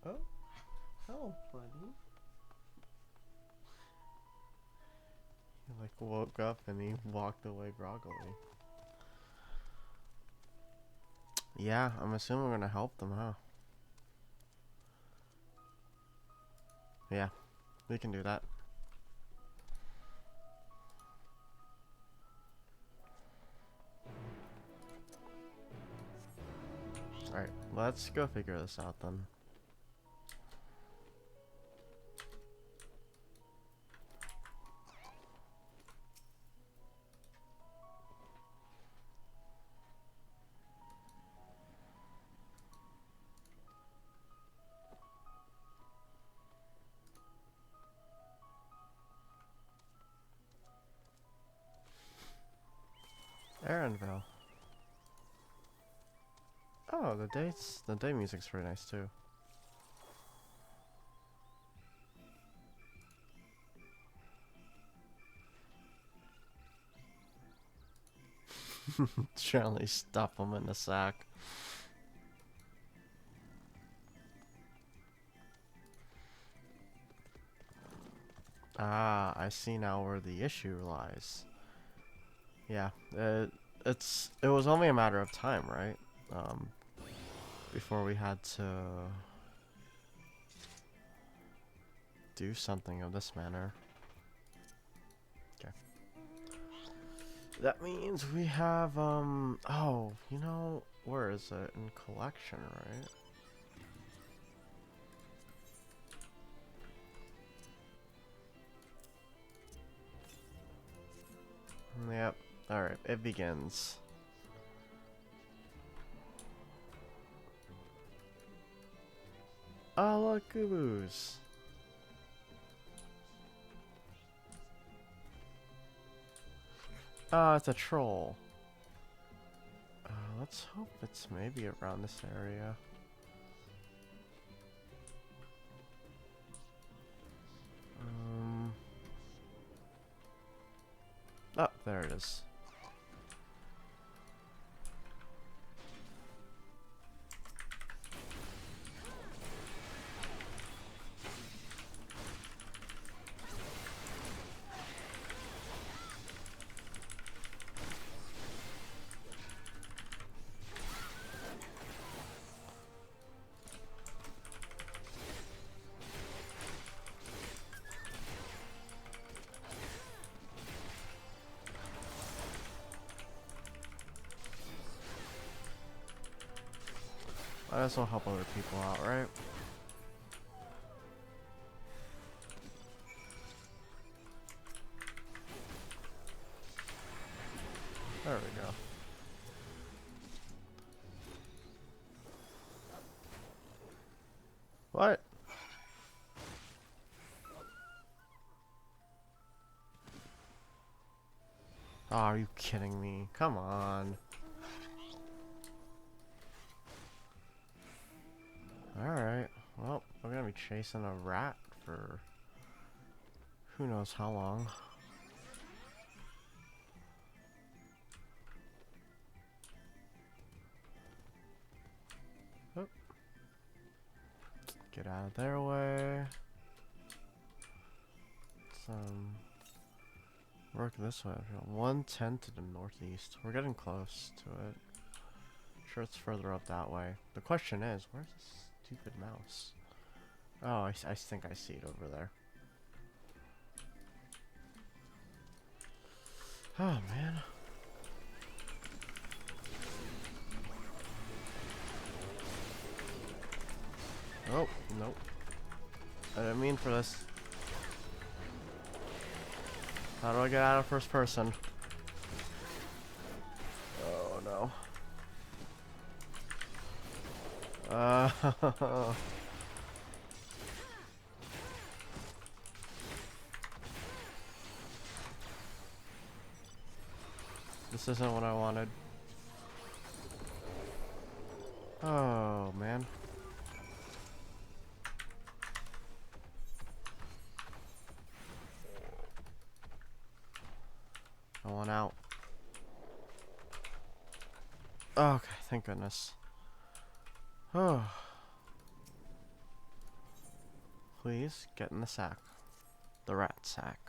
Oh, hello, buddy. He like woke up and he walked away groggily. Yeah, I'm assuming we're gonna help them, huh? Yeah, we can do that. Alright, let's go figure this out then. Aaronville. Oh, the day music's pretty nice too. Surely stuff them in the sack. Ah, I see now where the issue lies. Yeah, it was only a matter of time, right? Before we had to do something of this manner. Okay. That means we have, oh, you know, where is it? In collection, right? Yep. Alright, it begins. Oh, look, Gooboo's. Ah, it's a troll. Let's hope it's maybe around this area. Oh, there it is. Might as well help other people out, right? There we go. What? Oh, are you kidding me? Come on. Alright. Well, we're gonna be chasing a rat for who knows how long. Oh. Get out of their way. Work this way. 110 to the northeast. We're getting close to it. Sure, it's further up that way. The question is, where's this stupid mouse? Oh, I think I see it over there. Oh, man. Oh, nope. I didn't mean for this. How do I get out of first person? Oh, no. This isn't what I wanted. Oh, man. I want out. Okay, thank goodness. Oh. Please, get in the sack. The rat sack.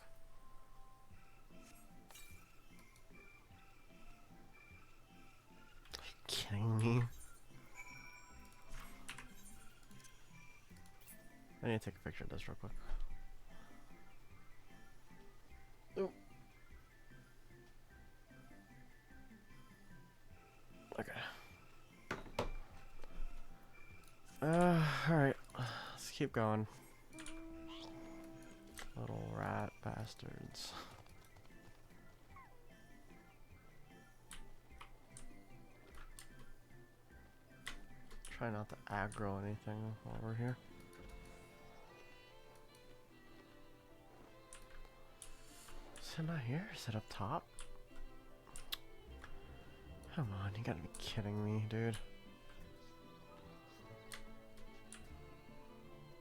Are you kidding me? I need to take a picture of this real quick. Ooh. Okay. Alright. Let's keep going. Little rat bastards. Try not to aggro anything while we're here. Is it not here? Is it up top? Come on, you gotta be kidding me, dude.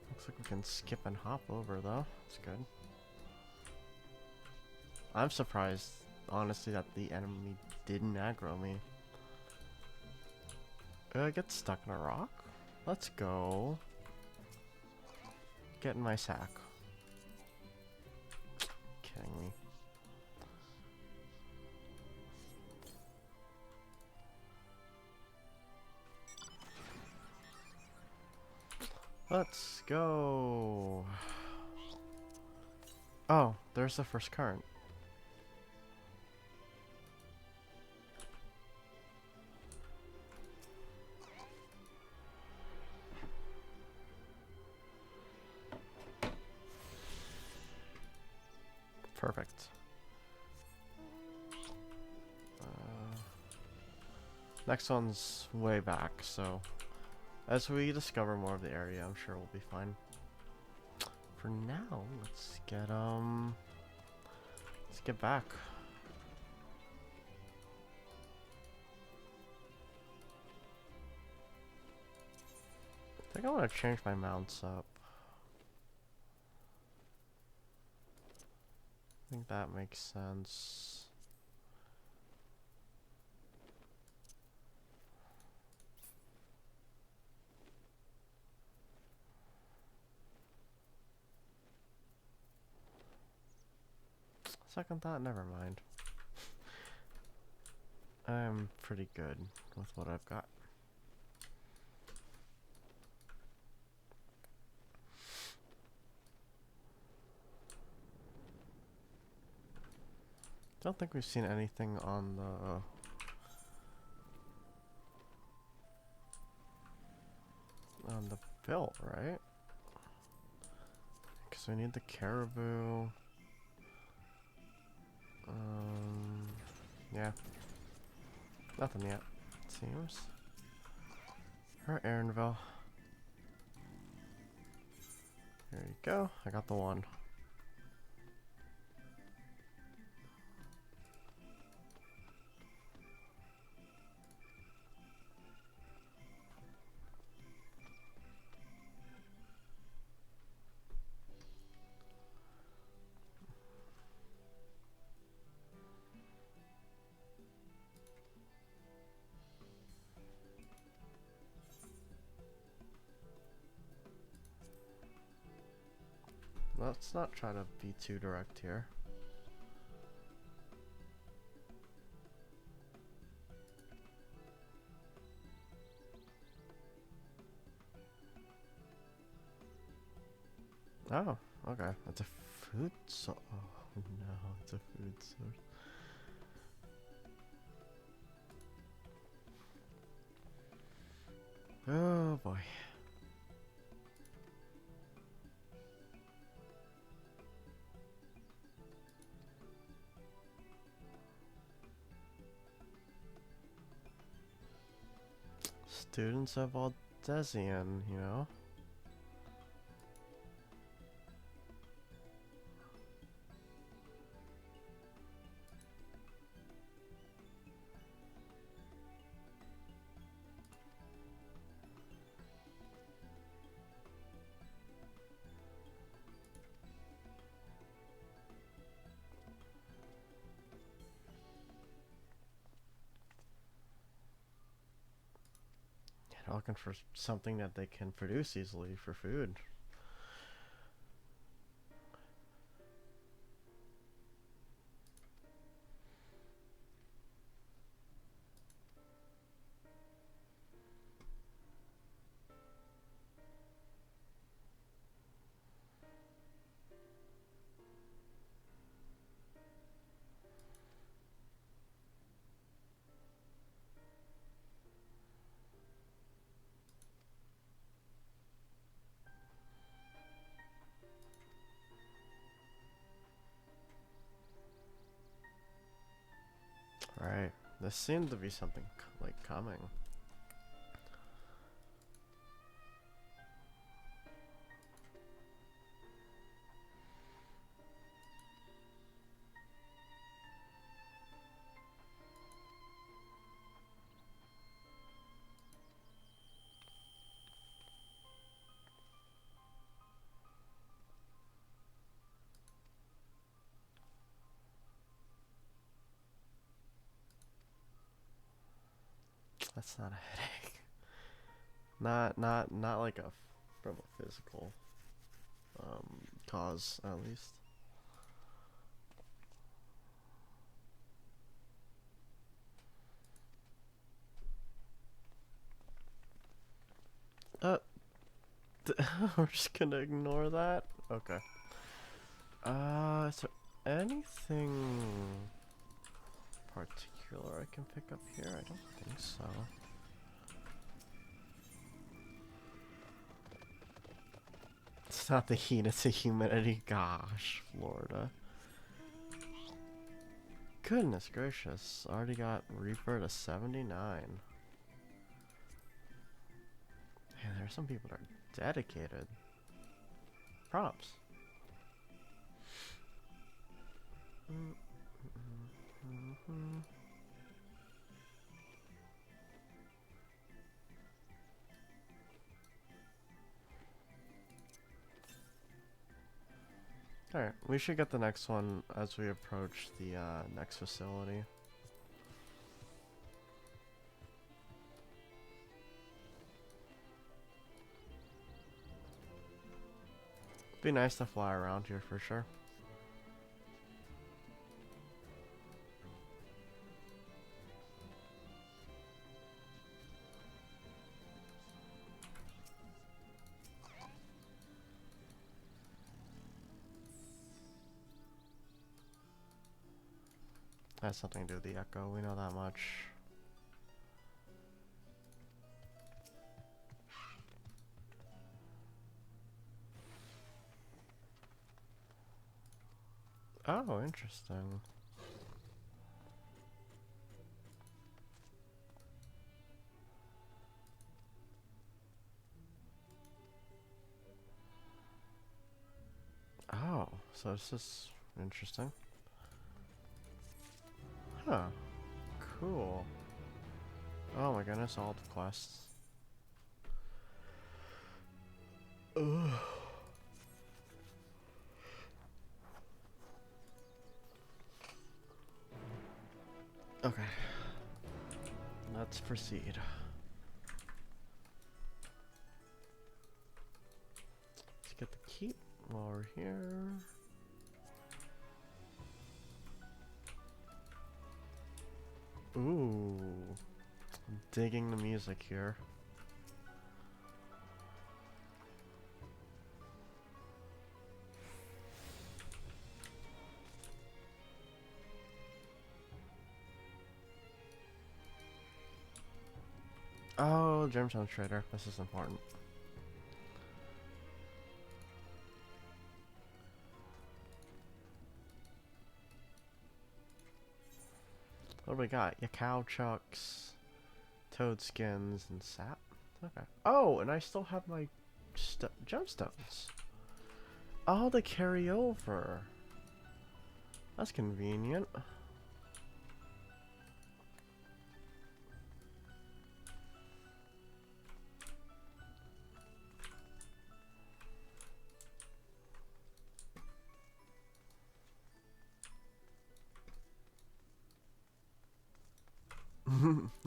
Looks like we can skip and hop over though. That's good. I'm surprised, honestly, that the enemy didn't aggro me. Get stuck in a rock? Let's go. Get in my sack. Kidding me. Let's go. Oh, there's the first current. Perfect. Next one's way back, so as we discover more of the area, I'm sure we'll be fine. For now, let's get back. I think I want to change my mounts up. I think that makes sense. Second thought, never mind. I'm pretty good with what I've got. Don't think we've seen anything on the on the built, right? Because we need the caribou. Yeah. Nothing yet, it seems. Or Aaronville. There you go. I got the one. Let's not try to be too direct here. Oh, okay. It's a food source. Oh no, it's a food source. Oh boy. Students of Aldesian, you know? They're looking for something that they can produce easily for food. Right. This seemed to be something like coming. That's not a headache. Not like from a physical cause, at least. We're just gonna ignore that? Okay. Is there anything particular I can pick up here? I don't think so. It's not the heat, it's the humidity. Gosh, Florida. Goodness gracious. Already got Reaper to 79. Man, there are some people that are dedicated. Props. Alright, we should get the next one as we approach the next facility. Be nice to fly around here for sure. Has something to do with the echo, we know that much. Oh, interesting. Oh, so this is interesting. Huh. Cool. Oh my goodness, all the quests. Ugh. Okay. Let's proceed. Let's get the keep while we're here. Ooh. I'm digging the music here. Oh, Gemstone Trader. This is important. What do we got? Yakao chucks, toad skins, and sap. Okay. Oh, and I still have my gemstones. Oh, they carry over. That's convenient.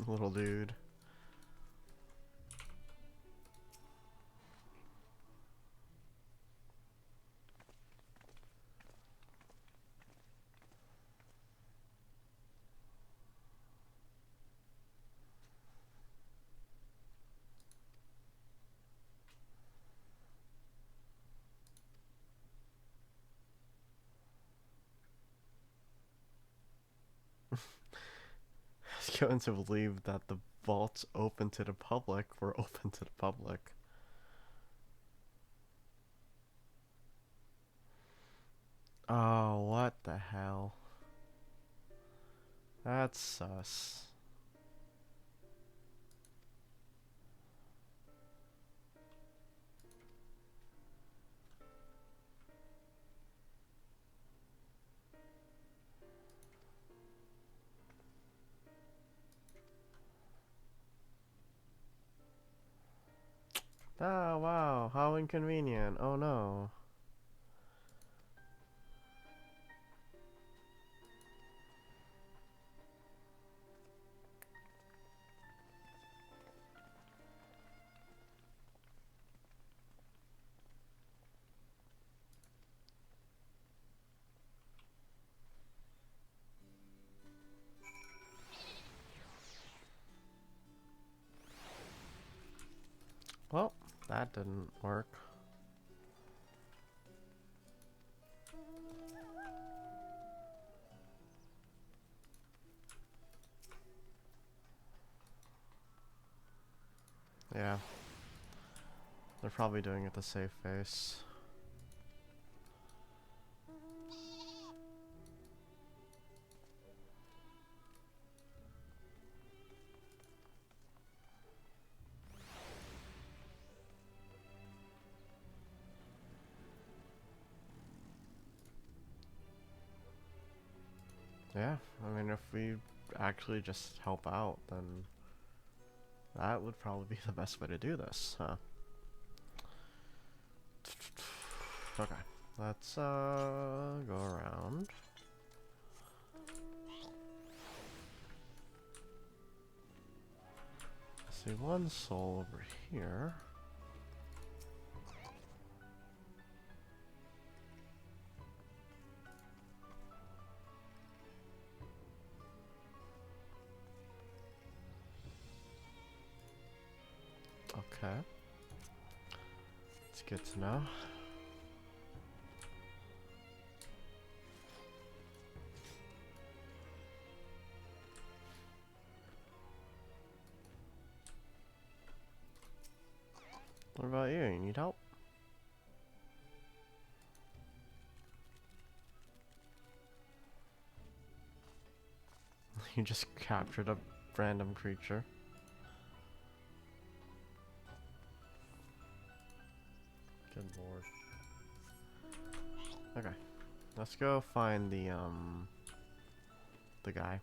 Little dude. It's going to believe that the vault's open to the public. We're open to the public. Oh, what the hell? That's sus. Oh, wow. How inconvenient. Oh, no. Well, that didn't work. Yeah. They're probably doing it to save face. Yeah, I mean, if we actually just help out, then that would probably be the best way to do this, huh? Okay, let's go around. I see one soul over here. Okay. It's good to know. What about you? You need help? You just captured a random creature. Good lord. Okay. Let's go find the guy.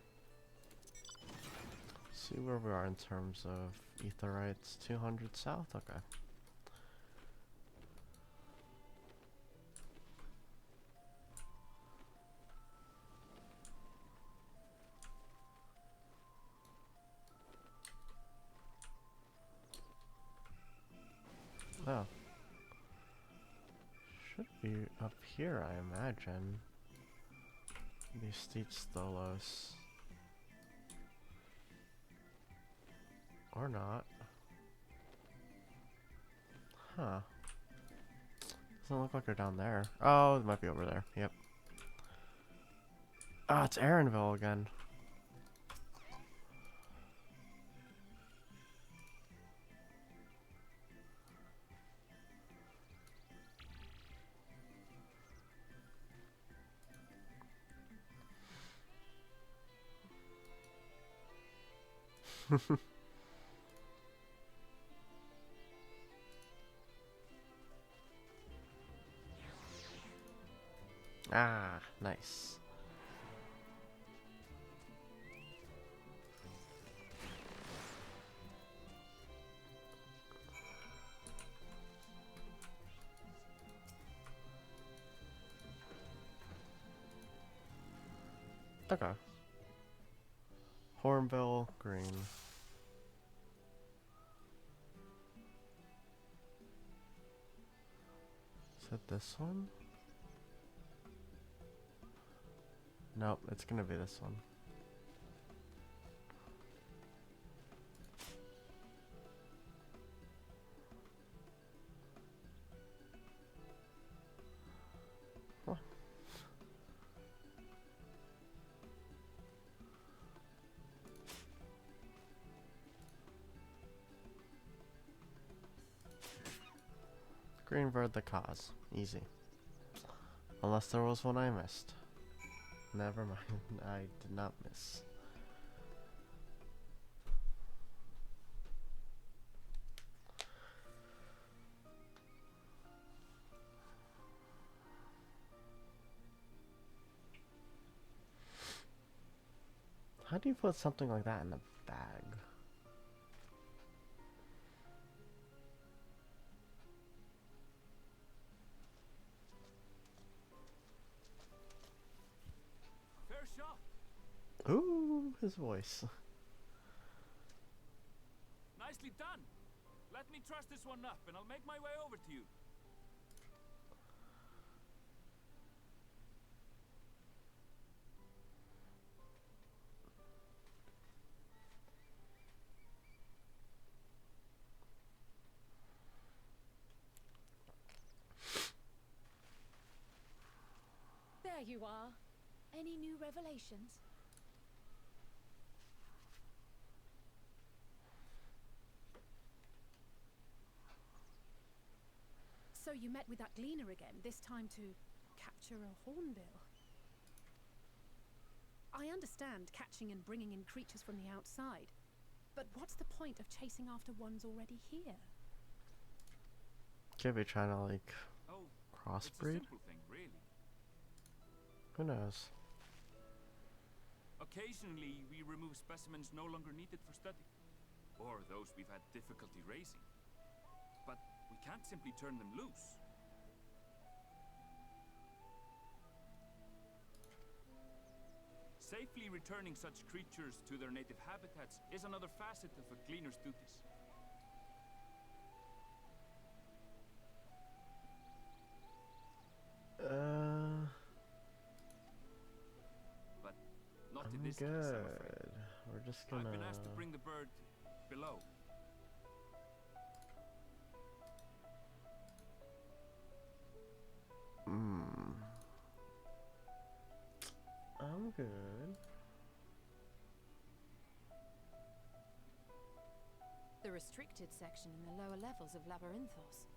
See where we are in terms of Aetherites. 200 south? Okay. Oh. Should be up here, I imagine. These Stolos. Or not. Huh. Doesn't look like they're down there. Oh, it might be over there. Yep. Ah, it's Aaronville again. Ah, nice. Okay. Hornbill, green. Is it this one? Nope, it's gonna be this one. Huh. Green bird the cause. Easy. Unless there was one I missed. Never mind, I did not miss. How do you put something like that in a bag? Fair shot. Ooh, his voice. Nicely done. Let me truss this one up and I'll make my way over to you. There you are. Any new revelations? So you met with that gleaner again, this time to capture a hornbill. I understand catching and bringing in creatures from the outside, but what's the point of chasing after ones already here? Could be trying to like crossbreed? It's a simple thing, really. Who knows? Occasionally, we remove specimens no longer needed for study, or those we've had difficulty raising. But we can't simply turn them loose. Safely returning such creatures to their native habitats is another facet of a cleaner's duties. But not in this case, I'm afraid. We're just gonna... I've been asked to bring the bird below. I'm good. The restricted section in the lower levels of Labyrinthos.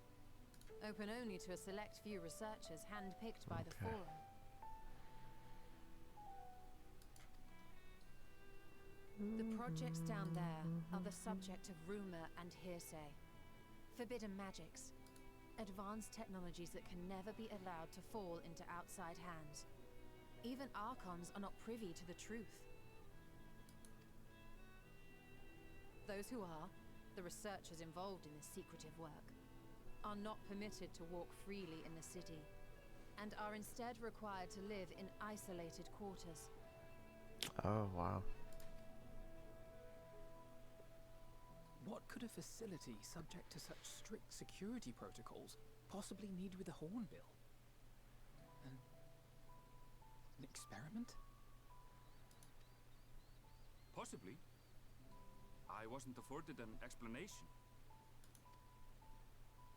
Open only to a select few researchers handpicked by the Forum. The projects down there are the subject of rumor and hearsay. Forbidden magics. Advanced technologies that can never be allowed to fall into outside hands. Even Archons are not privy to the truth. Those who are, the researchers involved in this secretive work, are not permitted to walk freely in the city, and are instead required to live in isolated quarters. Oh, wow. What could a facility subject to such strict security protocols possibly need with a hornbill? An experiment? Possibly. I wasn't afforded an explanation.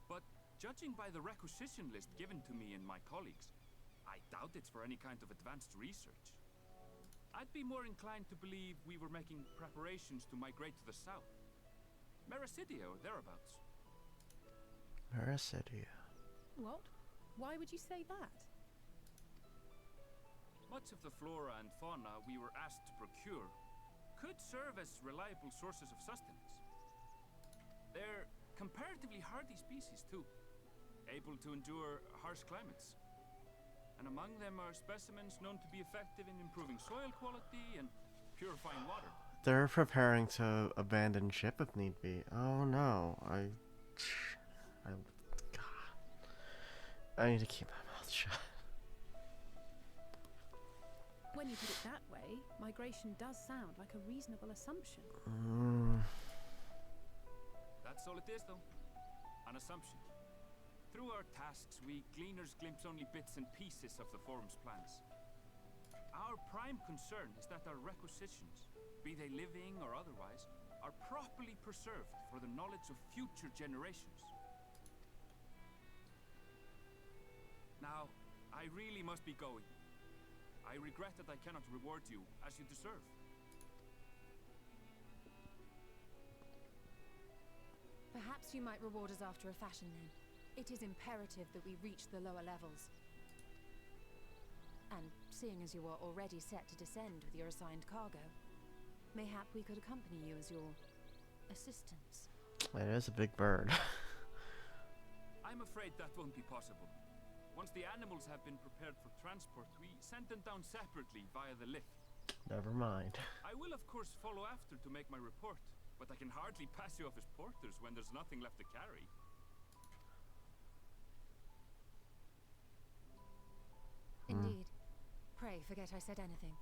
But judging by the requisition list given to me and my colleagues, I doubt it's for any kind of advanced research. I'd be more inclined to believe we were making preparations to migrate to the south. Mericidia or thereabouts. Mericidia. What? Why would you say that? Much of the flora and fauna we were asked to procure could serve as reliable sources of sustenance. They're comparatively hardy species too, able to endure harsh climates. And among them are specimens known to be effective in improving soil quality and purifying water. They're preparing to abandon ship if need be. Oh no, God. I need to keep my mouth shut. When you put it that way, migration does sound like a reasonable assumption. That's all it is, though. An assumption. Through our tasks, we gleaners glimpse only bits and pieces of the Forum's plans. Our prime concern is that our requisitions, be they living or otherwise, are properly preserved for the knowledge of future generations. Now, I really must be going. I regret that I cannot reward you as you deserve. Perhaps you might reward us after a fashion then. It is imperative that we reach the lower levels. And seeing as you are already set to descend with your assigned cargo, mayhap we could accompany you as your assistants. It is a big bird. I'm afraid that won't be possible. Once the animals have been prepared for transport, we send them down separately via the lift. Never mind. I will of course follow after to make my report, but I can hardly pass you off as porters when there's nothing left to carry. Indeed. Pray forget I said anything.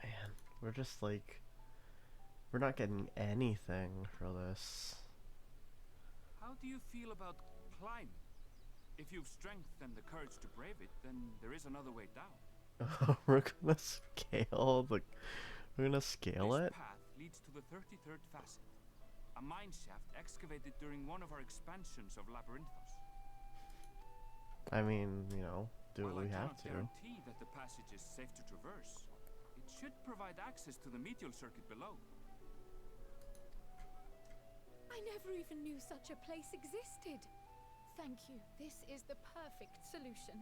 Man, we're just like... We're not getting anything for this. How do you feel about climbing? If you've strength and the courage to brave it, then there is another way down. We're gonna scale the... We're gonna scale it? This path leads to the 33rd facet, a mine shaft excavated during one of our expansions of Labyrinthos. I mean, you know, do what While we have I to. cannot guarantee that the passage is safe to traverse, it should provide access to the medial circuit below. I never even knew such a place existed. Thank you. This is the perfect solution.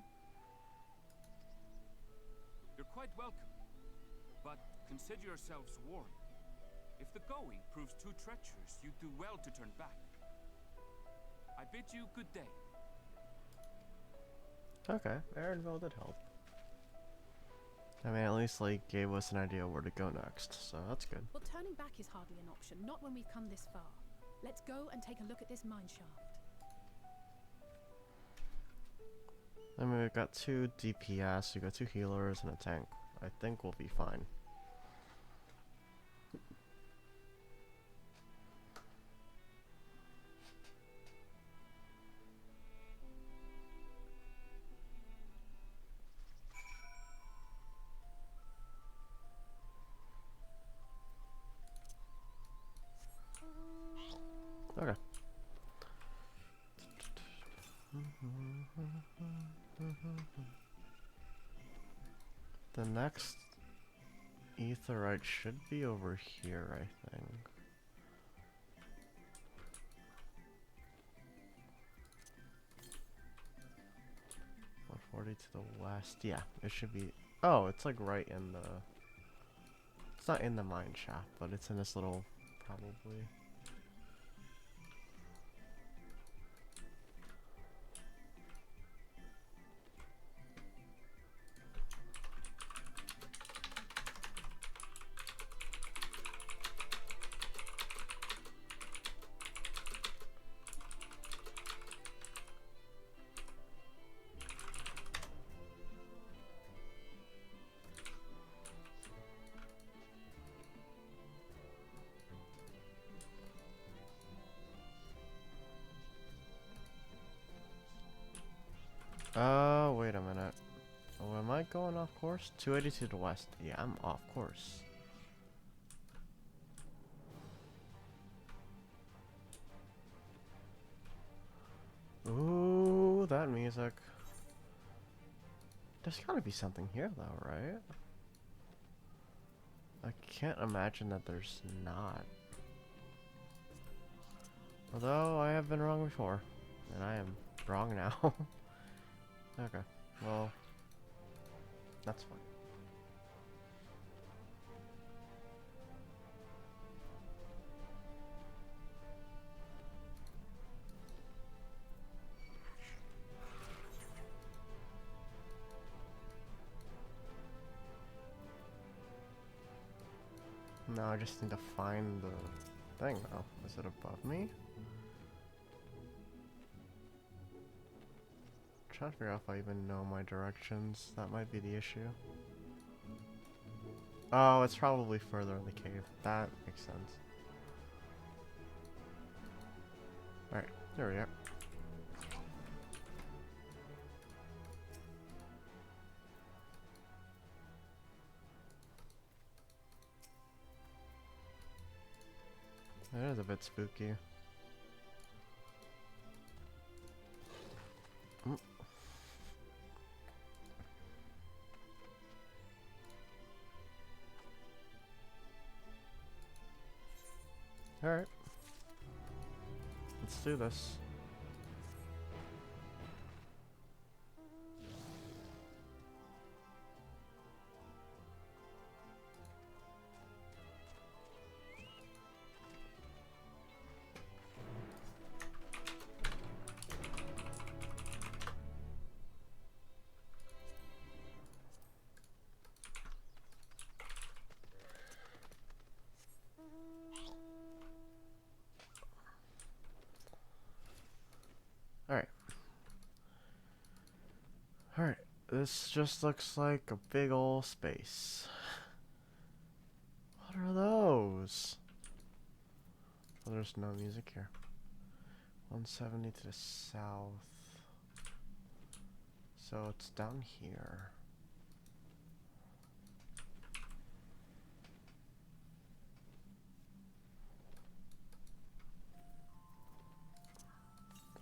You're quite welcome, but consider yourselves warned. If the going proves too treacherous, you do well to turn back. I bid you good day. Okay, Aaronville did help. I mean, at least, like, gave us an idea where to go next, so that's good. Well, turning back is hardly an option, not when we've come this far. Let's go and take a look at this mine shaft. I mean, we've got 2 DPS, we've got 2 healers, and a tank. I think we'll be fine. Okay. The next Aetheryte should be over here, I think. .140 to the west. Yeah, it should be. Oh, it's like right in the It's not in the mine shaft, but it's in this little, probably. Wait a minute. Oh, am I going off course? 280 to the west. Yeah, I'm off course. Ooh, that music. There's gotta be something here though, right? I can't imagine that there's not. Although I have been wrong before. And I am wrong now. Okay, well, that's fine. Now I just need to find the thing now. Is it above me? Trying to figure out if I even know my directions. That might be the issue. Oh, it's probably further in the cave. That makes sense. Alright, there we are. It is a bit spooky. Alright. Let's do this. Alright. Alright. This just looks like a big ol' space. What are those? Oh, there's no music here. 170 to the south. So it's down here.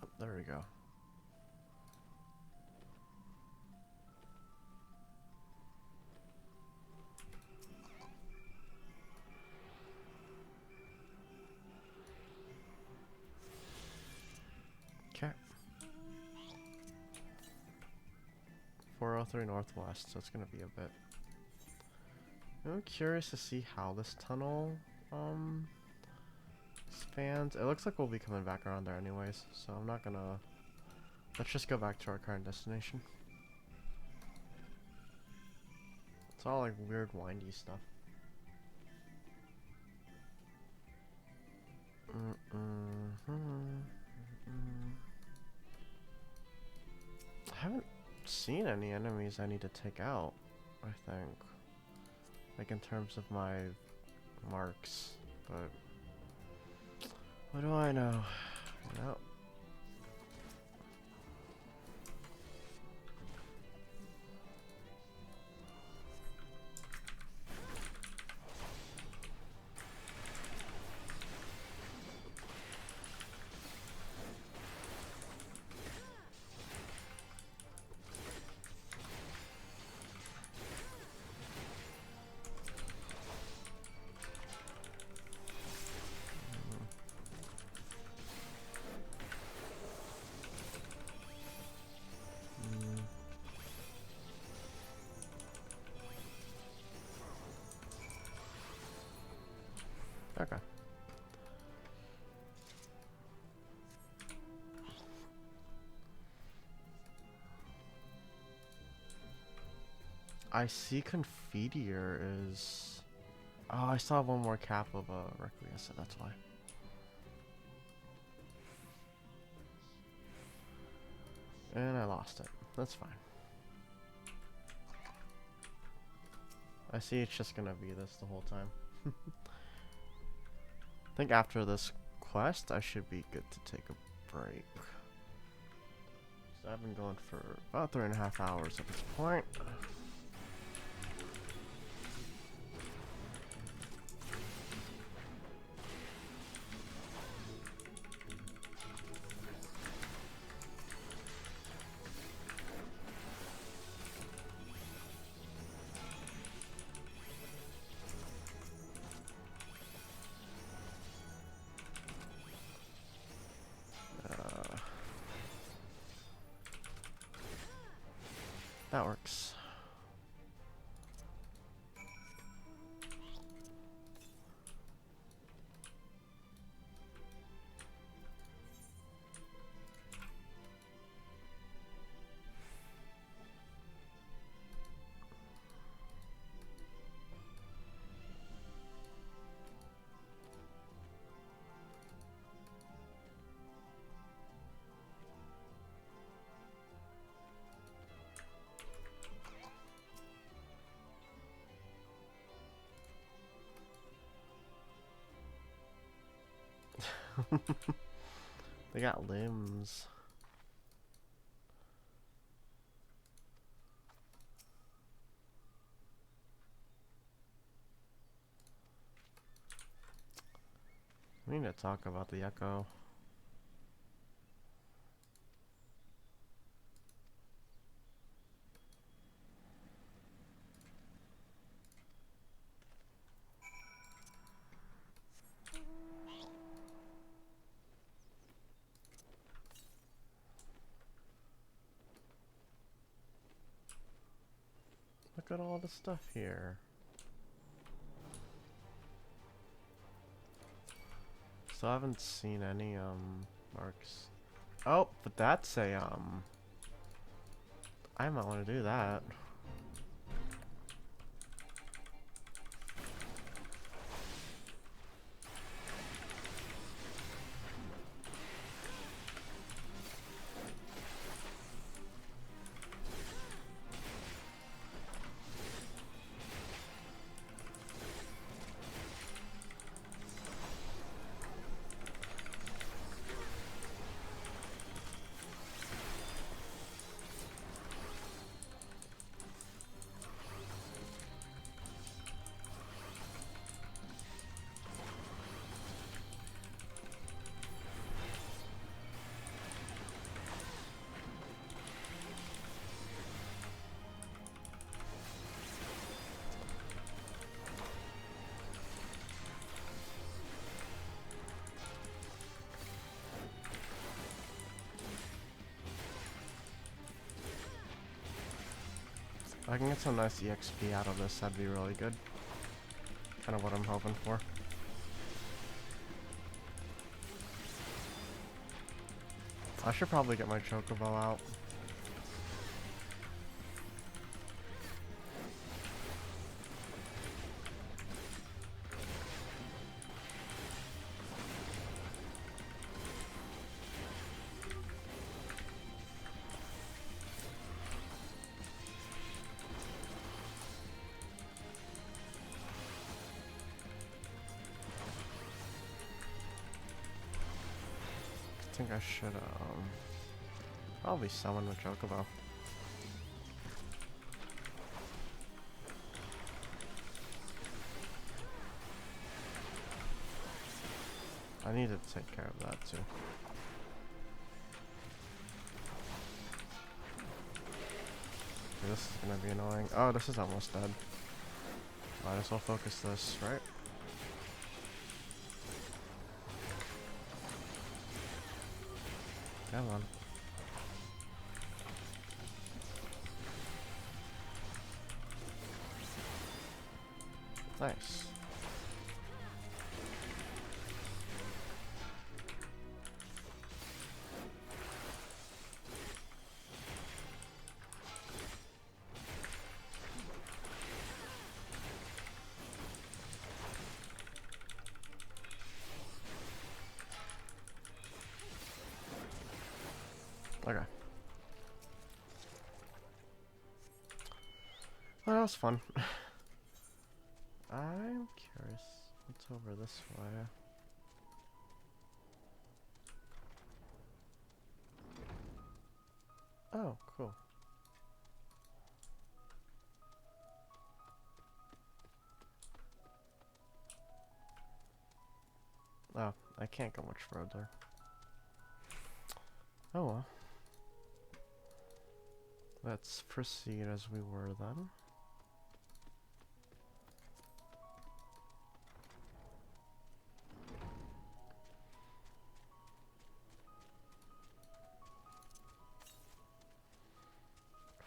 Oh, there we go. Okay. 403 northwest, so it's gonna be a bit. I'm curious to see how this tunnel spans. It looks like we'll be coming back around there anyways, so I'm not gonna. Let's just go back to our current destination. It's all like weird windy stuff. I haven't seen any enemies I need to take out, I think. Like in terms of my marks, but what do I know? Nope. Okay. I see Confiteor is... Oh, I still have one more cap of a Requiescent, that's why. And I lost it. That's fine. I see it's just gonna be this the whole time. I think after this quest, I should be good to take a break. So I've been going for about 3.5 hours at this point. That works. They got limbs. We need to talk about the Echo. Look at all the stuff here. Still haven't seen any marks. Oh, but that's a I might want to do that. If I can get some nice EXP out of this, that'd be really good. Kind of what I'm hoping for. I should probably get my Chocobo out. I think I should probably summon the Chocobo. I need to take care of that too. Okay, this is gonna be annoying. Oh, this is almost dead. Might as well focus this, right? Come on. Nice. Okay. Well, that was fun. I'm curious what's over this way. Oh, cool. Oh, I can't go much further. Oh well. Let's proceed as we were then.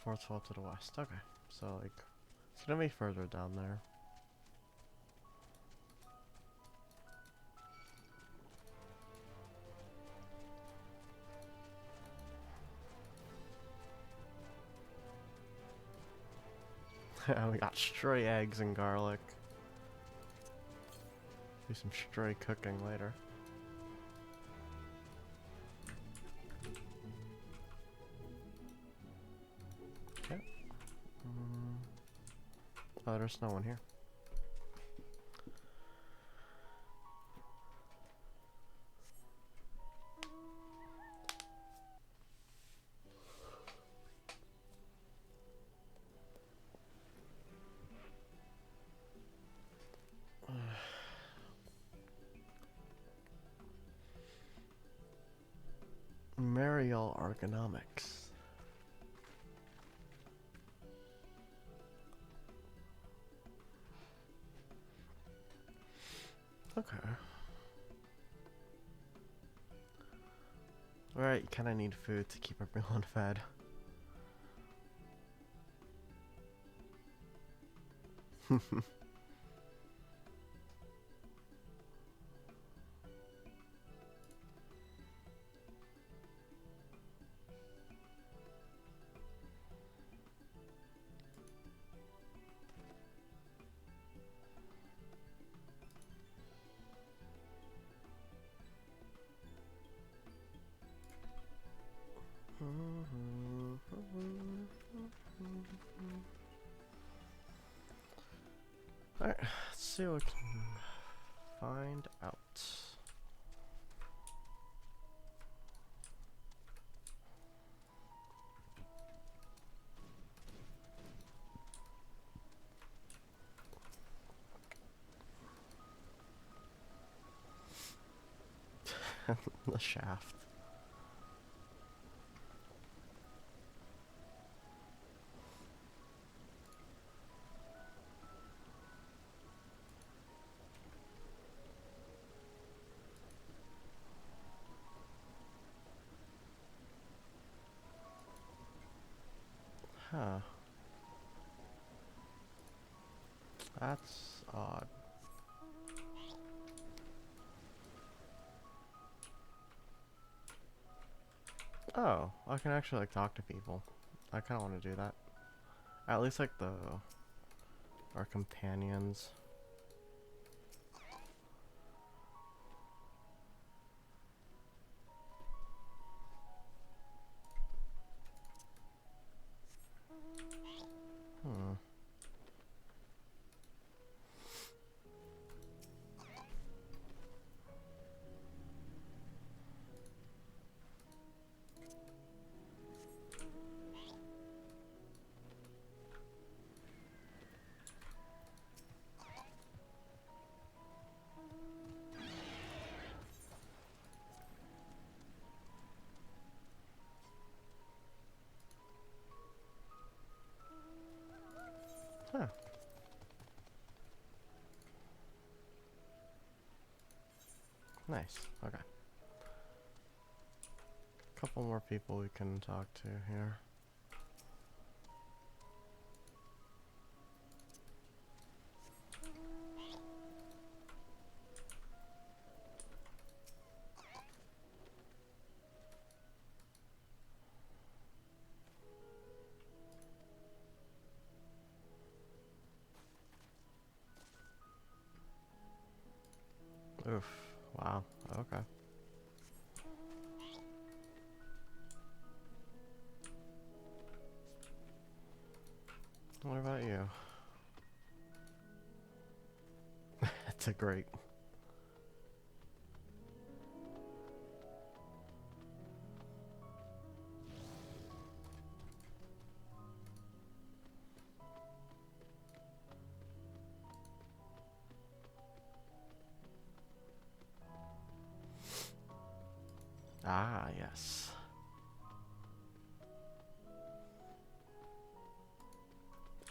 Fourth wall to the west. Okay. So, like, it's gonna be further down there. We got stray eggs and garlic. Do some stray cooking later. Okay. Oh, there's no one here. Mariel ergonomics. Okay. Alright, you kinda need food to keep everyone fed. Alright, let's see what we can find out. The shaft. Huh. That's odd. Oh, I can actually like talk to people. I kind of want to do that. At least like our companions. Hmm. Huh. Nice. Okay. Couple more people we can talk to here. Oof. Wow. Okay. What about you? It's a great. Ah, yes.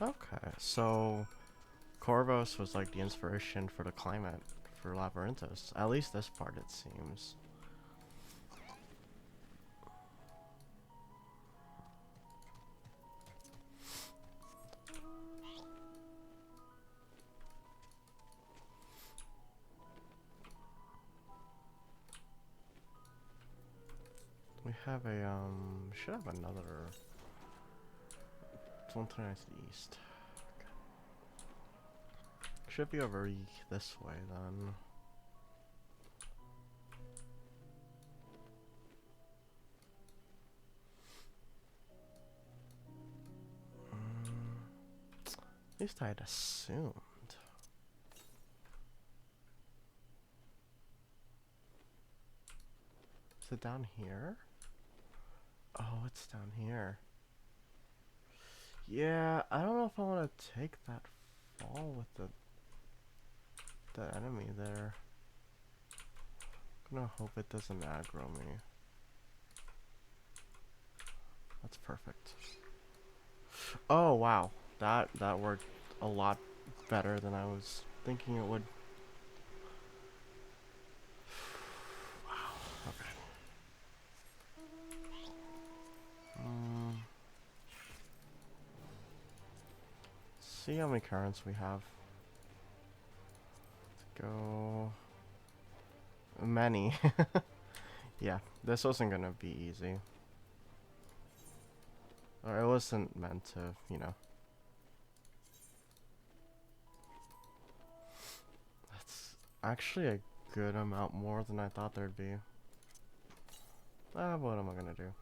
Okay, so Corvus was like the inspiration for the climate for Labyrinthos. At least this part, it seems. We have a, should have another. It's 129 to the east. Okay. Should be over this way then. At least I had assumed. Is it down here? Oh, it's down here. Yeah, I don't know if I want to take that fall with the enemy there. I'm gonna hope it doesn't aggro me. That's perfect. Oh wow, that worked a lot better than I was thinking it would. Wow. Okay. See how many currents we have. Let's go. Many. Yeah, this wasn't gonna be easy. Or it wasn't meant to, you know. That's actually a good amount more than I thought there'd be. Ah, what am I gonna do?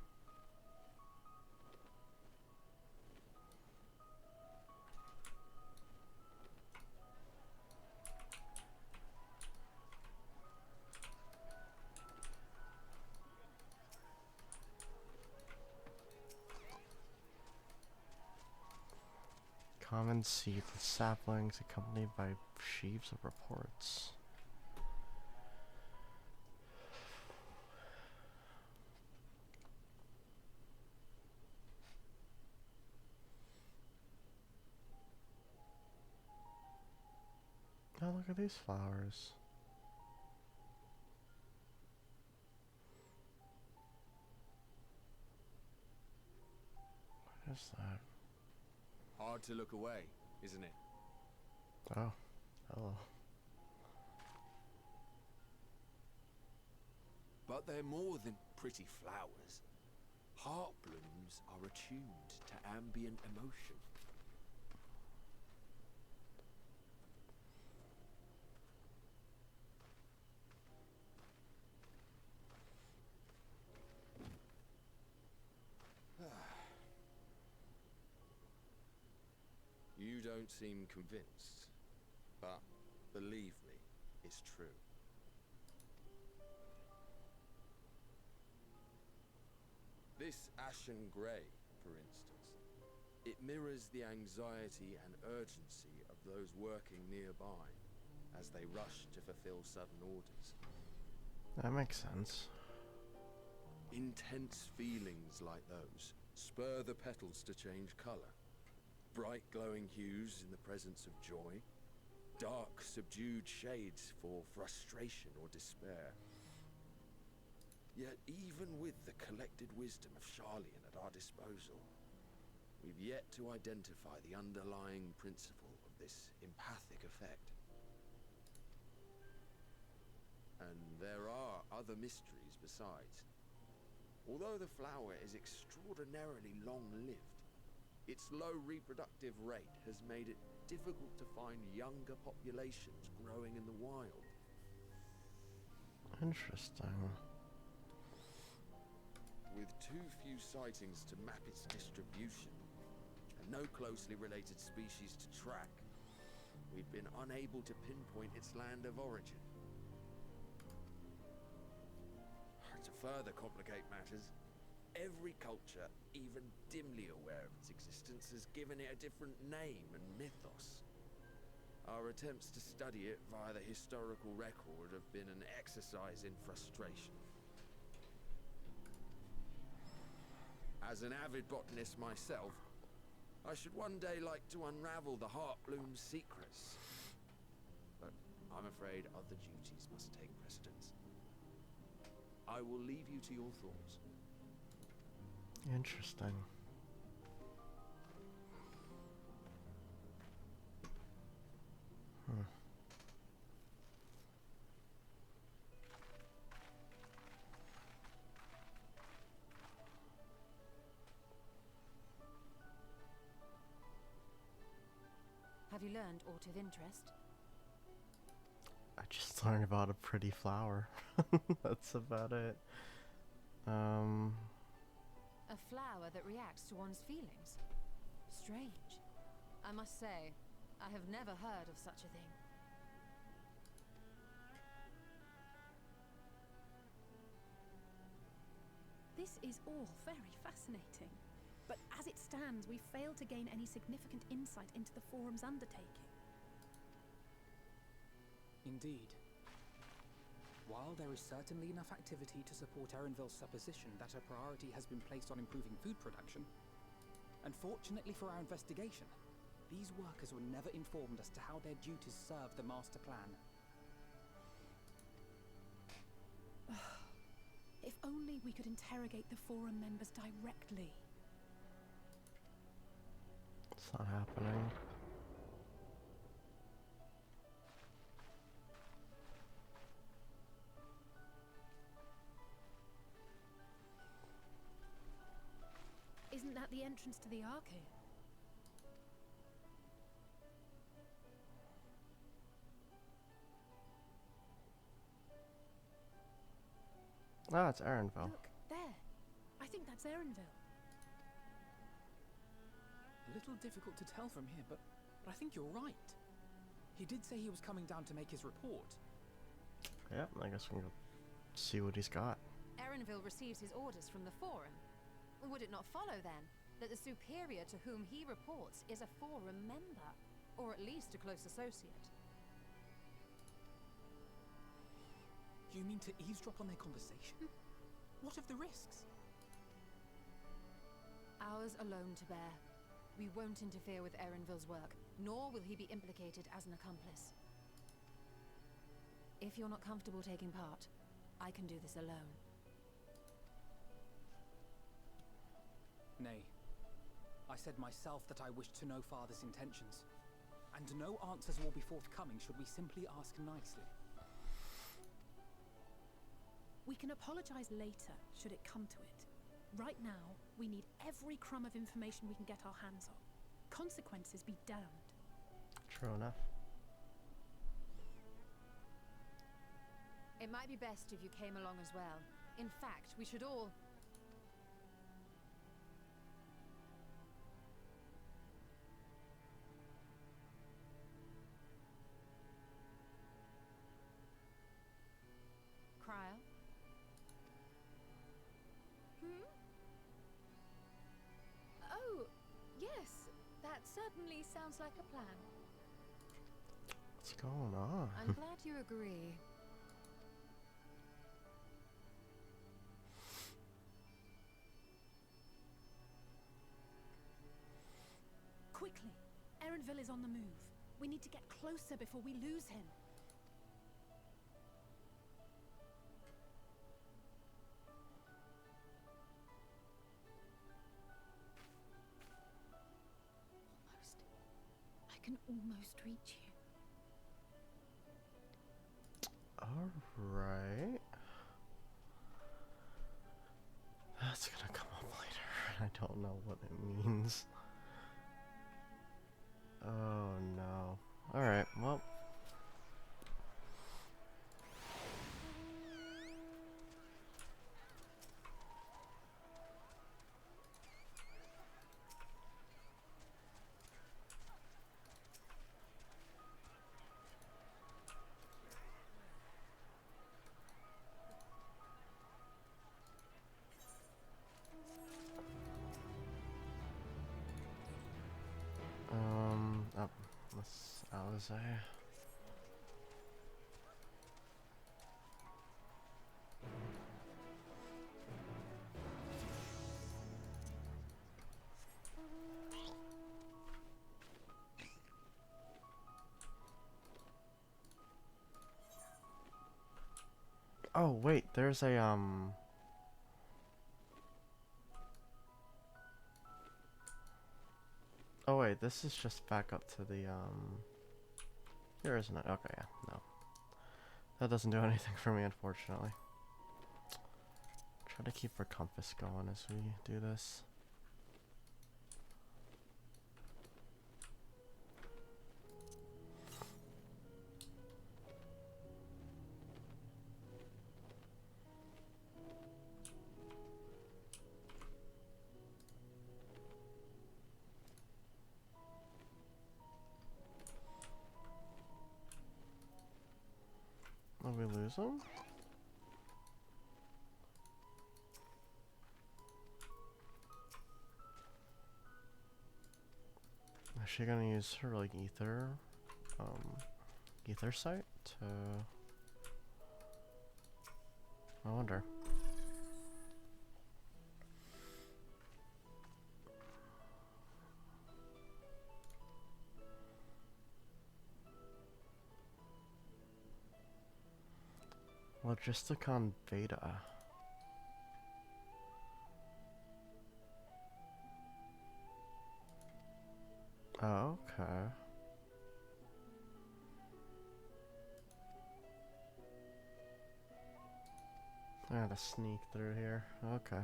Common seeds and saplings accompanied by sheaves of reports. Oh, look at these flowers. What is that? Hard to look away, isn't it? Oh, hello. But they're more than pretty flowers. Heart blooms are attuned to ambient emotion. You don't seem convinced, but believe me, it's true. This ashen grey, for instance, it mirrors the anxiety and urgency of those working nearby as they rush to fulfill sudden orders. That makes sense. Intense feelings like those spur the petals to change colour. Bright glowing hues in the presence of joy, dark subdued shades for frustration or despair. Yet even with the collected wisdom of Charlian at our disposal, we've yet to identify the underlying principle of this empathic effect. And there are other mysteries besides. Although the flower is extraordinarily long-lived, its low reproductive rate has made it difficult to find younger populations growing in the wild. Interesting. With too few sightings to map its distribution, and no closely related species to track. We've been unable to pinpoint its land of origin. To further complicate matters, every culture, even dimly aware of its existence, has given it a different name and mythos. Our attempts to study it via the historical record have been an exercise in frustration. As an avid botanist myself, I should one day like to unravel the Heartbloom's secrets. But I'm afraid other duties must take precedence. I will leave you to your thoughts. Interesting. Hmm. Have you learned aught of interest? I just learned about a pretty flower. That's about it. A flower that reacts to one's feelings. Strange. I must say, I have never heard of such a thing. This is all very fascinating. But as it stands, we fail to gain any significant insight into the Forum's undertaking. Indeed. While there is certainly enough activity to support Erenville's supposition that a priority has been placed on improving food production, unfortunately for our investigation, these workers were never informed as to how their duties serve the master plan. If only we could interrogate the Forum members directly. It's not happening. Isn't that the entrance to the arcade? Ah, it's Erenville. Look, there. I think that's Erenville. A little difficult to tell from here, but I think you're right. He did say he was coming down to make his report. Yep, I guess we can go see what he's got. Erenville receives his orders from the Forum. Would it not follow, then, that the superior to whom he reports is a Forum member, or at least a close associate? You mean to eavesdrop on their conversation? What of the risks? Ours alone to bear. We won't interfere with Erenville's work, nor will he be implicated as an accomplice. If you're not comfortable taking part, I can do this alone. Nay. I said myself that I wished to know Father's intentions. And no answers will be forthcoming should we simply ask nicely. We can apologize later, should it come to it. Right now, we need every crumb of information we can get our hands on. Consequences be damned. True enough. It might be best if you came along as well. In fact, we should all... Cryo? Oh, yes. That certainly sounds like a plan. What's going on? I'm glad you agree. Quickly! Erenville is on the move. We need to get closer before we lose him. I can almost reach you. Alright. That's gonna come up later. I don't know what it means. Oh no. Alright, well. to say. Oh wait, there's a oh wait, this is just back up to the here isn't it? Okay, yeah, no. That doesn't do anything for me, unfortunately. Try to keep our compass going as we do this. Did we lose him? Is she gonna use her like ether sight to? I wonder. Logisticon Beta. Oh, okay. I had to sneak through here. Okay.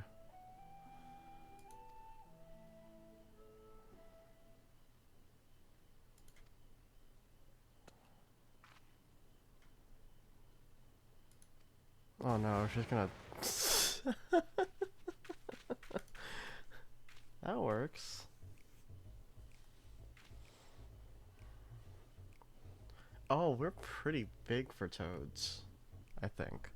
Oh no, she's gonna... That works. Oh, we're pretty big for toads, I think.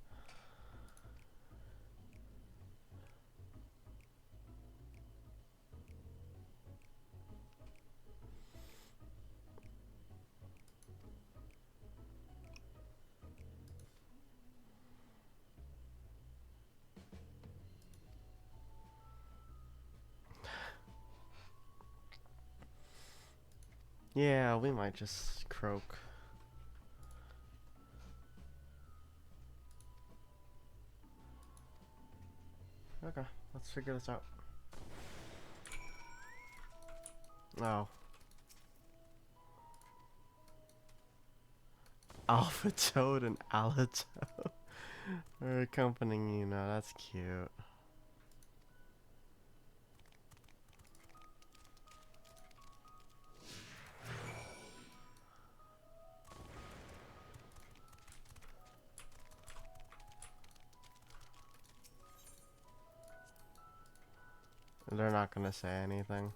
Yeah, we might just croak. Okay, let's figure this out. Oh. Alpha Toad and Alatoad are accompanying you now. That's cute. They're not gonna say anything.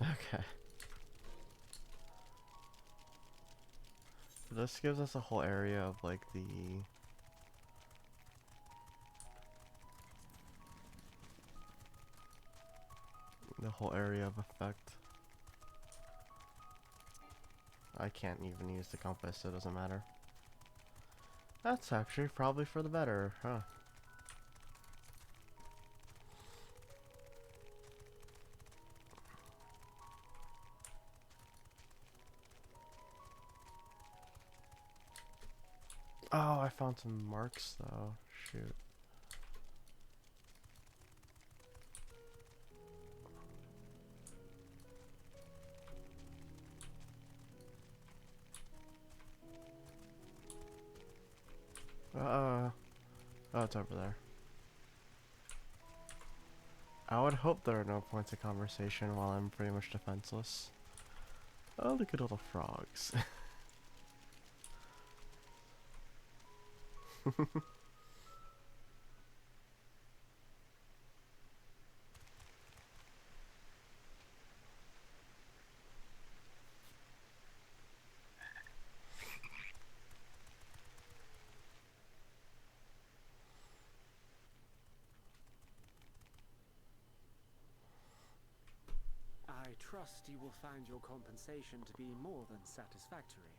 Okay. This gives us a whole area of like the whole area of effect. I can't even use the compass, so it doesn't matter. That's actually probably for the better, huh? Oh, I found some marks though. Shoot. Oh, it's over there. I would hope there are no points of conversation while I'm pretty much defenseless. Oh, look at all the frogs. I trust you will find your compensation to be more than satisfactory.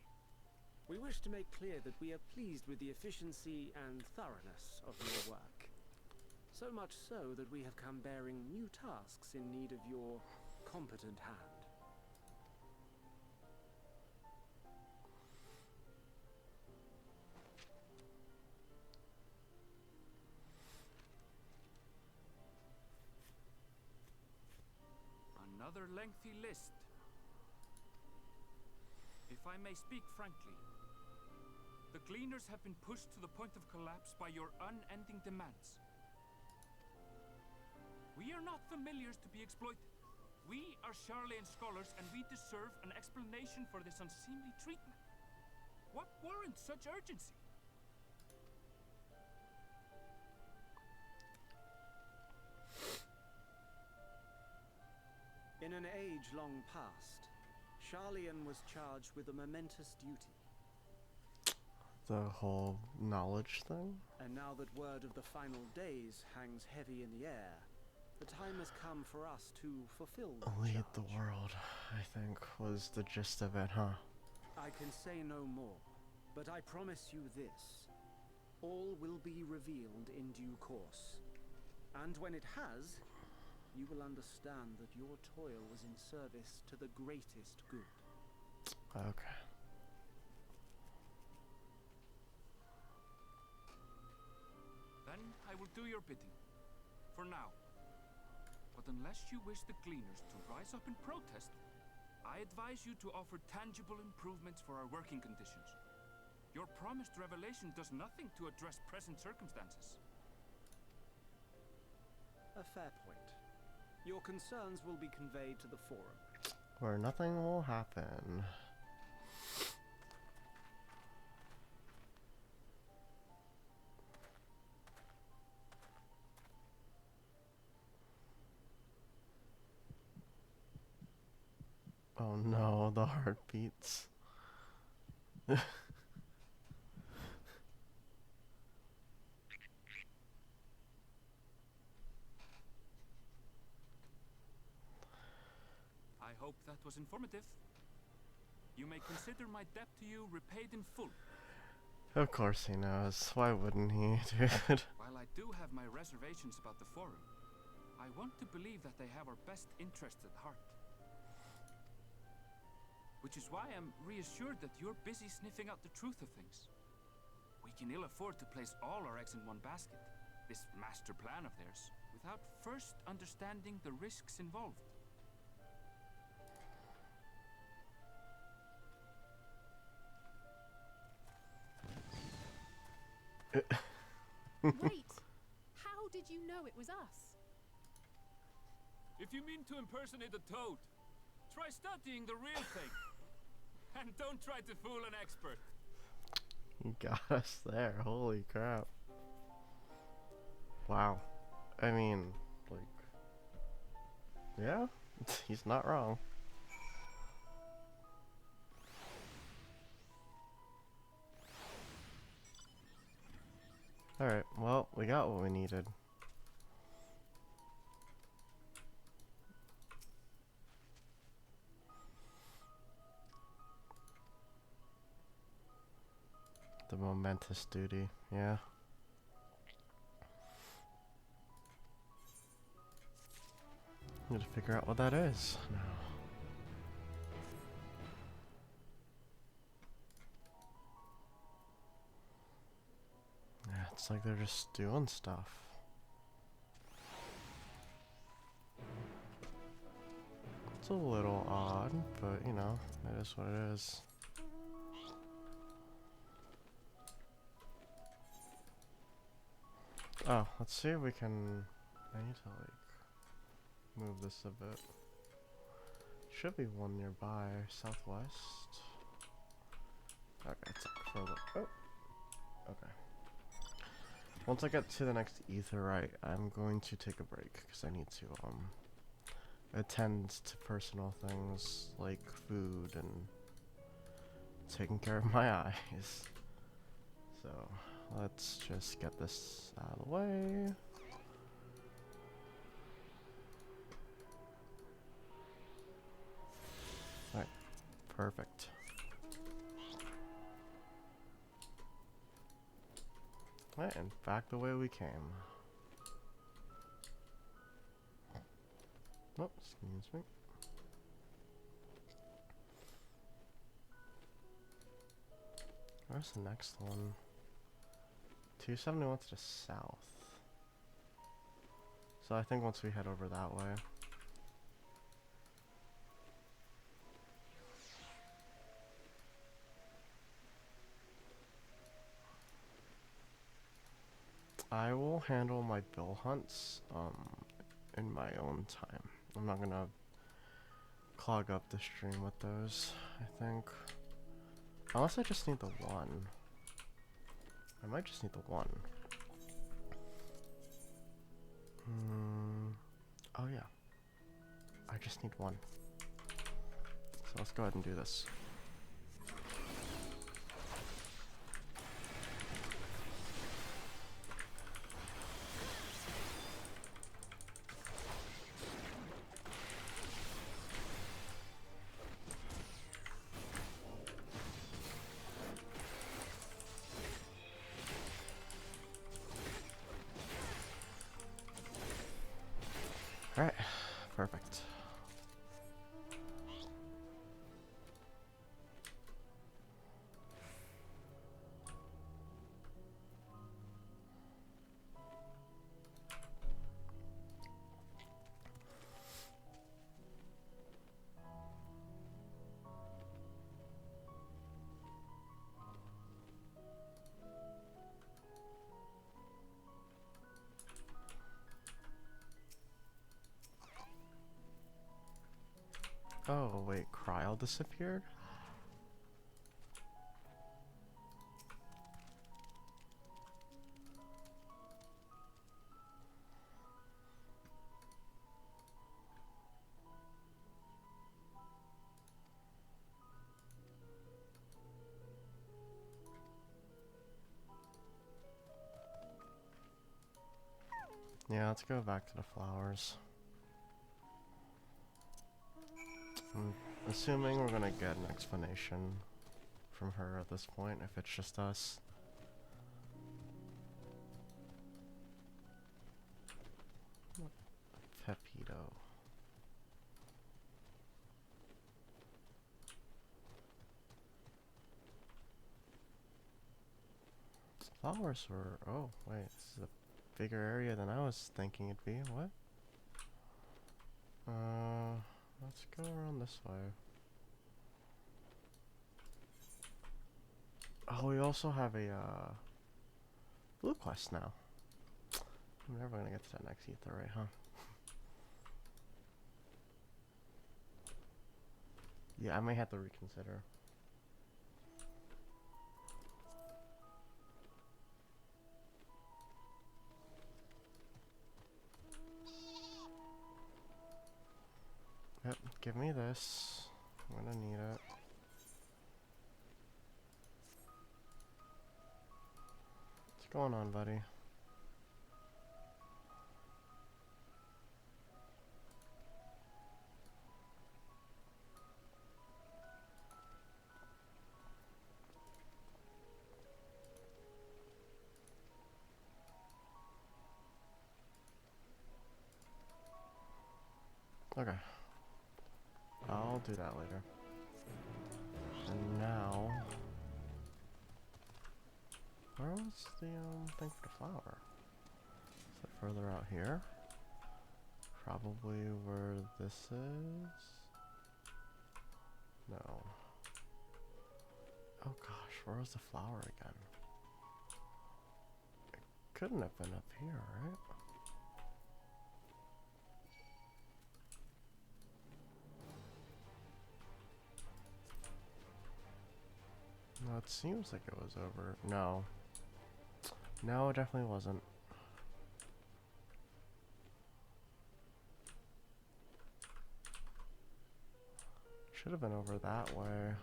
We wish to make clear that we are pleased with the efficiency and thoroughness of your work. So much so that we have come bearing new tasks in need of your competent hand. Another lengthy list. If I may speak frankly, the Gleaners have been pushed to the point of collapse by your unending demands. We are not familiars to be exploited. We are Charlian scholars, and we deserve an explanation for this unseemly treatment. What warrants such urgency? In an age long past, Charlian was charged with a momentous duty. The whole knowledge thing? And now that word of the final days hangs heavy in the air, the time has come for us to fulfill that Lead charge. the world, I think, was the gist of it, huh? I can say no more, but I promise you this. All will be revealed in due course. And when it has, you will understand that your toil was in service to the greatest good. Okay. Then I will do your bidding. For now. But unless you wish the Gleaners to rise up in protest, I advise you to offer tangible improvements for our working conditions. Your promised revelation does nothing to address present circumstances. A fair point. Your concerns will be conveyed to the forum. Where nothing will happen. Oh no, the heartbeats. I hope that was informative. You may consider my debt to you repaid in full. Of course he knows. Why wouldn't he, dude? While I do have my reservations about the forum, I want to believe that they have our best interests at heart. Which is why I'm reassured that you're busy sniffing out the truth of things. We can ill afford to place all our eggs in one basket, this master plan of theirs, without first understanding the risks involved. Wait! How did you know it was us? If you mean to impersonate a toad, try studying the real thing. And don't try to fool an expert. You got us there, holy crap. Wow. I mean, like, yeah, he's not wrong. Alright, well, we got what we needed. The momentous duty, yeah. Need to figure out what that is now. Yeah, it's like they're just doing stuff. It's a little odd, but you know, it is what it is. Oh, let's see if we can... I need to, like, move this a bit. Should be one nearby, southwest. Okay, it's further... Oh! Okay. Once I get to the next etherite, I'm going to take a break, because I need to, attend to personal things, like food and taking care of my eyes. So... let's just get this out of the way. Alright, perfect. Alright, and back the way we came. Oh, excuse me. Where's the next one? 271 to the south. So I think once we head over that way. I will handle my bill hunts in my own time. I'm not gonna clog up the stream with those, I think. Unless I just need the one. I might just need the one. Oh yeah. I just need one. So let's go ahead and do this. Alright, perfect. Oh wait, Kryl disappeared? Yeah, let's go back to the flowers. I'm assuming we're gonna get an explanation from her at this point, if it's just us. Pepito. Flowers were... Oh, wait, this is a bigger area than I was thinking it'd be. What? Let's go around this way. Oh, we also have a, blue quest now. I'm never gonna get to that next ether, right, huh? Yeah, I may have to reconsider. Yep, give me this. I'm gonna need it. What's going on, buddy? Okay. I'll do that later. And now... Where was the, thing for the flower? Is it further out here? Probably where this is? No. Oh gosh, where was the flower again? It couldn't have been up here, right? No, it seems like it was over. No. No, it definitely wasn't. Should have been over that way.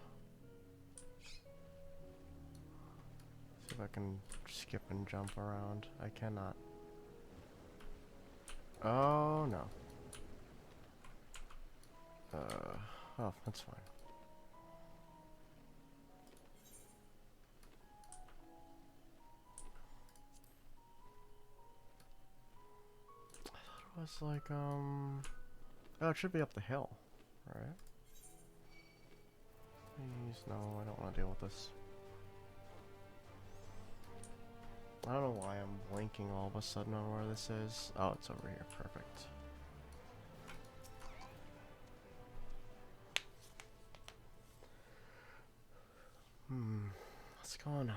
See if I can skip and jump around. I cannot. Oh no. Oh, that's fine. was like, oh, it should be up the hill, right? Please, no, I don't want to deal with this. I don't know why I'm blinking all of a sudden on where this is. Oh, it's over here. Perfect. What's going on?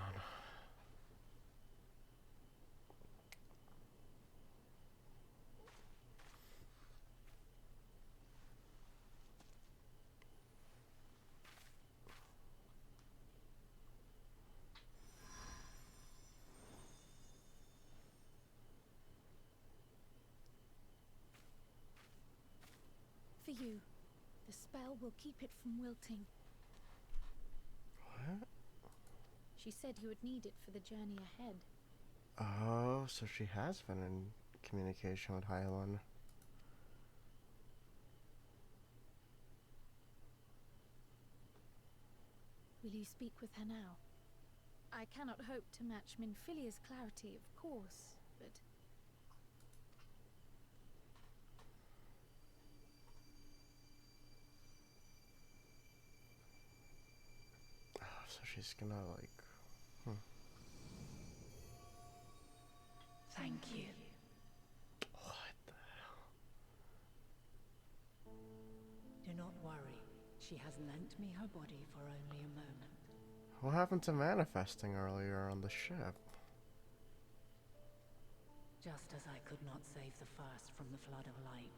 For you. The spell will keep it from wilting. What? She said you would need it for the journey ahead. Oh, so she has been in communication with Hylan. Will you speak with her now? I cannot hope to match Minfilia's clarity, of course, but... Oh, so she's gonna, like... Thank you. What the hell? Do not worry. She has lent me her body for only a moment. What happened to manifesting earlier on the ship? Just as I could not save the first from the flood of light,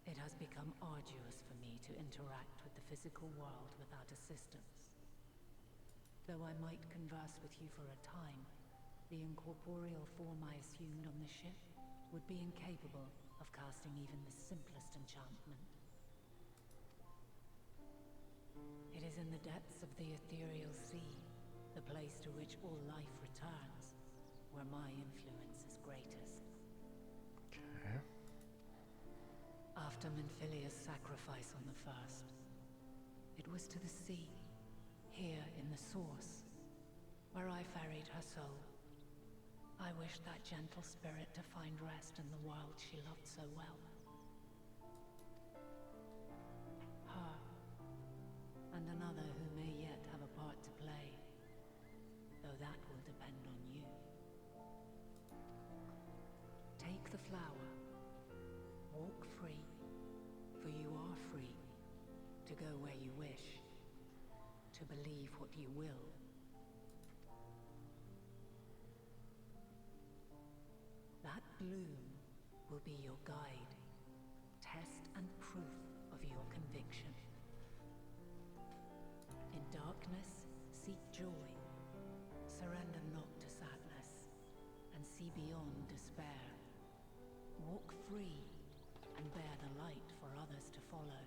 it has become arduous for me to interact with the physical world without assistance. Though I might converse with you for a time, the incorporeal form I assumed on the ship would be incapable of casting even the simplest enchantment. It is in the depths of the ethereal sea, the place to which all life returns, where my influence is greatest. Okay. After Minfilia's sacrifice on the first, it was to the sea, here in the source, where I ferried her soul. I wished that gentle spirit to find rest in the world she loved so well. Her, and another who may yet have a part to play, though that will depend on you. Take the flower, walk free, for you are free, to go where you wish, to believe what you will. That bloom will be your guide, test and proof of your conviction. In darkness, seek joy. Surrender not to sadness, and see beyond despair. Walk free, and bear the light for others to follow.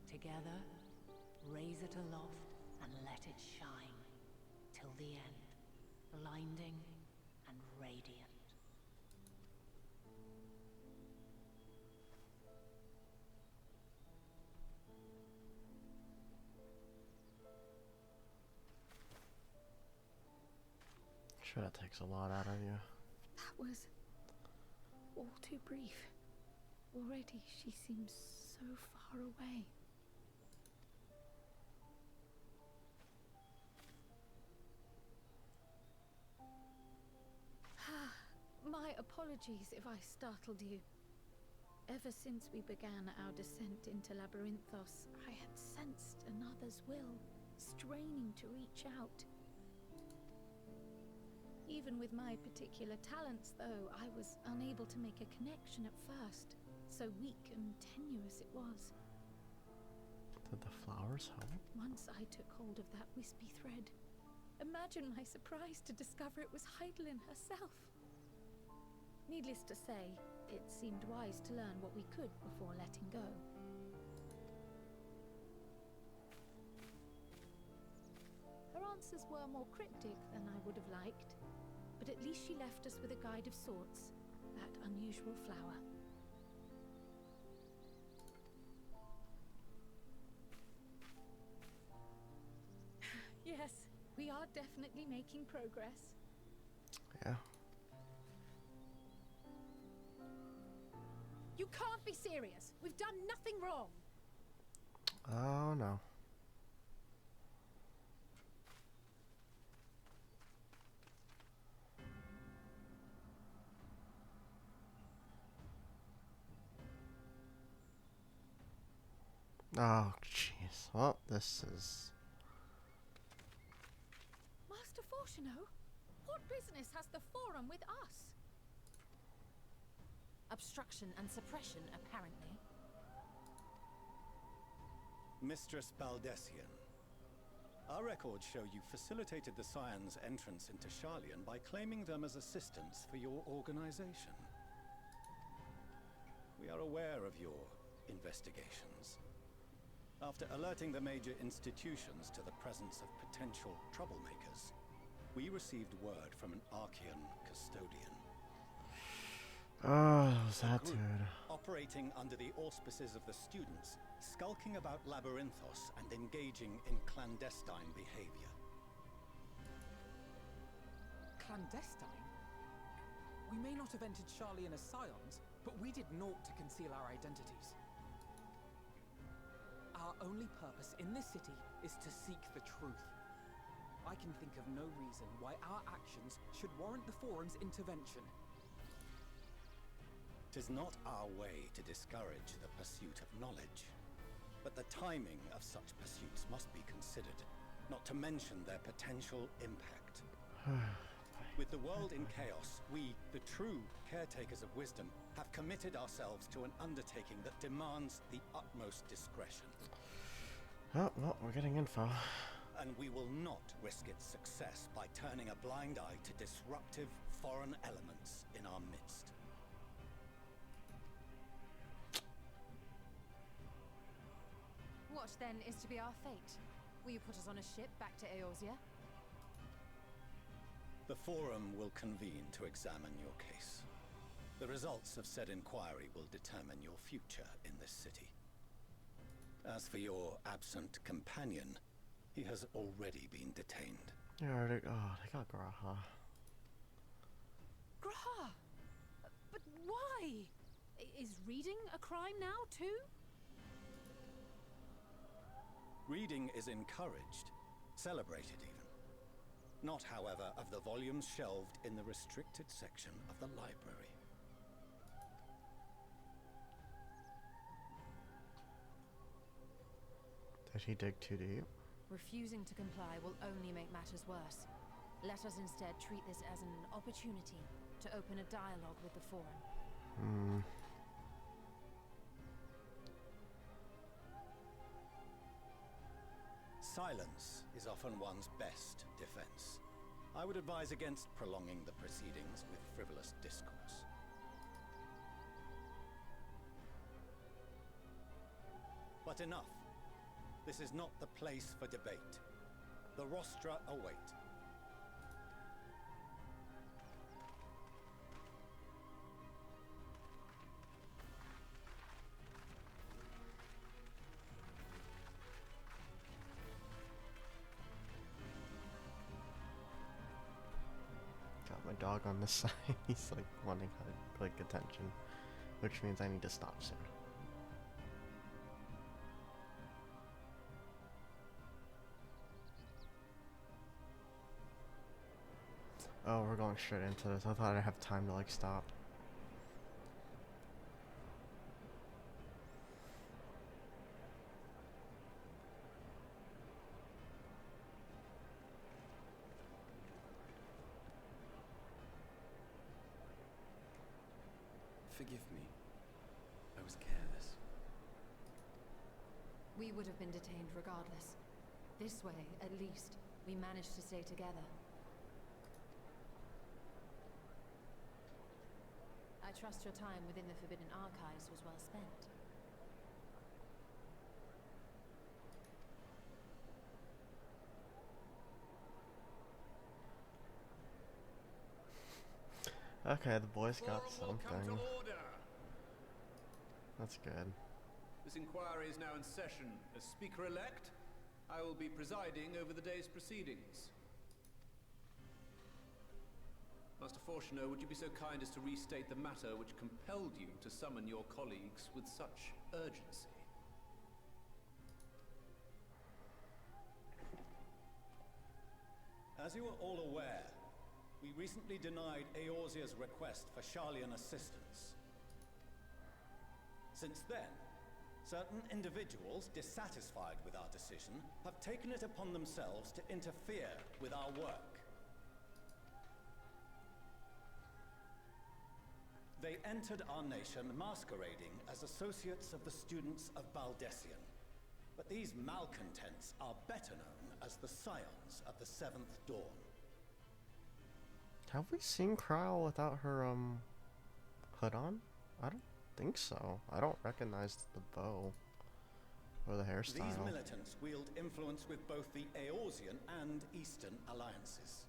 Together, raise it aloft and let it shine, till the end, blinding and radiant. Sure, that takes a lot out of you. That was all too brief. Already she seems so far away. My apologies if I startled you. Ever since we began our descent into Labyrinthos, I had sensed another's will, straining to reach out. Even with my particular talents, though, I was unable to make a connection at first. So weak and tenuous it was. Did the flowers help? Once I took hold of that wispy thread. Imagine my surprise to discover it was Heidelin herself. Needless to say, it seemed wise to learn what we could before letting go. Her answers were more cryptic than I would have liked, but at least she left us with a guide of sorts, that unusual flower. Yes, we are definitely making progress. Yeah. You can't be serious. We've done nothing wrong. Oh no. Oh, jeez. Well, this is... Master Fortuno, what business has the Forum with us? Obstruction and suppression, apparently. Mistress Baldessian, our records show you facilitated the Scions' entrance into Sharlayan by claiming them as assistants for your organization. We are aware of your investigations. After alerting the major institutions to the presence of potential troublemakers, we received word from an Archean custodian. Oh, that Group dude. operating under the auspices of the students, skulking about Labyrinthos and engaging in clandestine behavior. Clandestine? We may not have entered Sharlayan as Scions, but we did naught to conceal our identities. Our only purpose in this city is to seek the truth. I can think of no reason why our actions should warrant the Forum's intervention. 'Tis not our way to discourage the pursuit of knowledge, but the timing of such pursuits must be considered, not to mention their potential impact. With the world in chaos, we, the true caretakers of wisdom, have committed ourselves to an undertaking that demands the utmost discretion. Oh, well, we're getting info. And we will not risk its success by turning a blind eye to disruptive foreign elements in our midst. What then is to be our fate? Will you put us on a ship back to Eorzea? The Forum will convene to examine your case. The results of said inquiry will determine your future in this city. As for your absent companion, he has already been detained. Yeah, already. Oh, they got Graha. Graha! But why? Is reading a crime now, too? Reading is encouraged, celebrated even. Not, however, of the volumes shelved in the restricted section of the library. Did he dig too deep? Refusing to comply will only make matters worse. Let us instead treat this as an opportunity to open a dialogue with the Forum. Hmm. Silence is often one's best defense. I would advise against prolonging the proceedings with frivolous discourse. But enough. This is not the place for debate. The rostra await. Got my dog on this side. He's like wanting like attention, which means I need to stop soon. Oh, we're going straight into this. I thought I'd have time to like stop. Forgive me. I was careless. We would have been detained regardless. This way, at least, we managed to stay together. I trust your time within the Forbidden Archives was well spent. Okay, the boys got Forum will come something. to order. That's good. This inquiry is now in session. As Speaker-elect, I will be presiding over the day's proceedings. Master Fortuner, would you be so kind as to restate the matter which compelled you to summon your colleagues with such urgency? As you are all aware, we recently denied Eorzea's request for Sharlayan assistance. Since then, certain individuals dissatisfied with our decision have taken it upon themselves to interfere with our work. They entered our nation masquerading as associates of the students of Baldessian. But these malcontents are better known as the Scions of the Seventh Dawn. Have we seen Kryle without her hood on? I don't think so. I don't recognize the bow or the hairstyle. These militants wield influence with both the Eorzean and Eastern alliances,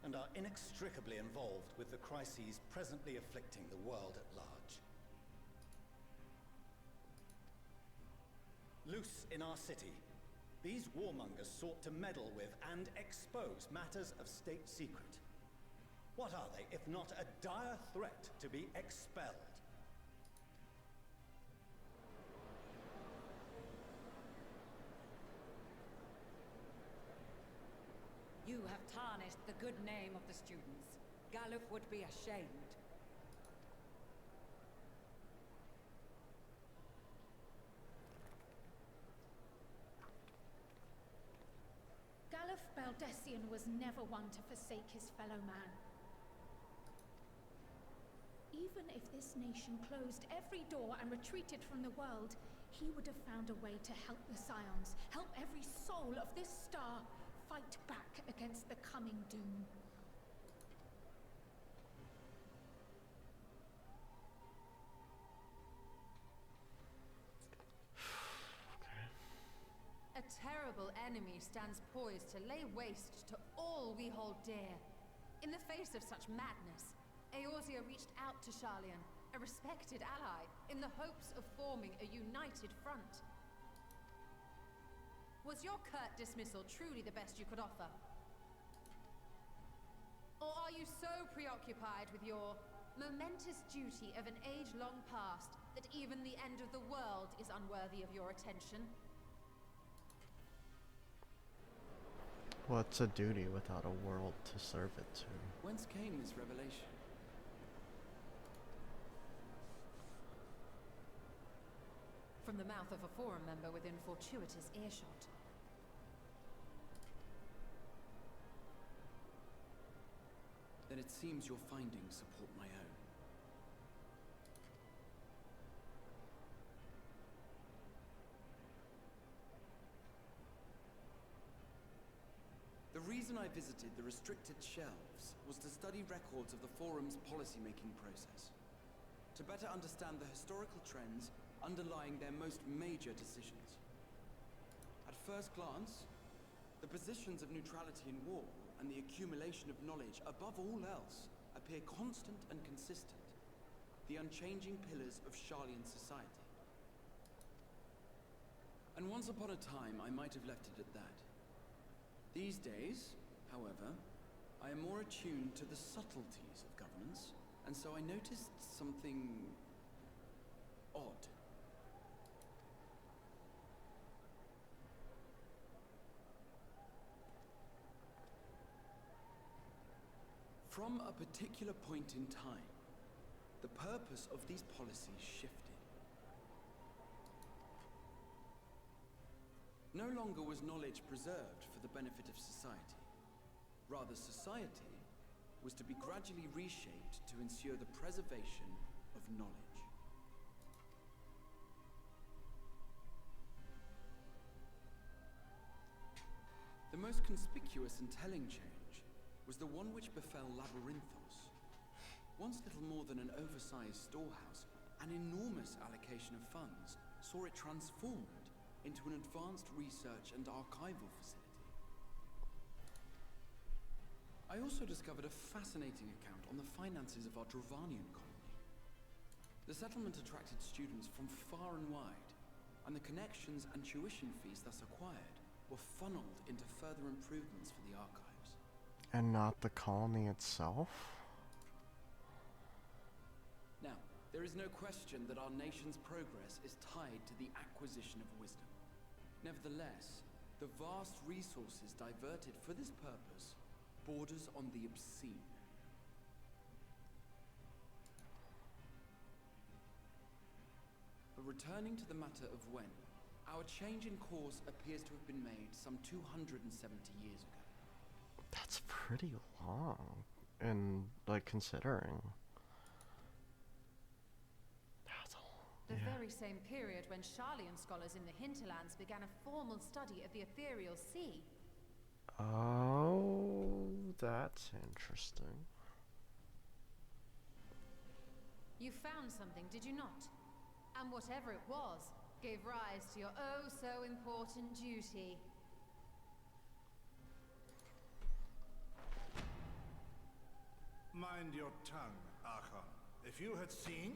and are inextricably involved with the crises presently afflicting the world at large. Loose in our city, these warmongers sought to meddle with and expose matters of state secret. What are they, if not a dire threat to be expelled? You have tarnished the good name of the students. Galuf would be ashamed. Galuf Baldessian was never one to forsake his fellow man. Even if this nation closed every door and retreated from the world, he would have found a way to help the Scions, help every soul of this star fight back against the coming doom. A terrible enemy stands poised to lay waste to all we hold dear. In the face of such madness, Eorzea reached out to Sharlayan, a respected ally, in the hopes of forming a united front. Was your curt dismissal truly the best you could offer? Or are you so preoccupied with your momentous duty of an age-long past that even the end of the world is unworthy of your attention? What's a duty without a world to serve it to? Whence came this revelation? From the mouth of a forum member within fortuitous earshot. Then it seems your findings support my own. The reason I visited the restricted shelves was to study records of the Forum's policy-making process, to better understand the historical trends underlying their most major decisions. At first glance, the positions of neutrality in war and the accumulation of knowledge above all else appear constant and consistent, the unchanging pillars of Sharlayan society. And once upon a time, I might have left it at that. These days, however, I am more attuned to the subtleties of governance, and so I noticed something odd. From a particular point in time, the purpose of these policies shifted. No longer was knowledge preserved for the benefit of society. Rather, society was to be gradually reshaped to ensure the preservation of knowledge. The most conspicuous and telling change was the one which befell Labyrinthos. Once little more than an oversized storehouse, an enormous allocation of funds saw it transformed into an advanced research and archival facility. I also discovered a fascinating account on the finances of our Dravanian colony. The settlement attracted students from far and wide, and the connections and tuition fees thus acquired were funneled into further improvements for the archives. And not the colony itself? There is no question that our nation's progress is tied to the acquisition of wisdom. Nevertheless, the vast resources diverted for this purpose borders on the obscene. But returning to the matter of when, our change in course appears to have been made some 270 years ago. That's pretty long, and like considering. The very same period when Sharlayan scholars in the hinterlands began a formal study of the ethereal sea. Oh, that's interesting. You found something, did you not? And whatever it was, gave rise to your oh so important duty. Mind your tongue, Archon. If you had seen...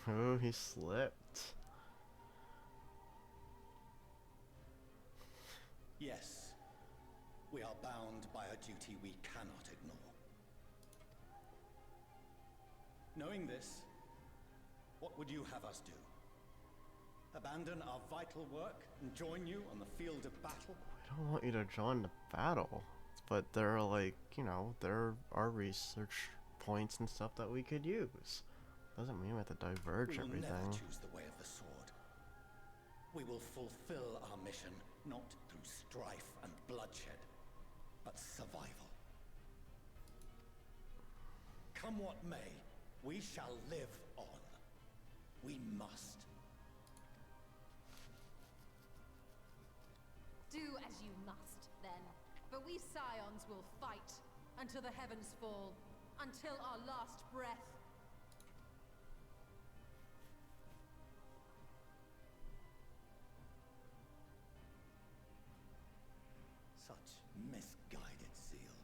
Oh, he slipped. Yes, we are bound by a duty we cannot ignore. Knowing this, what would you have us do? Abandon our vital work and join you on the field of battle? I don't want you to join the battle, but there are, like, you know, there are research points and stuff that we could use. Doesn't mean we have to diverge everything. We will never choose the way of the sword. We will fulfill our mission not through strife and bloodshed, but survival. Come what may, we shall live on. We must. Do as you must, then. But we Scions will fight until the heavens fall, until our last breath. Such misguided zeal.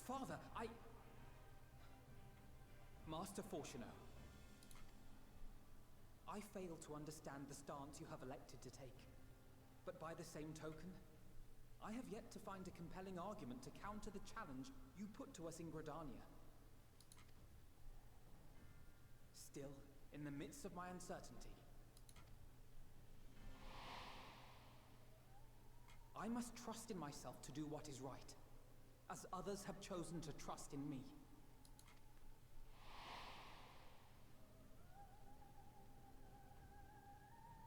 Father, Master Fortuno, I fail to understand the stance you have elected to take. But by the same token, I have yet to find a compelling argument to counter the challenge you put to us in Gridania. Still, in the midst of my uncertainty, I must trust in myself to do what is right, as others have chosen to trust in me.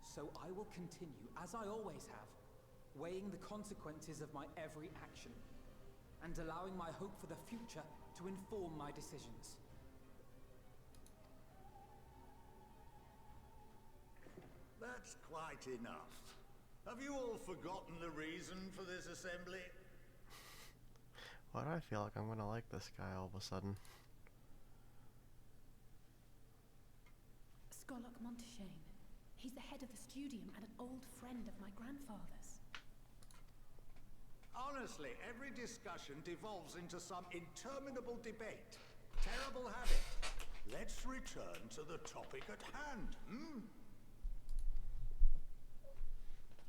So I will continue, as I always have, weighing the consequences of my every action, and allowing my hope for the future to inform my decisions. That's quite enough. Have you all forgotten the reason for this assembly? Why do I feel like I'm gonna like this guy all of a sudden? Skolok Monteshane. He's the head of the studium and an old friend of my grandfather's. Honestly, every discussion devolves into some interminable debate. Terrible habit. Let's return to the topic at hand,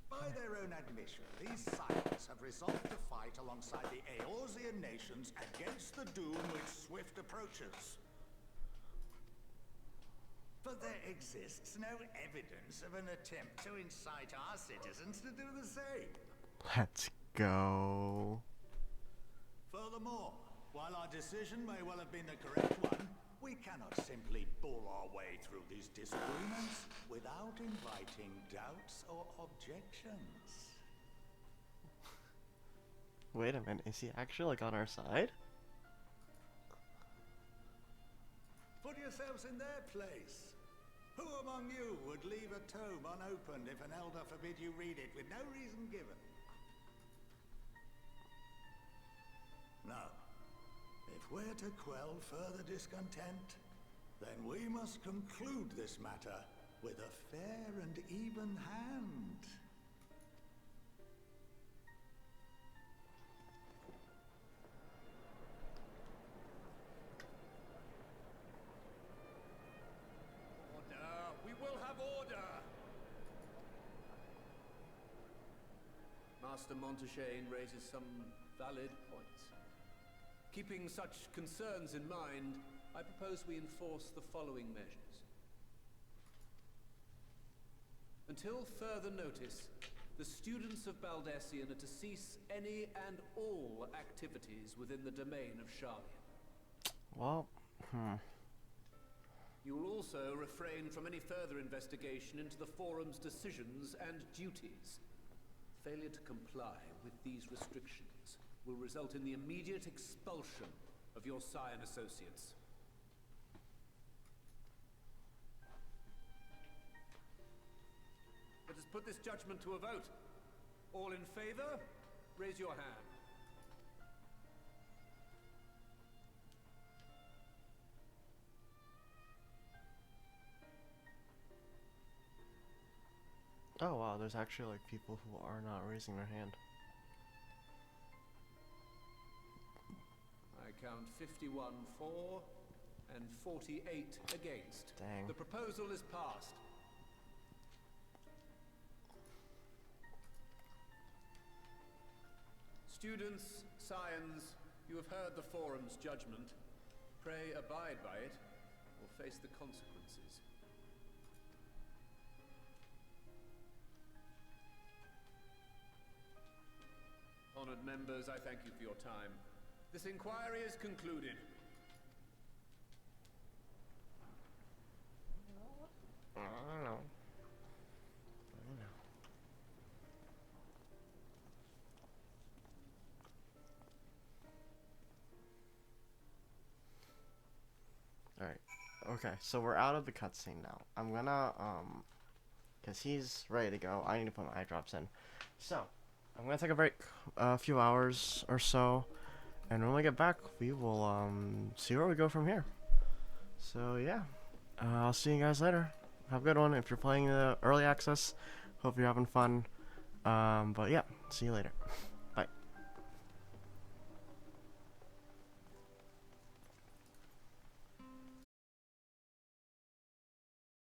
By their own admission, these Scions have resolved to fight alongside the Eorzean nations against the doom which swift approaches. But there exists no evidence of an attempt to incite our citizens to do the same. Let's go. Furthermore, while our decision may well have been the correct one, we cannot simply bull our way through these disagreements without inviting doubts or objections. Wait a minute, is he actually like on our side? Put yourselves in their place. Who among you would leave a tome unopened if an elder forbid you read it with no reason given? Now, if we're to quell further discontent, then we must conclude this matter with a fair and even hand. Order! We will have order! Master Monteshane raises some valid points. Keeping such concerns in mind, I propose we enforce the following measures. Until further notice, the students of Baldessian are to cease any and all activities within the domain of Sharlian. Well, You will also refrain from any further investigation into the Forum's decisions and duties. Failure to comply with these restrictions will result in the immediate expulsion of your Scion associates. Let us put this judgment to a vote. All in favor, raise your hand. oh wow, there's actually like people who are not raising their hand. I count 51 for and 48 against. Dang. The proposal is passed. Students, Scions, you have heard the Forum's judgment. Pray abide by it, or face the consequences. Honored members, I thank you for your time. This inquiry is concluded. I don't know. Alright. Okay, so we're out of the cutscene now. I'm gonna, because he's ready to go. I need to put my eye drops in. So, I'm gonna take a break, a few hours or so. And when we get back, we will, see where we go from here. So, yeah. I'll see you guys later. Have a good one. If you're playing the early access, hope you're having fun. But yeah, see you later.